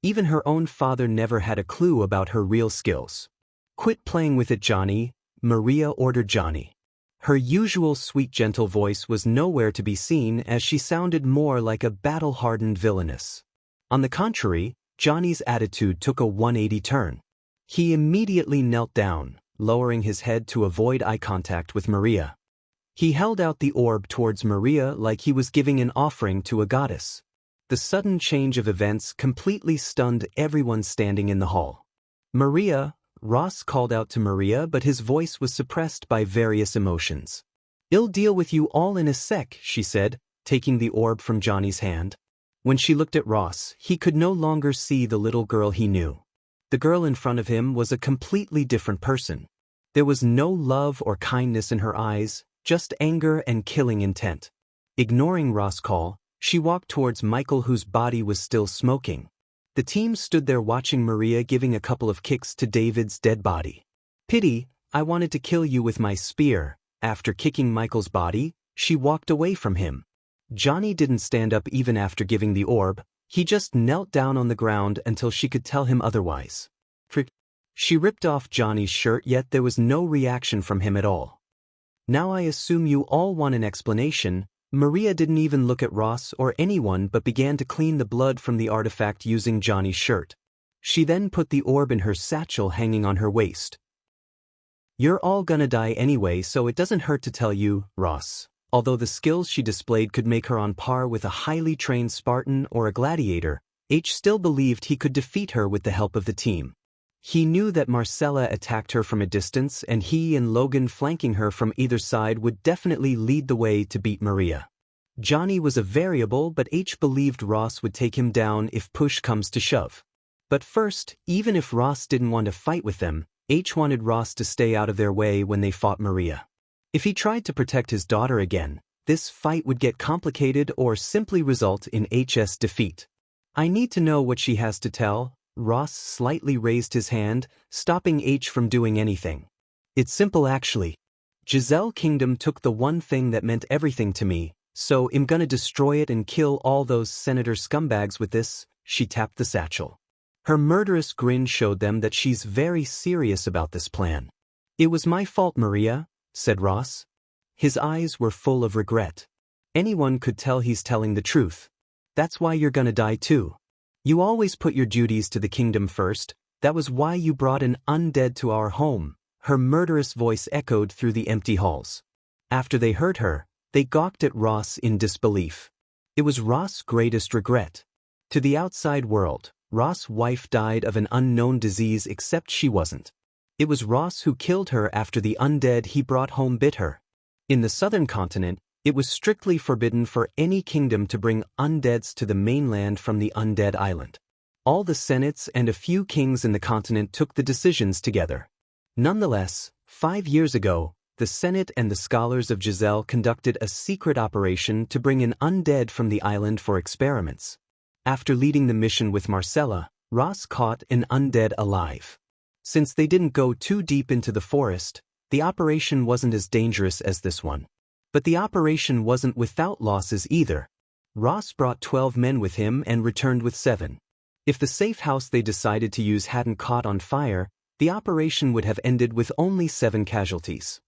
Even her own father never had a clue about her real skills. "Quit playing with it, Johnny," Maria ordered Johnny. Her usual sweet gentle voice was nowhere to be seen as she sounded more like a battle-hardened villainess. On the contrary, Johnny's attitude took a 180 turn. He immediately knelt down, lowering his head to avoid eye contact with Maria. He held out the orb towards Maria like he was giving an offering to a goddess. The sudden change of events completely stunned everyone standing in the hall. "Maria," Ross called out to Maria, but his voice was suppressed by various emotions. "I'll deal with you all in a sec," she said, taking the orb from Johnny's hand. When she looked at Ross, he could no longer see the little girl he knew. The girl in front of him was a completely different person. There was no love or kindness in her eyes, just anger and killing intent. Ignoring Ross' call, she walked towards Michael, whose body was still smoking. The team stood there watching Maria giving a couple of kicks to David's dead body. "Pity," I wanted to kill you with my spear." After kicking Michael's body, she walked away from him. Johnny didn't stand up even after giving the orb, he just knelt down on the ground until she could tell him otherwise. She ripped off Johnny's shirt, yet there was no reaction from him at all. "Now I assume you all want an explanation." Maria didn't even look at Ross or anyone but began to clean the blood from the artifact using Johnny's shirt. She then put the orb in her satchel hanging on her waist. "You're all gonna die anyway, so it doesn't hurt to tell you, Ross." Although the skills she displayed could make her on par with a highly trained Spartan or a gladiator, H still believed he could defeat her with the help of the team. He knew that Marcella attacked her from a distance, and he and Logan flanking her from either side would definitely lead the way to beat Maria. Johnny was a variable, but H believed Ross would take him down if push comes to shove. But first, even if Ross didn't want to fight with them, H wanted Ross to stay out of their way when they fought Maria. If he tried to protect his daughter again, this fight would get complicated or simply result in H's defeat. "I need to know what she has to tell." Ross slightly raised his hand, stopping H from doing anything. "It's simple actually. Giselle Kingdom took the one thing that meant everything to me, so I'm gonna destroy it and kill all those senator scumbags with this." She tapped the satchel. Her murderous grin showed them that she's very serious about this plan. "It was my fault, Maria," said Ross. His eyes were full of regret. Anyone could tell he's telling the truth. "That's why you're gonna die too. You always put your duties to the kingdom first. That was why you brought an undead to our home." Her murderous voice echoed through the empty halls. After they heard her, they gawked at Ross in disbelief. It was Ross' greatest regret. To the outside world, Ross' wife died of an unknown disease, except she wasn't. It was Ross who killed her after the undead he brought home bit her. In the southern continent, it was strictly forbidden for any kingdom to bring undeads to the mainland from the undead island. All the senates and a few kings in the continent took the decisions together. Nonetheless, 5 years ago, the Senate and the scholars of Giselle conducted a secret operation to bring an undead from the island for experiments. After leading the mission with Marcella, Ross caught an undead alive. Since they didn't go too deep into the forest, the operation wasn't as dangerous as this one. But the operation wasn't without losses either. Ross brought 12 men with him and returned with 7. If the safe house they decided to use hadn't caught on fire, the operation would have ended with only 7 casualties.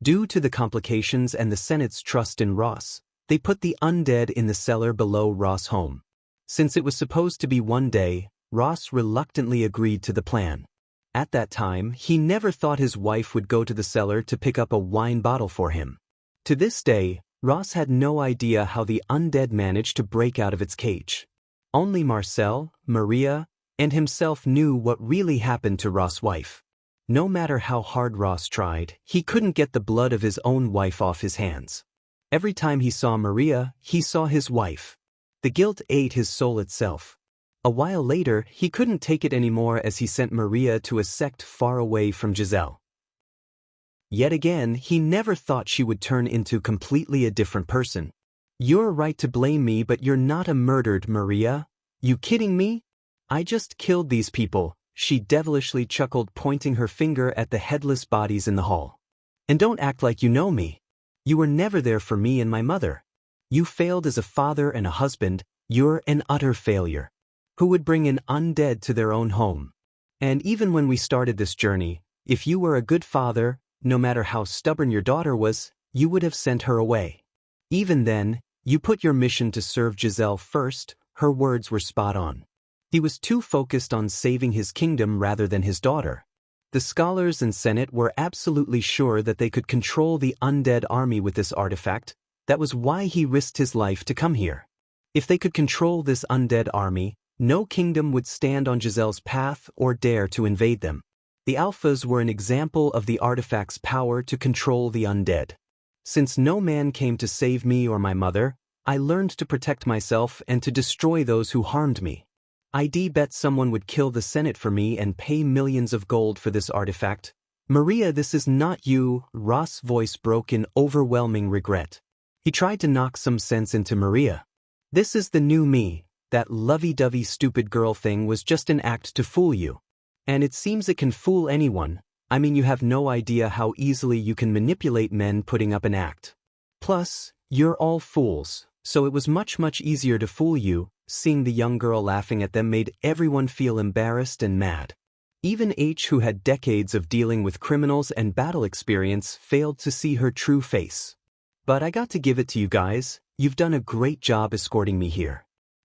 Due to the complications and the Senate's trust in Ross, they put the undead in the cellar below Ross' home. Since it was supposed to be one day, Ross reluctantly agreed to the plan. At that time, he never thought his wife would go to the cellar to pick up a wine bottle for him. To this day, Ross had no idea how the undead managed to break out of its cage. Only Marcel, Maria, and himself knew what really happened to Ross' wife. No matter how hard Ross tried, he couldn't get the blood of his own wife off his hands. Every time he saw Maria, he saw his wife. The guilt ate his soul itself. A while later, he couldn't take it anymore as he sent Maria to a sect far away from Giselle. Yet again, he never thought she would turn into completely a different person. "You're right to blame me, but you're not a murdered, Maria. You kidding me? I just killed these people," she devilishly chuckled, pointing her finger at the headless bodies in the hall. "And don't act like you know me. You were never there for me and my mother. You failed as a father and a husband. You're an utter failure. Who would bring an undead to their own home? And even when we started this journey, if you were a good father, no matter how stubborn your daughter was, you would have sent her away. Even then, you put your mission to serve Giselle first." Her words were spot on. He was too focused on saving his kingdom rather than his daughter. The scholars and Senate were absolutely sure that they could control the undead army with this artifact. That was why he risked his life to come here. If they could control this undead army, no kingdom would stand on Giselle's path or dare to invade them. The Alphas were an example of the artifact's power to control the undead. "Since no man came to save me or my mother, I learned to protect myself and to destroy those who harmed me. I'd bet someone would kill the Senate for me and pay millions of gold for this artifact. Maria, this is not you." Ross' voice broke in overwhelming regret. He tried to knock some sense into Maria. "This is the new me. That lovey-dovey stupid girl thing was just an act to fool you. And it seems it can fool anyone. I mean, you have no idea how easily you can manipulate men putting up an act. Plus, you're all fools, so it was much easier to fool you. Seeing the young girl laughing at them made everyone feel embarrassed and mad. Even H, who had decades of dealing with criminals and battle experience, failed to see her true face. But I got to give it to you guys, you've done a great job escorting me here.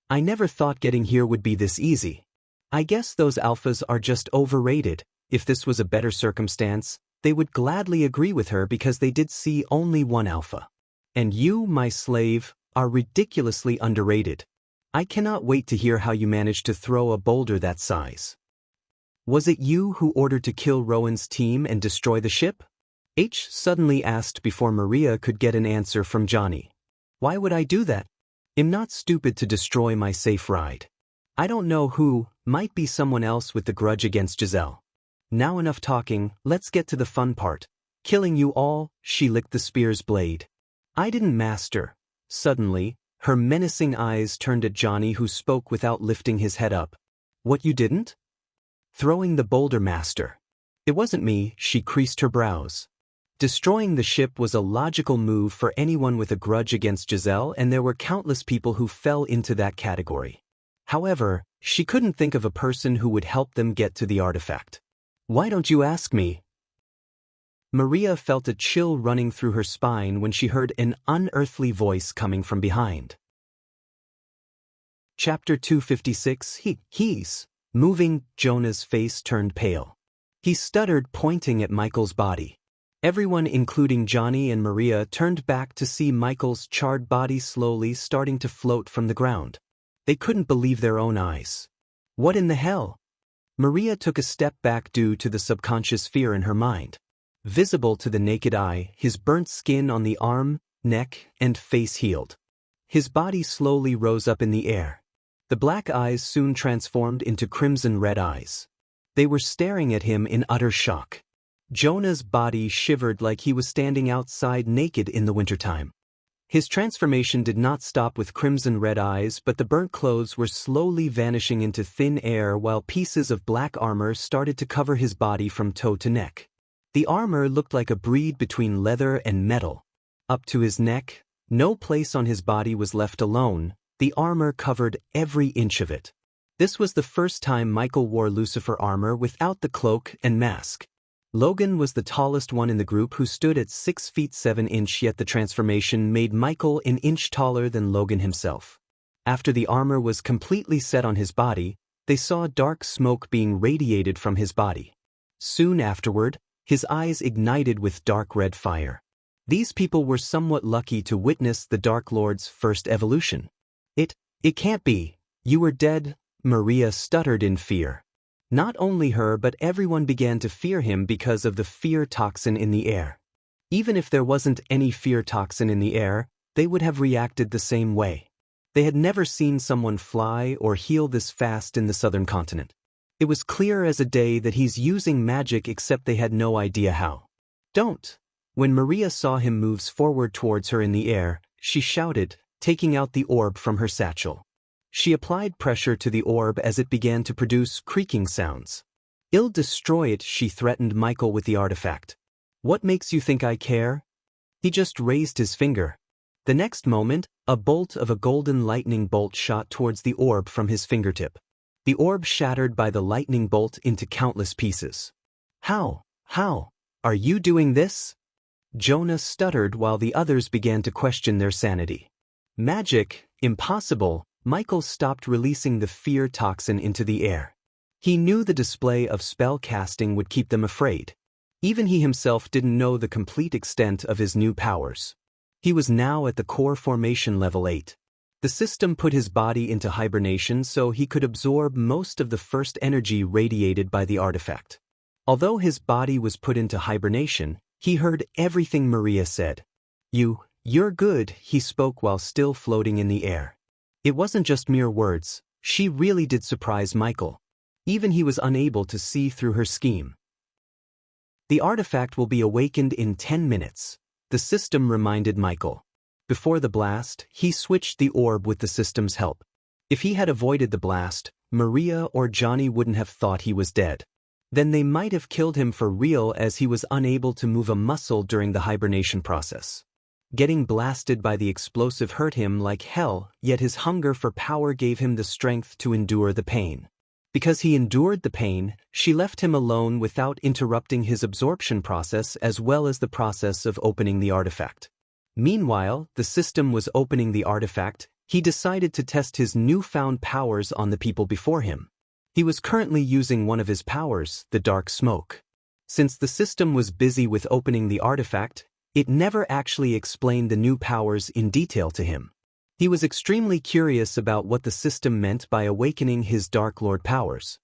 I never thought getting here would be this easy. I guess those alphas are just overrated. If this was a better circumstance, they would gladly agree with her because they did see only one alpha. And you, my slave, are ridiculously underrated. I cannot wait to hear how you managed to throw a boulder that size. Was it you who ordered to kill Rowan's team and destroy the ship? H suddenly asked before Maria could get an answer from Johnny. Why would I do that? I'm not stupid to destroy my safe ride. I don't know who, might be someone else with the grudge against Giselle. Now enough talking, let's get to the fun part. Killing you all, she licked the spear's blade. I didn't, master. Suddenly, her menacing eyes turned at Johnny, who spoke without lifting his head up. What, you didn't? Throwing the boulder, master. It wasn't me, she creased her brows. Destroying the ship was a logical move for anyone with a grudge against Giselle, and there were countless people who fell into that category. However, she couldn't think of a person who would help them get to the artifact. Why don't you ask me? Maria felt a chill running through her spine when she heard an unearthly voice coming from behind. Chapter 256. He's moving. Jonah's face turned pale. He stuttered, pointing at Michael's body. Everyone, including Johnny and Maria, turned back to see Michael's charred body slowly starting to float from the ground. They couldn't believe their own eyes. What in the hell? Maria took a step back due to the subconscious fear in her mind. Visible to the naked eye, his burnt skin on the arm, neck, and face healed. His body slowly rose up in the air. The black eyes soon transformed into crimson-red eyes. They were staring at him in utter shock. Jonah's body shivered like he was standing outside naked in the wintertime. His transformation did not stop with crimson-red eyes, but the burnt clothes were slowly vanishing into thin air while pieces of black armor started to cover his body from toe to neck. The armor looked like a breed between leather and metal. Up to his neck, no place on his body was left alone. The armor covered every inch of it. This was the first time Michael wore Lucifer armor without the cloak and mask. Logan was the tallest one in the group, who stood at 6 feet 7 inches, yet the transformation made Michael an inch taller than Logan himself. After the armor was completely set on his body, they saw dark smoke being radiated from his body. Soon afterward, his eyes ignited with dark red fire. These people were somewhat lucky to witness the Dark Lord's first evolution. It can't be. You were dead, Maria stuttered in fear. Not only her, but everyone began to fear him because of the fear toxin in the air. Even if there wasn't any fear toxin in the air, they would have reacted the same way. They had never seen someone fly or heal this fast in the southern continent. It was clear as a day that he's using magic, except they had no idea how. Don't. When Maria saw him moves forward towards her in the air, she shouted, taking out the orb from her satchel. She applied pressure to the orb as it began to produce creaking sounds. "I'll destroy it," she threatened Michael with the artifact. "What makes you think I care?" He just raised his finger. The next moment, a bolt of a golden lightning bolt shot towards the orb from his fingertip. The orb shattered by the lightning bolt into countless pieces. How? Are you doing this?" Jonah stuttered while the others began to question their sanity. "Magic, impossible." Michael stopped releasing the fear toxin into the air. He knew the display of spell casting would keep them afraid. Even he himself didn't know the complete extent of his new powers. He was now at the core formation level 8. The system put his body into hibernation so he could absorb most of the first energy radiated by the artifact. Although his body was put into hibernation, he heard everything Maria said. You're good," he spoke while still floating in the air. It wasn't just mere words. She really did surprise Michael. Even he was unable to see through her scheme. "The artifact will be awakened in 10 minutes, the system reminded Michael. Before the blast, he switched the orb with the system's help. If he had avoided the blast, Maria or Johnny wouldn't have thought he was dead. Then they might have killed him for real, as he was unable to move a muscle during the hibernation process. Getting blasted by the explosive hurt him like hell, yet his hunger for power gave him the strength to endure the pain. Because he endured the pain, she left him alone without interrupting his absorption process as well as the process of opening the artifact. Meanwhile, the system was opening the artifact. He decided to test his newfound powers on the people before him. He was currently using one of his powers, the dark smoke. Since the system was busy with opening the artifact, it never actually explained the new powers in detail to him. He was extremely curious about what the system meant by awakening his Dark Lord powers.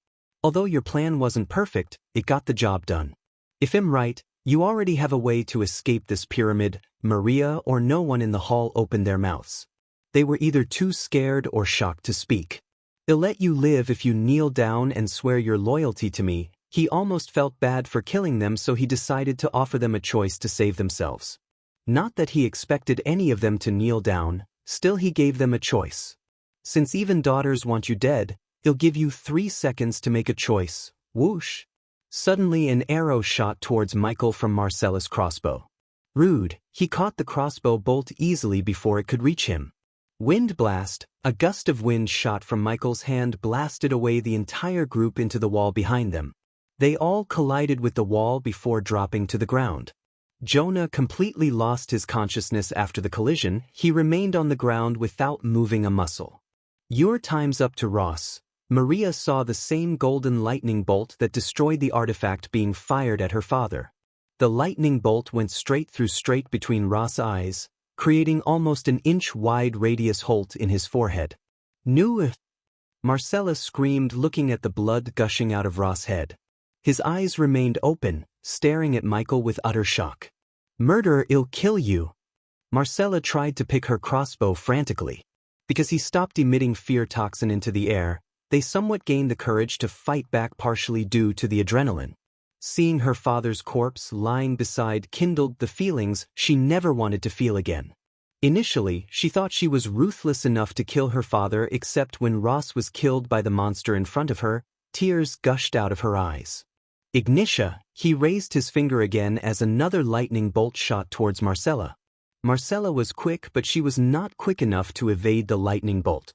Although your plan wasn't perfect, it got the job done. If I'm right, you already have a way to escape this pyramid. Maria or no one in the hall opened their mouths. They were either too scared or shocked to speak. I'll let you live if you kneel down and swear your loyalty to me. He almost felt bad for killing them, so he decided to offer them a choice to save themselves. Not that he expected any of them to kneel down, still he gave them a choice. Since even daughters want you dead, he'll give you 3 seconds to make a choice. Whoosh! Suddenly an arrow shot towards Michael from Marcella's crossbow. Rude, he caught the crossbow bolt easily before it could reach him. Wind blast, a gust of wind shot from Michael's hand blasted away the entire group into the wall behind them. They all collided with the wall before dropping to the ground. Jonah completely lost his consciousness after the collision. He remained on the ground without moving a muscle. Your time's up to Ross. Maria saw the same golden lightning bolt that destroyed the artifact being fired at her father. The lightning bolt went straight between Ross' eyes, creating almost an inch-wide radius hole in his forehead. "No!" Marcella screamed, looking at the blood gushing out of Ross' head. His eyes remained open, staring at Michael with utter shock. "Murder, I'll kill you!" Marcella tried to pick her crossbow frantically. Because he stopped emitting fear toxin into the air, they somewhat gained the courage to fight back, partially due to the adrenaline. Seeing her father's corpse lying beside kindled the feelings she never wanted to feel again. Initially, she thought she was ruthless enough to kill her father, except when Ross was killed by the monster in front of her, tears gushed out of her eyes. "Ignitia!" He raised his finger again as another lightning bolt shot towards Marcella. Marcella was quick, but she was not quick enough to evade the lightning bolt.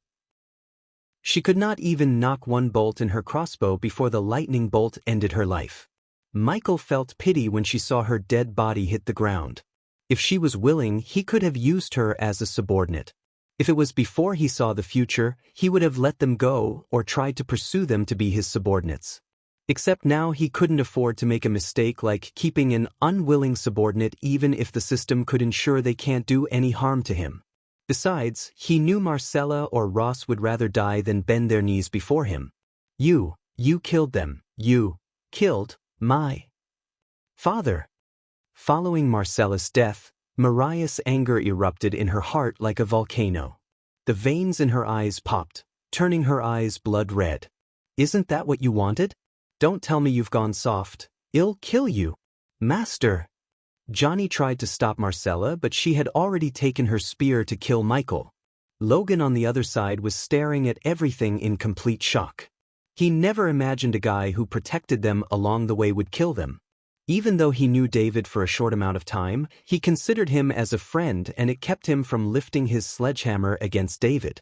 She could not even knock one bolt in her crossbow before the lightning bolt ended her life. Michael felt pity when she saw her dead body hit the ground. If she was willing, he could have used her as a subordinate. If it was before he saw the future, he would have let them go or tried to pursue them to be his subordinates. Except now he couldn't afford to make a mistake like keeping an unwilling subordinate, even if the system could ensure they can't do any harm to him. Besides, he knew Marcella or Ross would rather die than bend their knees before him. You killed them. You killed my father." Following Marcella's death, Mariah's anger erupted in her heart like a volcano. The veins in her eyes popped, turning her eyes blood red. "Isn't that what you wanted? Don't tell me you've gone soft. I'll kill you." "Master!" Johnny tried to stop Marcella, but she had already taken her spear to kill Michael. Logan on the other side was staring at everything in complete shock. He never imagined a guy who protected them along the way would kill them. Even though he knew David for a short amount of time, he considered him as a friend, and it kept him from lifting his sledgehammer against David.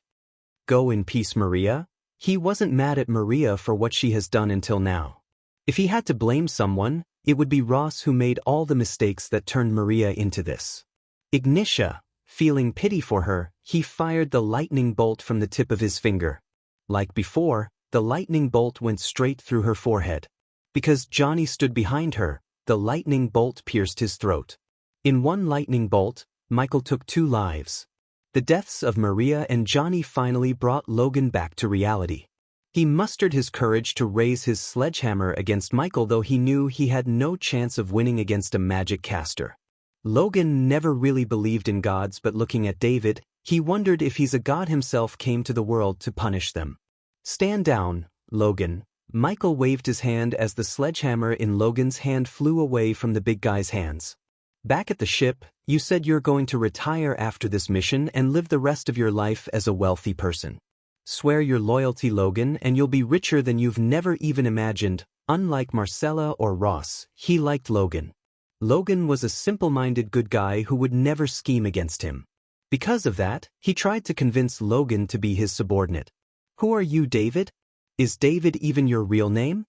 "Go in peace, Maria." He wasn't mad at Maria for what she has done until now. If he had to blame someone, it would be Ross, who made all the mistakes that turned Maria into this. Ignitia, feeling pity for her, he fired the lightning bolt from the tip of his finger. Like before, the lightning bolt went straight through her forehead. Because Johnny stood behind her, the lightning bolt pierced his throat. In one lightning bolt, Michael took 2 lives. The deaths of Maria and Johnny finally brought Logan back to reality. He mustered his courage to raise his sledgehammer against Michael, though he knew he had no chance of winning against a magic caster. Logan never really believed in gods, but looking at David, he wondered if he's a god himself came to the world to punish them. "Stand down, Logan." Michael waved his hand as the sledgehammer in Logan's hand flew away from the big guy's hands. "Back at the ship, you said you're going to retire after this mission and live the rest of your life as a wealthy person. Swear your loyalty, Logan, and you'll be richer than you've never even imagined." Unlike Marcella or Ross, he liked Logan. Logan was a simple-minded good guy who would never scheme against him. Because of that, he tried to convince Logan to be his subordinate. Who are you, David? Is David even your real name?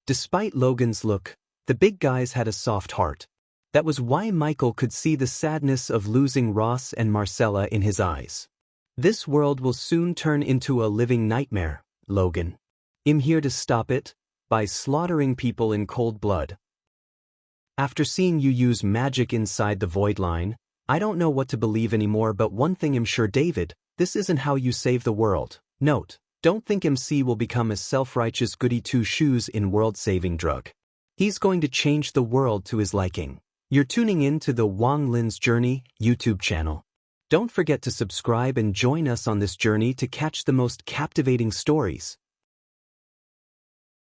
Despite Logan's look, the big guys had a soft heart. That was why Michael could see the sadness of losing Ross and Marcella in his eyes. This world will soon turn into a living nightmare, Logan. I'm here to stop it, by slaughtering people in cold blood. After seeing you use magic inside the void line, I don't know what to believe anymore, but one thing I'm sure, David, this isn't how you save the world. Note, don't think MC will become a self-righteous goody two-shoes in world-saving drug. He's going to change the world to his liking. You're tuning in to the Wang Lin's Journey YouTube channel. Don't forget to subscribe and join us on this journey to catch the most captivating stories.